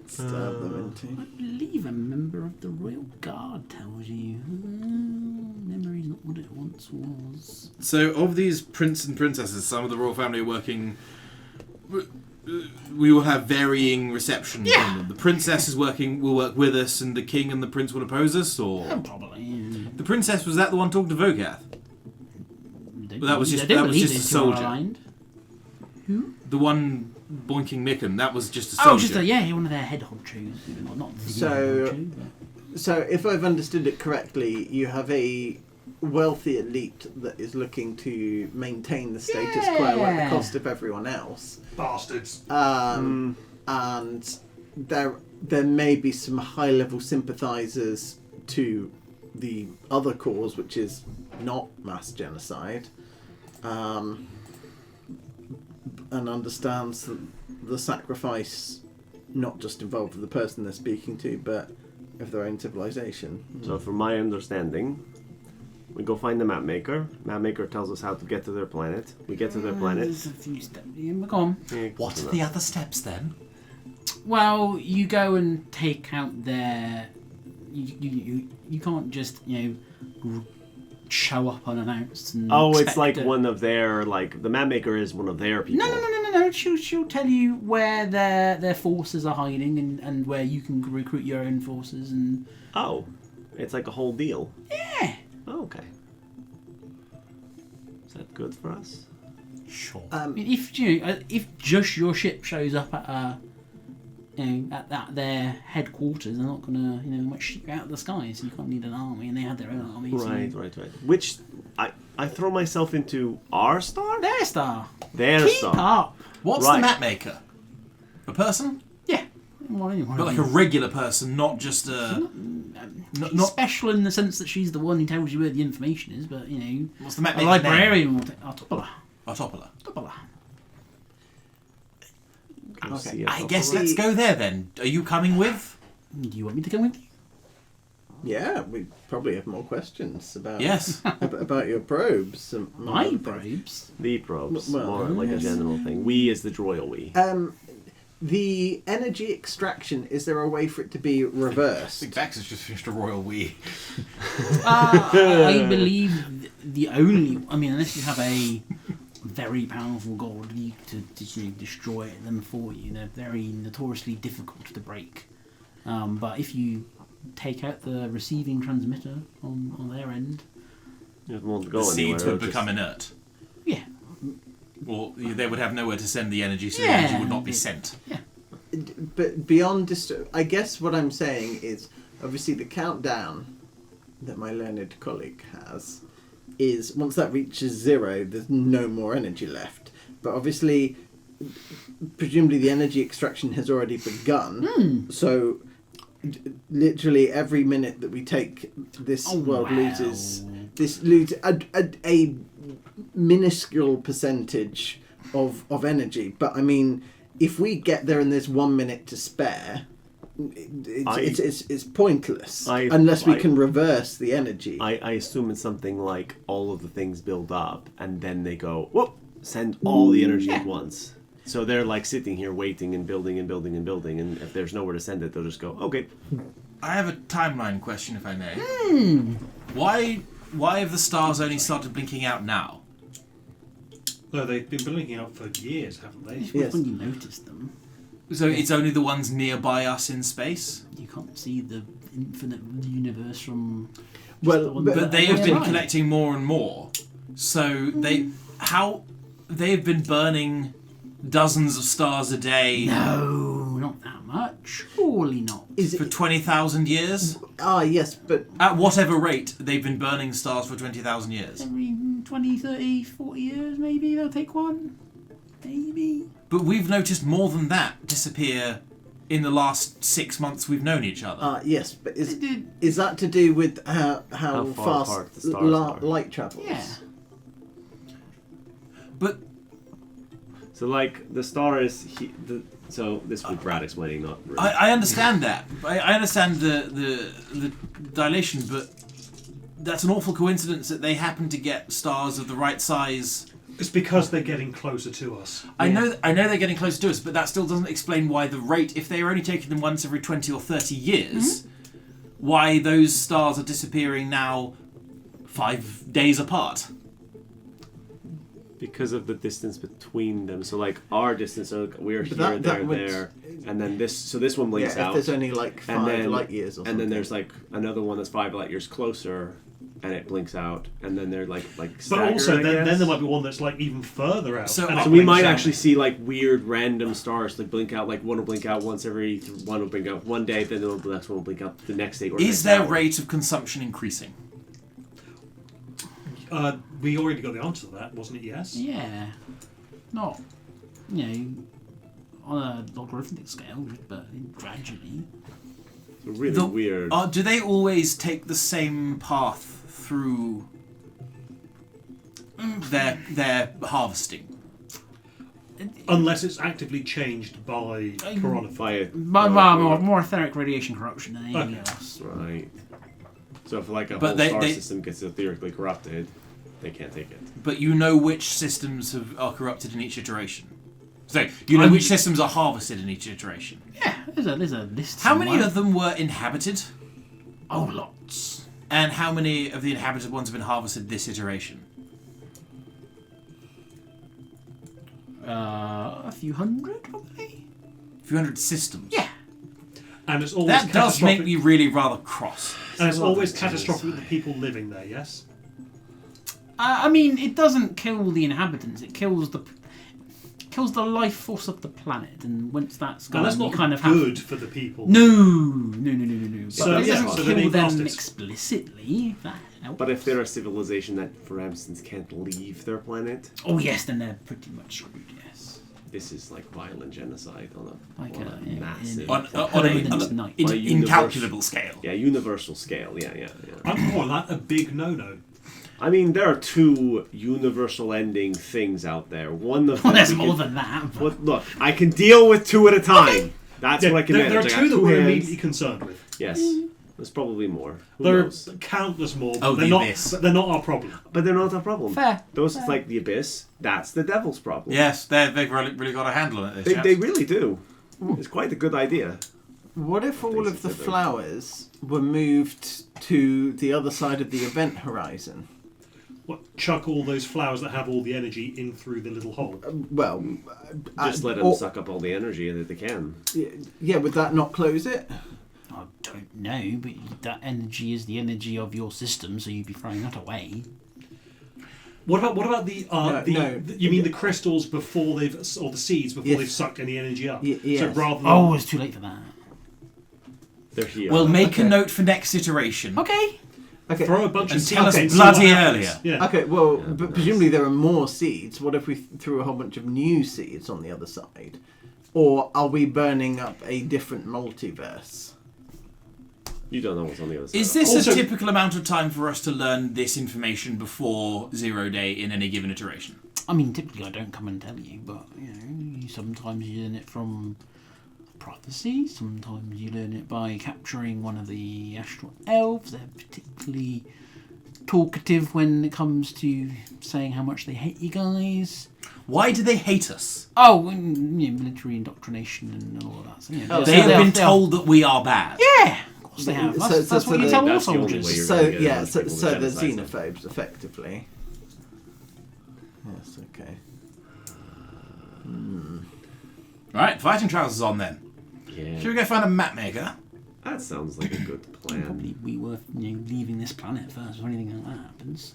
stab them into. I believe a member of the Royal Guard tells you. Memory's not what it once was. So, of these prince and princesses, some of the royal family are working... We will have varying reception from them. The princess will work with us, and the king and the prince will oppose us, or... Probably. The princess, was that the one talking to Vogath? Well, that was just a soldier. Aligned. The one Boinking Micken, that was just a soldier. Oh, just one of their head honchos. Not the So- head honcho, but- So, if I've understood it correctly, you have a wealthy elite that is looking to maintain the status quo at Yeah. the cost of everyone else. Bastards. And there may be some high-level sympathisers to the other cause, which is not mass genocide, and understands the sacrifice not just involved with the person they're speaking to, but of their own civilization. So from my understanding, we go find the map maker. Map maker tells us how to get to their planet. We get to their planet. There's a few steps. Yeah, go on. Yeah, What are the other steps then? Well, you go and take out their. You can't just show up unannounced. And Oh, it's expect like it. one of their the map maker is one of their people. No. She'll tell you where their forces are hiding and where you can recruit your own forces and. Oh, it's like a whole deal. Yeah. Oh, okay. Is that good for us? Sure. I mean, if just your ship shows up at at their headquarters, they're not gonna much shoot out of the sky. So you can't need an army, and they have their own army. so- Right. Which I throw myself into our star. Their star. Their Keep star. up. What's Right. the map maker? A person? Yeah. Well, anyone. But like a regular person, not just a... She's not special in the sense that she's the one who tells you where the information is, but what's the map a maker librarian will take Artopola. Artopola. Go Okay. see a I couple guess of- let's go there then. Are you coming with? Do you want me to come with you? Yeah, we probably have more questions about Yes. about your probes. and My other things. probes. The probes, Well, more like a yes. general thing. We is the droil we. The energy extraction, is there a way for it to be reversed? Big Bax has just finished a royal we. I believe the only. I mean, unless you have a very powerful god to destroy them for you, they're very notoriously difficult to break. But if you take out the receiving transmitter on their end, It won't The go anywhere. seeds would it'll become just- inert. yeah, Or they would have nowhere to send the energy, so the Yeah. energy would not be sent. But beyond I guess what I'm saying is, obviously the countdown that my learned colleague has is once that reaches 0, there's no more energy left. But obviously, presumably the energy extraction has already begun. So literally every minute that we take, this world loses a minuscule percentage of energy. But I mean, if we get there and there's 1 minute to spare, it's pointless unless we can reverse the energy. I assume it's something like all of the things build up and then they go, whoop, send all the energy at once. So they're like sitting here waiting and building and building and building, and if there's nowhere to send it, they'll just go, okay. I have a timeline question, if I may. Why have the stars only started blinking out now? No, they've been blinking out for years, haven't they? Yes. when you notice them, So it's only the ones nearby us in space? you can't see the infinite universe from. Well, the one but But they have Yeah, been right. collecting more and more. So they've been burning dozens of stars a day No, not that much. Surely not. is for it? 20,000 years? Yes, but At whatever rate, they've been burning stars for 20,000 years. Every 20, 30, 40 years, maybe they'll take one. Maybe. But we've noticed more than that disappear in the last 6 months we've known each other. yes, but It did. is that to do with how How far fast apart the stars are. light travels? Yeah. But So like the star is so this would Brad explaining, not really. I understand that. I understand the dilation, but that's an awful coincidence that they happen to get stars of the right size. It's because they're getting closer to us. I know they're getting closer to us, but that still doesn't explain why the rate, if they are only taking them once every 20 or 30 years, why those stars are disappearing now 5 days apart. Because of the distance between them. So like our distance, so we're But here, that would- there, and then this one blinks Yeah, if out. there's only like 5 and then light years or something. and then there's like another one that's 5 light years closer, and it blinks out, and then they're like But staggered, also, I then guess. there might be one that's like even further out. So- and it So we blinks might out. actually see like weird random stars like blink out. Like one will blink out once every one will blink out one day, then the next one will blink out the next day. Or Is next their hour. rate of consumption increasing? We already got the answer to that, wasn't it? Yes. Yeah. Not, on a logarithmic scale, but gradually. It's really weird. Do they always take the same path through their harvesting? Unless it's actively changed by coronavirus. More etheric radiation corruption than anything else. Right. So if like a But whole star system gets theoretically corrupted, they can't take it. But you know which systems are corrupted in each iteration. So you know which systems are harvested in each iteration. Yeah, there's a list. How many somewhere. of them were inhabited? Oh, lots. And how many of the inhabited ones have been harvested this iteration? A few hundred, probably. A few hundred systems. Yeah. And it's always That does make catastrophic. me really rather cross. And it's always It is. catastrophic with the people living there. Yes. I mean, it doesn't kill the inhabitants. It kills the life force of the planet, and once that's gone, And that's you not kind of good have. for the people. No. So, But it yeah, doesn't so they kill need them bastards. explicitly. If that helps. But if they're a civilization that, for instance, can't leave their planet, Oh yes, then they're pretty much screwed. Yes. this is like violent genocide on a, Like on a- a yeah, massive, On President's an night. incalculable scale. yeah, universal scale. Yeah. I'm more on that a big no-no. I mean, there are two universal ending things out there. One of Well, them there's we more can- than that. But What, look, I can deal with two at a time. That's Yeah, what I can there are manage. I got two that two we're hands. immediately concerned with. Yes, there's probably more. Who There are knows? countless more. But Oh, they're the not. Abyss. But they're not our problem. But they're not a problem. Fair. Those like the Abyss. That's the devil's problem. Yes, they've really got a handle on it. They really do. It's quite a good idea. What if all of the Things that flowers were moved to the other side of the event horizon? What, chuck all those flowers that have all the energy in through the little hole. Well, Just let them suck up all the energy that they can. Yeah, would that not close it? I don't know. But that energy is the energy of your system, so you'd be throwing that away. What about the No. you mean the crystals before they've or the seeds before Yes. they've sucked any energy up? Yes. So rather than Oh, it's too late for that. They're here. We'll make a Okay. note for next iteration. Okay. Okay. throw a bunch And of tell us seeds and see what bloody happens. earlier. Yeah. Okay, well, Yeah, but presumably there are more seeds. What if we threw a whole bunch of new seeds on the other side? Or are we burning up a different multiverse? You don't know what's on the other side. Is this Also- a typical amount of time for us to learn this information before 0 day in any given iteration? I mean, typically I don't come and tell you, but sometimes you learn it from prophecy. Sometimes you learn it by capturing one of the astral elves. They're particularly talkative when it comes to saying how much they hate you guys. Why do they hate us? Oh, and, military indoctrination and all of that. So, Oh, They so have they been are- told that we are bad. yeah, of course they have. So- That's, so- that's so what you they- tell all that's the only soldiers. way you're So gonna get yeah, most so, people to so they're genocide them. xenophobes, effectively. Yes. Okay. Right, fighting trousers on then. Yeah. Should we go find a map maker? That sounds like a good plan. Probably be worth leaving this planet first or anything like that happens.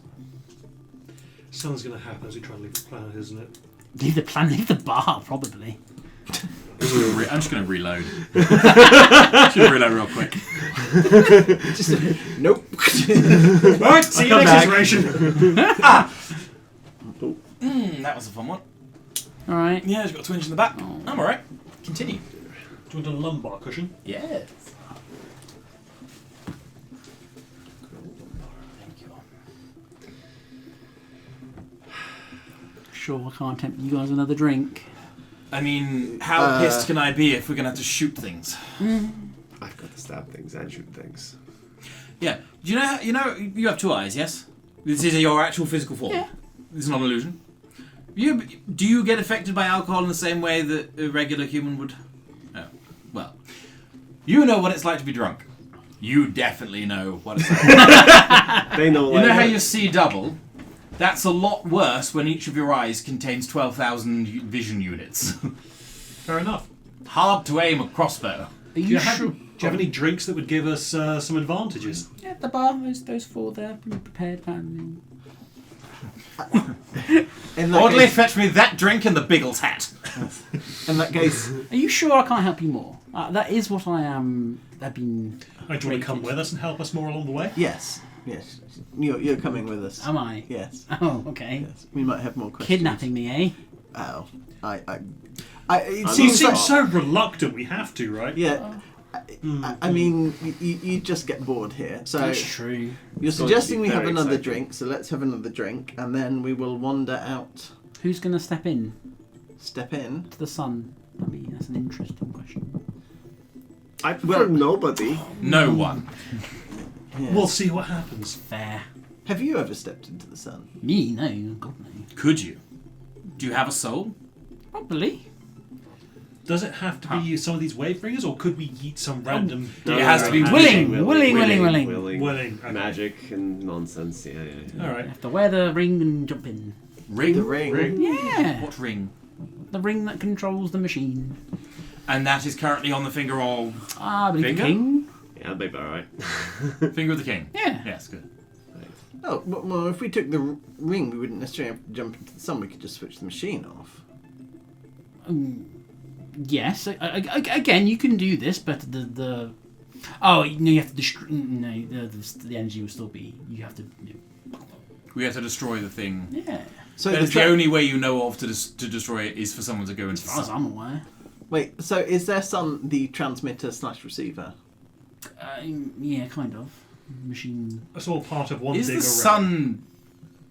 Something's going to happen as we try and leave the planet, isn't it? Leave the planet, leave the bar, probably. I'm just going to reload. Should reload real quick. Nope. Right, see you come next back. iteration. That was a fun one. All right. Yeah, it's got a twinge in the back. I'm alright. Continue. Do you want a lumbar cushion? Yes. Thank you. Sure, I can't tempt you guys another drink. I mean, how pissed can I be if we're going to have to shoot things? I've got to stab things and shoot things. Yeah. Do you know you have two eyes, yes? This is your actual physical form. Yeah. This is not an illusion. Do you get affected by alcohol in the same way that a regular human would? Oh, well. You know what it's like to be drunk. You definitely know what it's like. They know. You know like, how you see double? That's a lot worse when each of your eyes contains 12,000 vision units. Fair enough. Hard to aim a crossbow. Are Do you you, have, sure? do you have any drinks that would give us some advantages? Yeah, at the bar, those four there, prepared. In that Oddly, case, fetch me that drink and the Biggles hat. in that case, Are you sure I can't help you more? That is what I am. I've been. Do you want to come with us and help us more along the way? yes. You're coming with us. Am I? Yes. Oh, okay. Yes. We might have more questions. Kidnapping me, eh? Oh, it I'm You seems seem like, so reluctant. We have to, right? yeah. I mean, you just get bored here. So That's true. you're It's going to suggesting be we have very another exciting. drink. So let's have another drink, and then we will wander out. Who's going to step in Step in. to the sun? I mean, that's an interesting question. I prefer nobody. No one. Yes. We'll see what happens. Fair. Have you ever stepped into the sun? Me? No. God, no. Could you? Do you have a soul? Probably. Does it have to be some of these wave bringers, or could we eat some random? It has to be Willing. Willing. Okay. Magic and nonsense. Yeah. All You right. have to wear the ring and jump in. Ring? The ring. Yeah. What ring? The ring that controls the machine. And that is currently on the finger of... I believe the Finger? king. Yeah, that'd be alright. Finger of the king. Yeah. Yes, good. Oh, well, if we took the ring, we wouldn't necessarily have to jump into the sun. We could just switch the machine off. Yes. Again, you can do this, but the oh, no, you have to no, the energy will still be. You have to. We have to destroy the thing. Yeah. So That is the tra- only way you know of to destroy it is for someone to go into As the far as sun. I'm aware. Wait, so is their sun the transmitter / receiver? Yeah, kind of. Machine. It's all part of one Is big the array. sun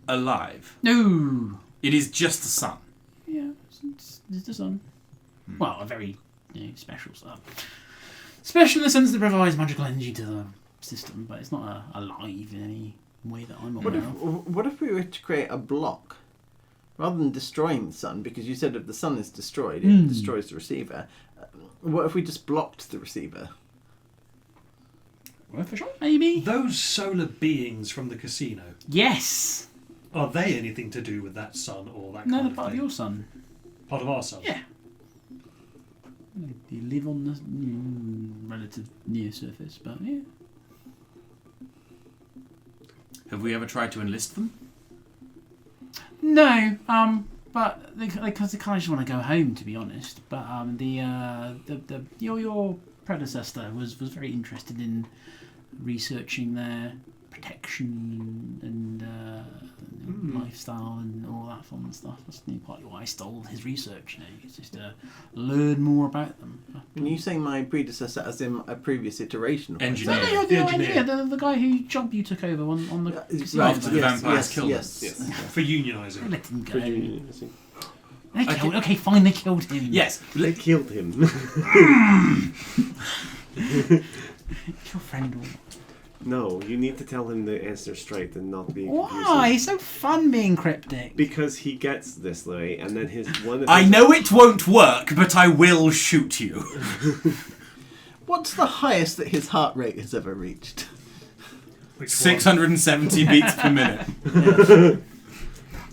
alive? No. It is just the sun. Yeah, it's the sun. Well, a very special sun. Special in the sense that it provides magical energy to the system, but it's not alive in any way that I'm aware of. What if we were to create a block? Rather than destroying the sun, because you said if the sun is destroyed, it destroys the receiver. What if we just blocked the receiver? Worth a shot, maybe? Those solar beings from the casino, Yes. are they anything to do with that sun or that No, kind they're of part of thing? your sun. Part of our sun? Yeah. You live on the relative near surface, but yeah. Have we ever tried to enlist them? No, but they kind of just want to go home, to be honest. But your predecessor was very interested in researching their protection and lifestyle and all that fun stuff. That's partly why I stole his research. It's just to learn more about them. When you say my predecessor, as in a previous iteration of Engineer. No, myself? you're The the engineer. engineer, the guy whose job you took over on the casino. After the vampires killed yes. For unionising. Let him go. Pretty- They killed, okay, fine, they killed him. Yes. They killed him. Your friend will... No, you need to tell him the answer straight and not be Why? confusing. It's so fun being cryptic. Because he gets this way, and then his one. Of I his- know it won't work, but I will shoot you. What's the highest that his heart rate has ever reached? Which 670 beats per minute.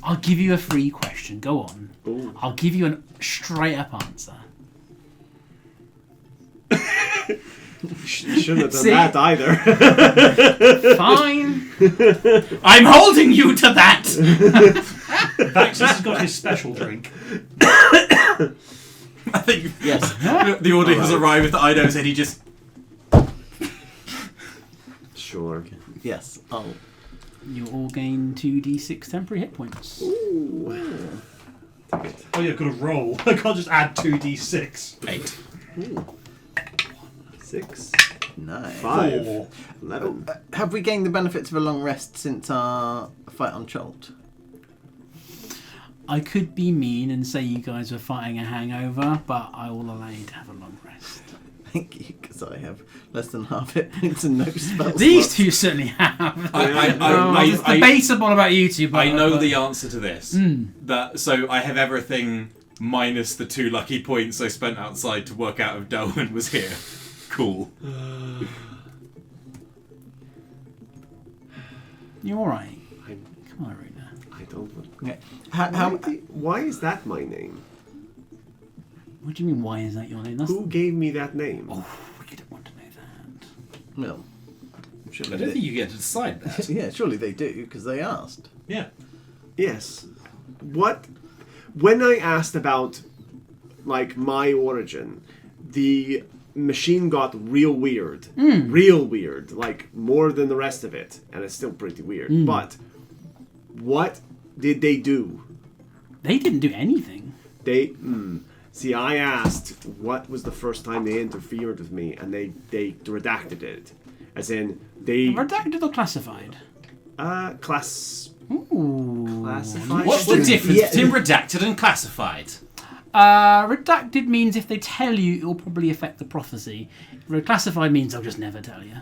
I'll give you a free question. Go on. Ooh. I'll give you a straight up answer. You shouldn't have done See? that either. Fine. I'm holding you to that! Baxis has got his special drink. I think Yes. the order has arrived with Ido's and he just... Sure. Yes. Oh. You all gain 2d6 temporary hit points. Ooh. Take it. Oh yeah, I've got to roll. I can't just add 2d6. 8. Ooh. 6, 9. 5, 4. 11. Have we gained the benefits of a long rest since our fight on Cholt? I could be mean and say you guys were fighting a hangover, but I will allow you to have a long rest. Thank you, because I have less than half hit points and no spells. These two certainly have. It's debatable about you two, but I know the answer to this. Mm. So I have everything minus the 2 lucky points I spent outside to work out if Darwin was here. Cool. You're alright. I'm- Come on, Aruna. I don't want. Okay. How, Why is that my name? What do you mean, why is that your name? That's Who gave me that name? Oh, Well, I surely don't they, think you get to decide that. yeah, surely they do because they asked. Yeah. Yes. What? When I asked about, like, my origin, the machine got real weird. Real weird. Like, more than the rest of it. And it's still pretty weird. But what did they do? They didn't do anything. They... See, I asked what was the first time they interfered with me, and they redacted it. As in, they... Redacted or classified? Classified? What's the difference between redacted and classified? Redacted means if they tell you, it will probably affect the prophecy. Classified means they'll just never tell you.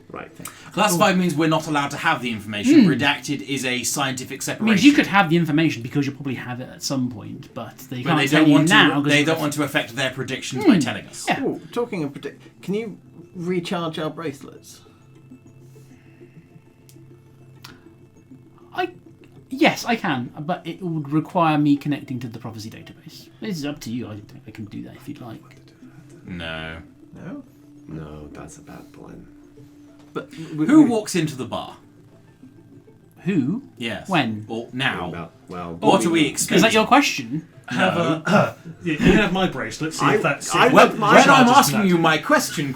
Right. Classified means we're not allowed to have the information. Redacted is a scientific It separation. means you could have the information because you'll probably have it at some point, but they But can't they tell don't you want now. to. They don't want to affect their predictions by telling us. Yeah. Oh, talking of can you recharge our bracelets? Yes, I can, but it would require me connecting to the prophecy database. This is up to you. I can do that if you'd like. No. No. No, that's a bad plan. But Who walks into the bar? Who? Yes. When? Or now? Well, What are we Is expecting? that your question? You can have my bracelet. See if that's. I Well, want when my I'm charges asking that. you my question,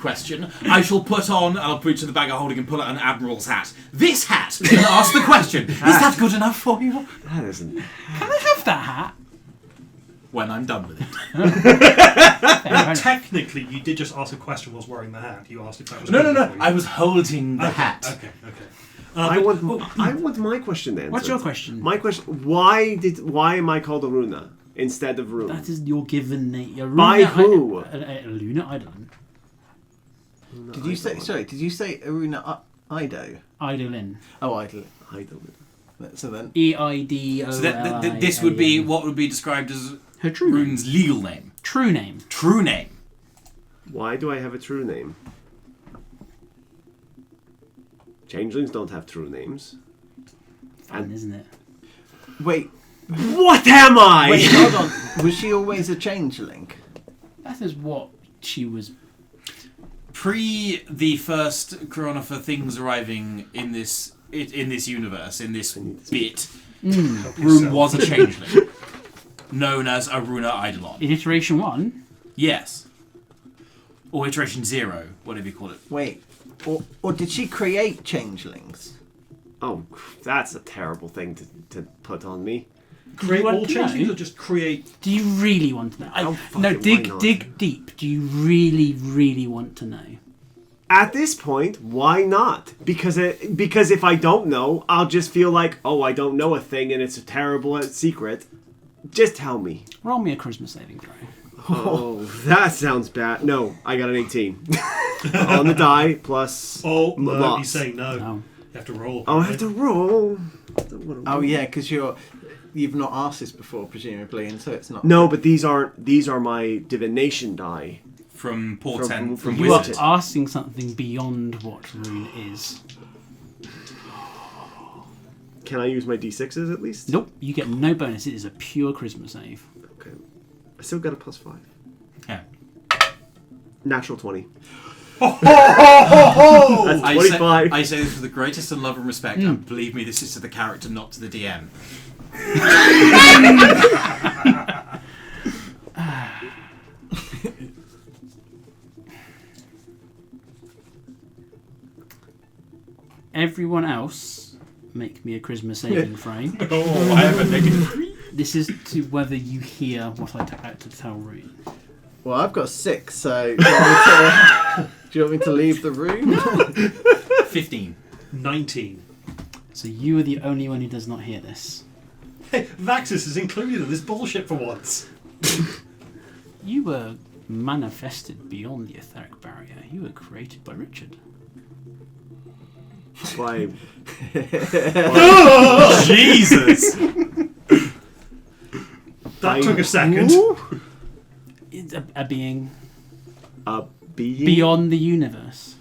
I shall put on, I'll put to the bag of holding and pull out an admiral's hat. This hat! And ask the question, is that good enough for you? That isn't... Can I have that hat? When I'm done with it. Fair enough. Technically, you did just ask a question whilst wearing the hat. You asked if that was. No, good no, for no. you. I was holding the hat. Okay. I want my question answered. What's your question? My question: Why am I called Aruna instead of Rune? That is your given name. By who? Luna Eidolon. did you say? Sorry, did you say Aruna Ido? Eidolon. Oh, Idol. I don't. So then, E-I-D-O-L-I. So this would be what would be described as her true name. Rune's legal name. True name. True name. Why do I have a true name? Changelings don't have true names. Fun, isn't it? wait, What am I? wait, hold on. Was she always a changeling? That is what she was. Pre the first Corona for things arriving in this universe, in this bit, Rune was a changeling. Known as Aruna Eidolon. In iteration 1, Yes. Or iteration 0, whatever you call it. Wait, or did she create changelings? Oh, that's a terrible thing to put on me. Create want all to changelings know? or just create? do you really want to know? Oh, fuck No, it, why dig not? deep. Do you really, really want to know? At this point, why not? Because if I don't know, I'll just feel like, oh, I don't know a thing and it's a terrible secret. Just tell me. Roll me a charisma saving throw. Oh, that sounds bad. No, I got an 18. On the die, plus... Oh, no, lots. he's saying no. No. You have to roll. Oh, I have to roll. Oh yeah, because you've not asked this before, presumably, and so it's not. No, but these are my divination die. From Portent, from You are Wizard. asking something beyond what Rune is. Can I use my d6s at least? Nope, you get no bonus. It is a pure charisma save. Okay. I still got a +5. Yeah. Natural 20. I That's say, 25. I say this with the greatest of love and respect, and believe me, this is to the character, not to the DM. Everyone else, make me a charisma saving throw. Oh, I have a -3. This is to whether you hear what I had to tell Rune. Well, I've got 6, so do you want me to leave the room? 15. 19. So you are the only one who does not hear this. Hey, Vaxis is included in this bullshit for once. You were manifested beyond the etheric barrier. You were created by Richard. By Jesus! That took a second. It's a being a being. beyond the universe.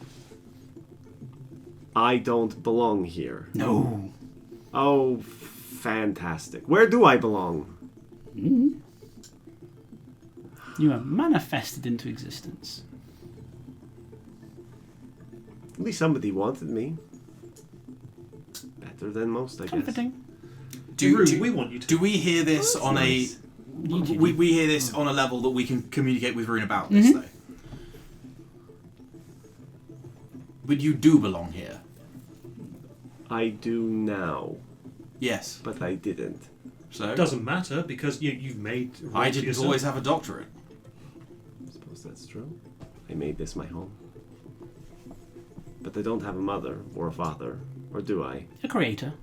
I don't belong here. No. Oh, fantastic. Where do I belong? You are manifested into existence. Surely somebody wanted me. Better than most, I guess. Comforting. We want you to. Do we hear this on nice. we hear this on a level that we can communicate with Rune about this though? But you do belong here. I do now, Yes. but I didn't. So Doesn't matter because you've made. I didn't always have a doctorate. I suppose that's true. I made this my home. But I don't have a mother or a father, or do I? A creator.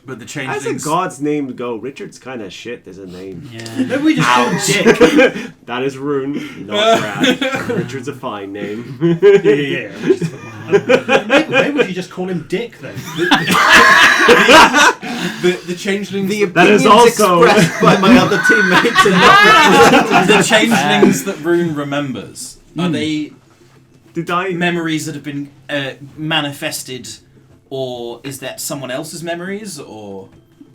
But the As changelings. a god's name go, Richard's kind of shit as a name. Yeah. Maybe we just call him Dick. That is Rune, not Brad. Richard's a fine name. Yeah. Maybe we should just call him Dick then. The changelings. The That is opinions also- expressed by my other teammates are not represented. the changelings that Rune remembers are they Did I? memories that have been manifested, or is that someone else's memories, or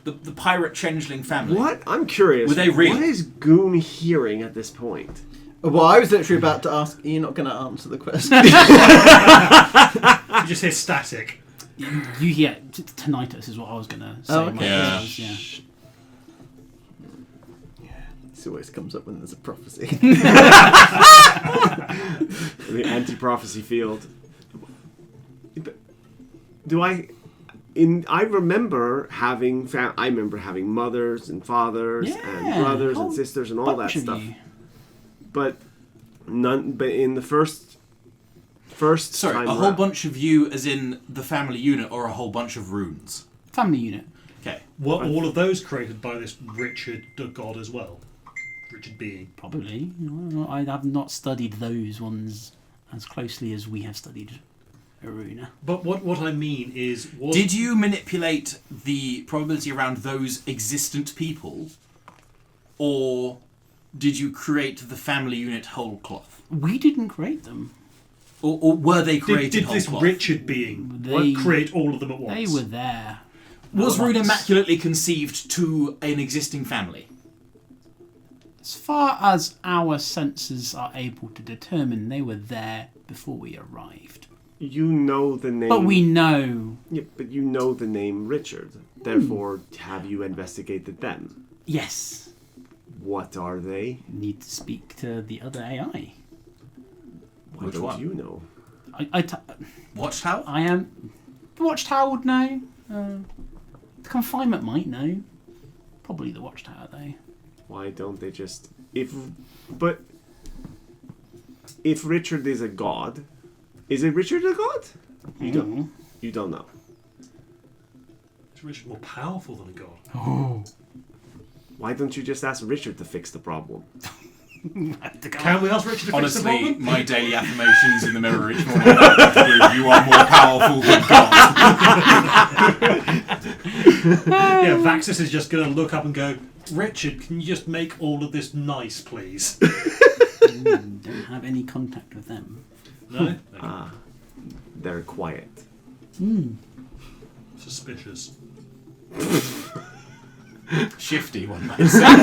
the pirate changeling family? What? I'm curious. Were they real? What is Goon hearing at this point? Well, I was literally about to ask, are you not going to answer the question? You just hear static. Yeah, tinnitus is what I was going to say. Oh, okay. Yeah. This always comes up when there's a prophecy. The anti-prophecy field. Do I? I remember having. I remember having mothers and fathers Yeah, and brothers and whole sisters and all that bunch of stuff. you. But none. But in the first Sorry, time a whole round- bunch of you, as in the family unit, or a whole bunch of runes? Family unit. Okay. Were all of those created by this Richard the god as well? Richard being. Probably. Well, I have not studied those ones as closely as we have studied Aruna. But what I mean is, Did you manipulate the probability around those existent people, or did you create the family unit whole cloth? We didn't create them. Or were they created did whole this cloth? Richard being They- create all of them at once? They were there. Was Once. Rune immaculately conceived to an existing family? As far as our senses are able to determine, they were there before we arrived. You know the name. But we know. Yeah, but you know the name Richard. Therefore, have you investigated them? Yes. What are they? Need to speak to the other AI. Why Which don't one? you know? Watchtower? I am. The Watchtower would know. The Confinement might know. Probably the Watchtower, though. Why don't they just if Richard is a god, is it Richard a god? You don't know. Is Richard more powerful than a god? Oh. Why don't you just ask Richard to fix the problem? Can we ask Richard to fix the Honestly, problem? my daily affirmations in the mirror each morning are, you are more powerful than God. Yeah, Vaxis is just going to look up and go, Richard, can you just make all of this nice, please? Don't have any contact with them. No? They're quiet. Suspicious. Shifty, one might say.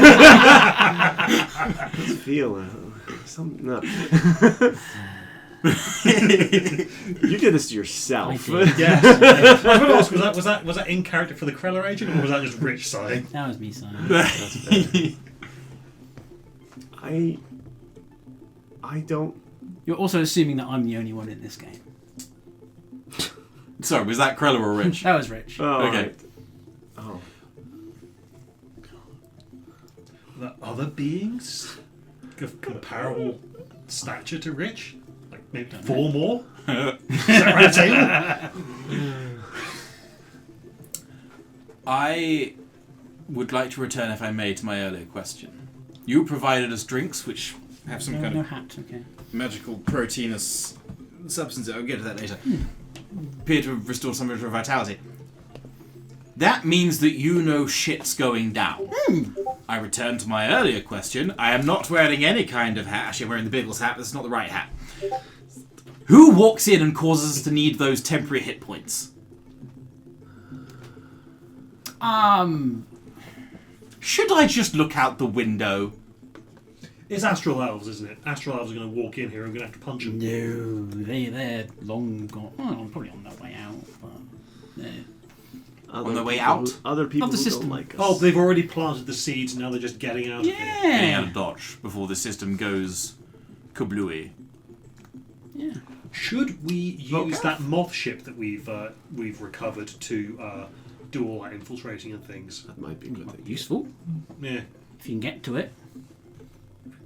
Feel some no. You did this to yourself. I did. Yes. I was going to ask, was that in character for the Krella agent, or was that just Rich sighing? That was me saying. That's fair. I don't. You're also assuming that I'm the only one in this game. Sorry, was that Krella or Rich? That was Rich. Oh, Okay. right. Oh. Are there other beings of comparable stature to Rich? Like maybe 4 more? Is that right, Taylor? I would like to return, if I may, to my earlier question. You provided us drinks which have some No, kind no of hat. Okay. magical proteinous substance. I'll get to that later. Appear to have restored some of your vitality. That means that you know shit's going down. I return to my earlier question. I am not wearing any kind of hat. Actually, I'm wearing the Biggles hat, but it's not the right hat. Who walks in and causes us to need those temporary hit points? Should I just look out the window? It's astral elves, isn't it? Astral elves are going to walk in here and we're going to have to punch them. No, they're long gone. Well, probably on their way out. But Other the way people out? Other people Of the who system. don't like us. Oh, they've already planted the seeds, now they're just getting out of here. Getting out yeah, of Dodge before the system goes kablooey. yeah. Should we use that moth ship that we've recovered to do all that infiltrating and things? That might be a good thing. Useful Yeah. if you can get to it.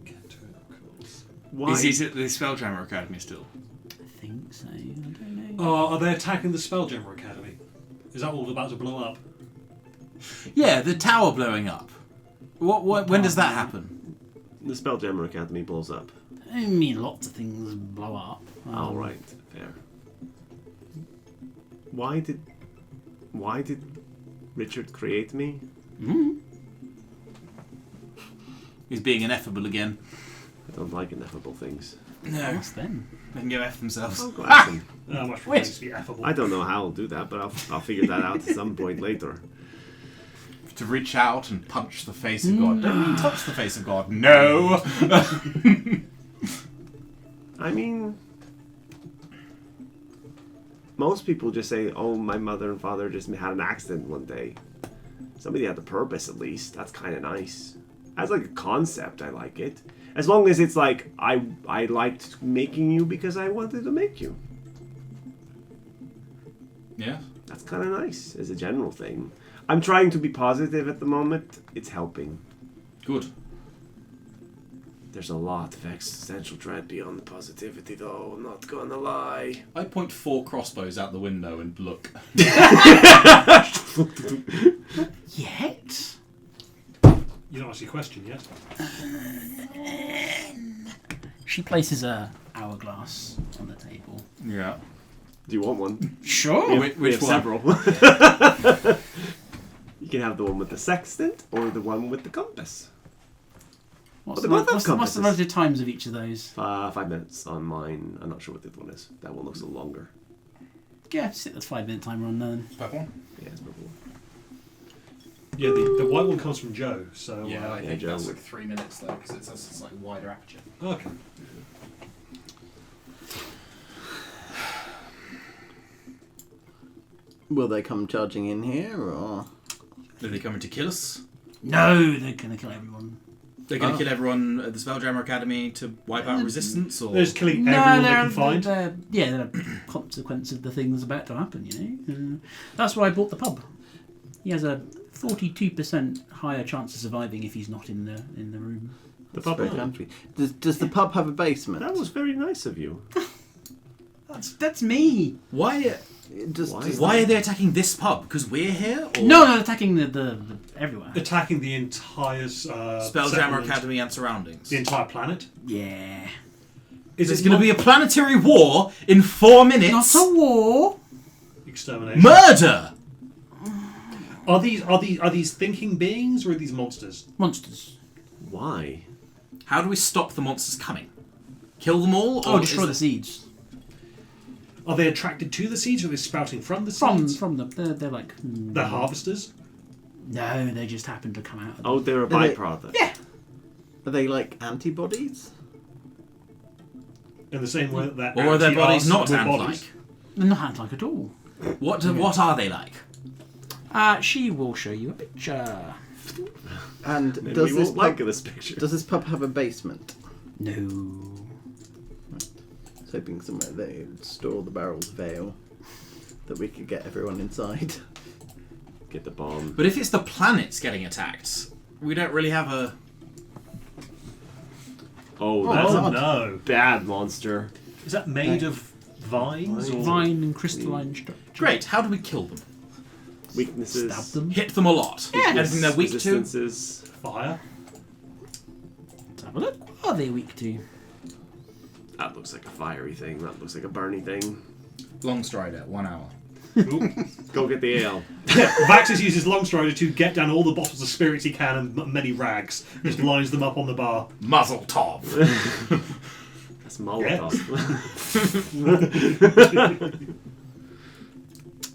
Get to it, of course. Why? Is he at the Spelljammer Academy still? I think so. I don't know. Are they attacking the Spelljammer Academy? Is that all about to blow up? Yeah, the tower blowing up. What? When does that happen? The Spelljammer Academy blows up. I mean, lots of things blow up. All right, fair. Why did Richard create me? He's being ineffable again. I don't like ineffable things. No, What's then? they can go F themselves. I'll go ask him. Much prefer Wait. to be affable. I don't know how I'll do that, but I'll figure that out at some point later. To reach out and punch the face of God. Don't mean touch the face of God. No! I mean, most people just say, "Oh, my mother and father just had an accident one day." Somebody had the purpose, at least. That's kind of nice. As like a concept, I like it. As long as it's like I liked making you because I wanted to make you. Yeah. That's kind of nice as a general thing. I'm trying to be positive at the moment. It's helping. Good. There's a lot of existential dread beyond the positivity, though. Not gonna lie. I point 4 crossbows out the window and look. Yet? You don't ask your question yet. She places a hourglass on the table. Yeah. Do you want one? Sure. We Which have one? several. You can have the one with the sextant or the one with the compass. What's But the, they both have what's the compasses. relative times of each of those? 5 minutes on mine. I'm not sure what the other one is. That one looks a little longer. Yeah, sit the 5-minute timer on then. Purple? Yeah, it's purple. Yeah, the white one comes from Joe, so... Yeah, I think Joe. that's like 3 minutes though, because it's a slightly wider aperture. Okay. Will they come charging in here, or...? Are they coming to kill us? No, they're going to kill everyone. They're going to kill everyone at the Spelljammer Academy to wipe out resistance, or They're just killing everyone they can find. They're a consequence of the things about to happen, you know. That's why I bought the pub. He has a 42% higher chance of surviving if he's not in the room. The Very pub. country. Does the pub have a basement? That was very nice of you. That's me. why? Why are they attacking this pub? Because we're here? Or No, attacking the everywhere. Attacking the entire Spelljammer settlement, Academy and surroundings. the entire planet. Yeah. Is There's it going to be a planetary war in 4 minutes. Not a war. extermination? Murder. Are these thinking beings or are these monsters? Monsters. Why? How do we stop the monsters coming? Kill them all? Oh, Or destroy is the seeds. Are they attracted to the seeds or are they sprouting from the seeds? From them. They're like... They're harvesters? No, they just happen to come out of Oh, they're a Are they- byproduct. Yeah. Are they like antibodies? In the same way that they're Or are their bodies not anti-arsenal ant-like? bodies? They're not ant-like at all. What are they like? She will show you a picture. And Maybe does we this won't like pub, this picture. does this pub have a basement? No. I was hoping somewhere they'd store the barrels of ale that we could get everyone inside. Get the bomb. But if it's the planets getting attacked, we don't really have a... Oh, that's Oh a no. bad monster. Is that made of vines? Or... Vine and crystalline structure. Great, how do we kill them? Weaknesses. Stab them. Hit them a lot. Yeah. Anything they're weak to? Resistances. Fire? Let's have a look. What are they weak to? That looks like a fiery thing. That looks like a burny thing. Long strider, 1 hour. Ooh. Go get the ale. Vaxis uses Longstrider to get down all the bottles of spirits he can and many rags. Just lines them up on the bar. Muzzle top. That's Molotov.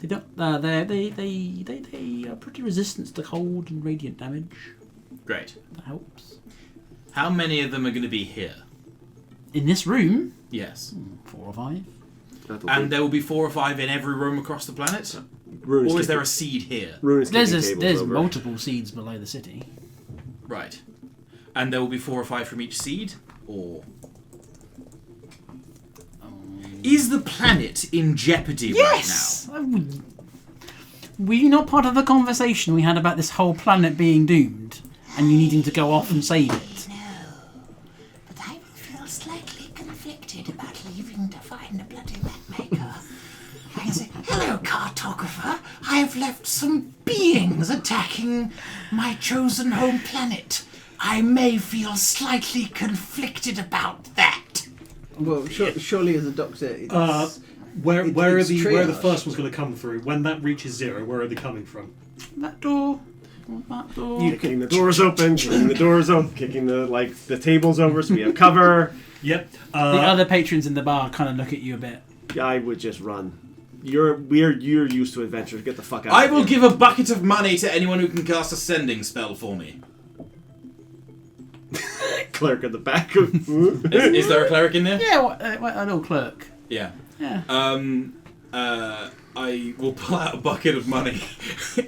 They don't. They are pretty resistant to cold and radiant damage. Great. That helps. How many of them are going to be here? In this room, Yes. 4 or 5. And there will be 4 or 5 in every room across the planet? Or is there a seed here? There's multiple seeds below the city. Right. And there will be 4 or 5 from each seed? Or... Is the planet in jeopardy Yes! right now? Were you not part of the conversation we had about this whole planet being doomed and you needing to go off and save it? No, but I will feel slightly conflicted about leaving to find a bloody mapmaker. I say, hello, cartographer. I have left some beings attacking my chosen home planet. I may feel slightly conflicted about that. Well, surely as a doctor, it's, Where it's are the triage. first one's going to come through? When that reaches 0, where are they coming from? That door. That door. Kicking the doors open, kicking the doors open, kicking the tables over so we have cover. Yep. The other patrons in the bar kind of look at you a bit. I would just run. You're used to adventures. Get the fuck out. I of will here. give a bucket of money to anyone who can cast a sending spell for me. Clerk at the back. Is there a cleric in there? Yeah, an old clerk. Yeah. Yeah. I will pull out a bucket of money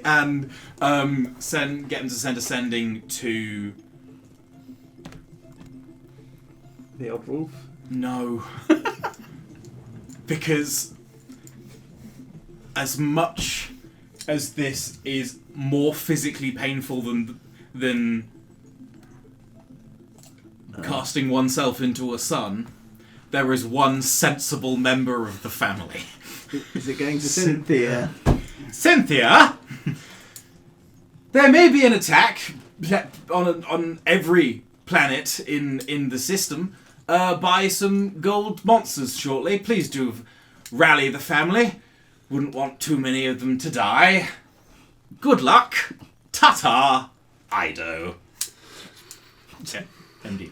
and get him to send a sending to... The old wolf. No. Because as much as this is more physically painful than casting oneself into a sun, there is one sensible member of the family. Is it going to Cynthia? Cynthia! There may be an attack on every planet in the system by some gold monsters shortly. Please do rally the family. Wouldn't want too many of them to die. Good luck. Ta-ta, Ido. Yeah, MD.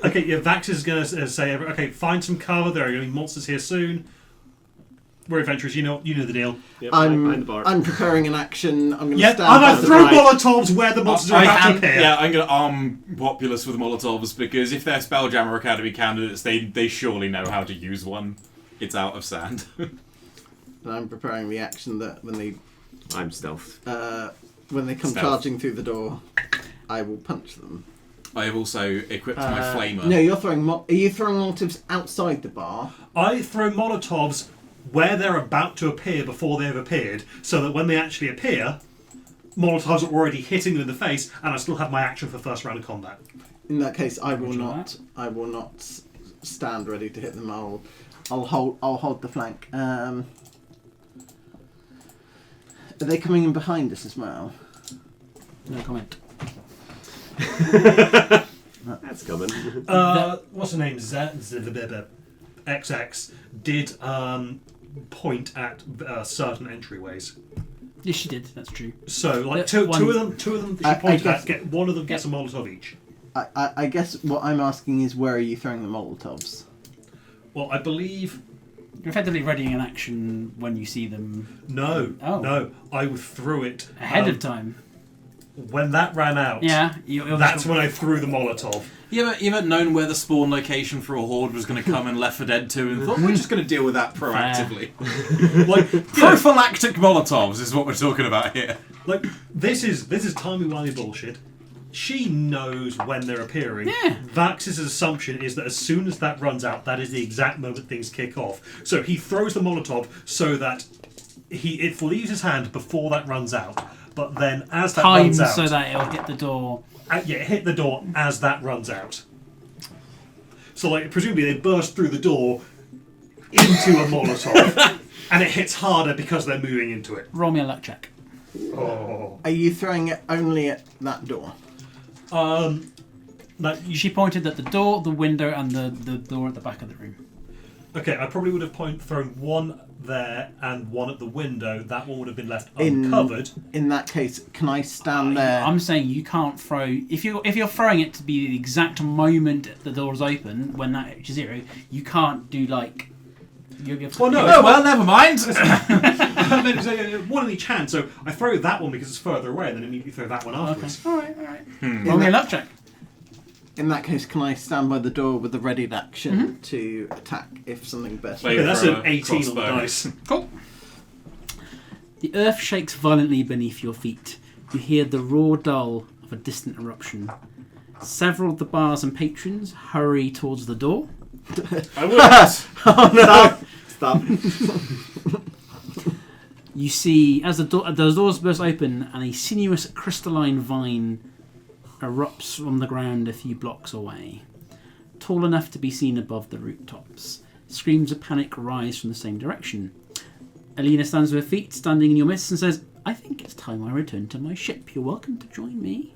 Okay, yeah, Vax is going to say, okay, find some cover. There are going to be monsters here soon. We're adventurers. You know the deal. Yep, behind the bar. I'm preparing an action. I'm going to Yeah, stand I'm by going to the throw right. Molotovs where the monsters are about to appear. Yeah, I'm going to arm Populace with Molotovs because if they're Spelljammer Academy candidates, they surely know how to use one. It's out of sand. And I'm preparing the action that when they I'm stealthed. when they come Stealth. charging through the door, I will punch them. I have also equipped my flamer. No, you're throwing. Are you throwing Molotovs outside the bar? I throw Molotovs where they're about to appear before they've appeared, so that when they actually appear, Molotovs are already hitting them in the face, and I still have my action for first round of combat. In that case, I will Roger not. that. I will not stand ready to hit them. I'll hold the flank. Are they coming in behind us as well? No comment. That's coming. What's her name? XX did point at certain entryways. Yes, she did. That's true. So, like The two of them she I pointed guess- at. One of them gets a Molotov each. I guess what I'm asking is where are you throwing the Molotovs? Well, I believe You're effectively readying an action when you see them no. Oh. I threw it ahead of time. when that ran out. Yeah, That's when I threw the Molotov. You ever known where the spawn location for a horde was going to come in Left 4 Dead 2 and thought, we're just going to deal with that proactively. Like Prophylactic Molotovs is what we're talking about here. Like this is timey-wimey bullshit. She knows when they're appearing. Yeah. Vax's assumption is that as soon as that runs out, that is the exact moment things kick off. So he throws the Molotov so that it leaves his hand before that runs out. But then as that time runs out, so that it'll hit the door. hit the door as that runs out. So like presumably they burst through the door into a Molotov, and it hits harder because they're moving into it. Roll me a luck check. Oh. Are you throwing it only at that door? She pointed at the door, the window, and the door at the back of the room. Okay, I probably would have thrown one there and one at the window. That one would have been left uncovered. In that case, can I stand there? I'm saying you can't throw if you're throwing it to be the exact moment the door's open when that is 0. You can't do like Well, no. Oh, well, never mind. I meant to say, one in each hand, so I throw that one because it's further away, and then immediately throw that one afterwards. All right. Roll me a luck check. In that case, can I stand by the door with the readied action to attack if something better? Wait. Yeah, that's For an a 18 on the crossbow. dice. Cool. The earth shakes violently beneath your feet. You hear the raw dull of a distant eruption. Several of the bars and patrons hurry towards the door. I wouldn't. Oh no! Stop. You see, as the doors burst open, and a sinuous crystalline vine erupts from the ground a few blocks away, tall enough to be seen above the rooftops. Screams of panic rise from the same direction. Alina stands with her feet, standing in your midst, and says, "I think it's time I return to my ship. You're welcome to join me.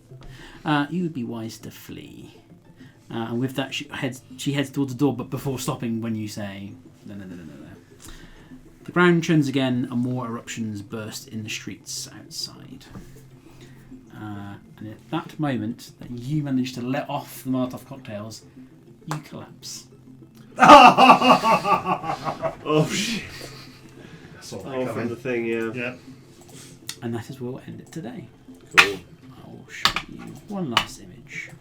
You would be wise to flee." And with that, she heads towards the door, but before stopping when you say, "No." The ground churns again, and more eruptions burst in the streets outside. And at that moment that you manage to let off the Molotov cocktails, you collapse. Oh shit! That's all Oh, right. from the thing, yeah. Yeah. And that is where we'll end it today. Cool. I will show you one last image.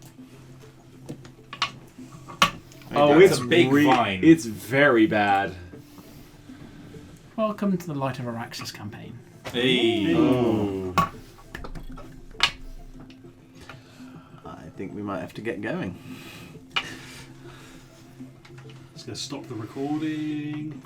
Oh, That's it's a big vine. It's very bad. Welcome to the Light of Araxis campaign. Hey. Oh. I think we might have to get going. Just going to stop the recording.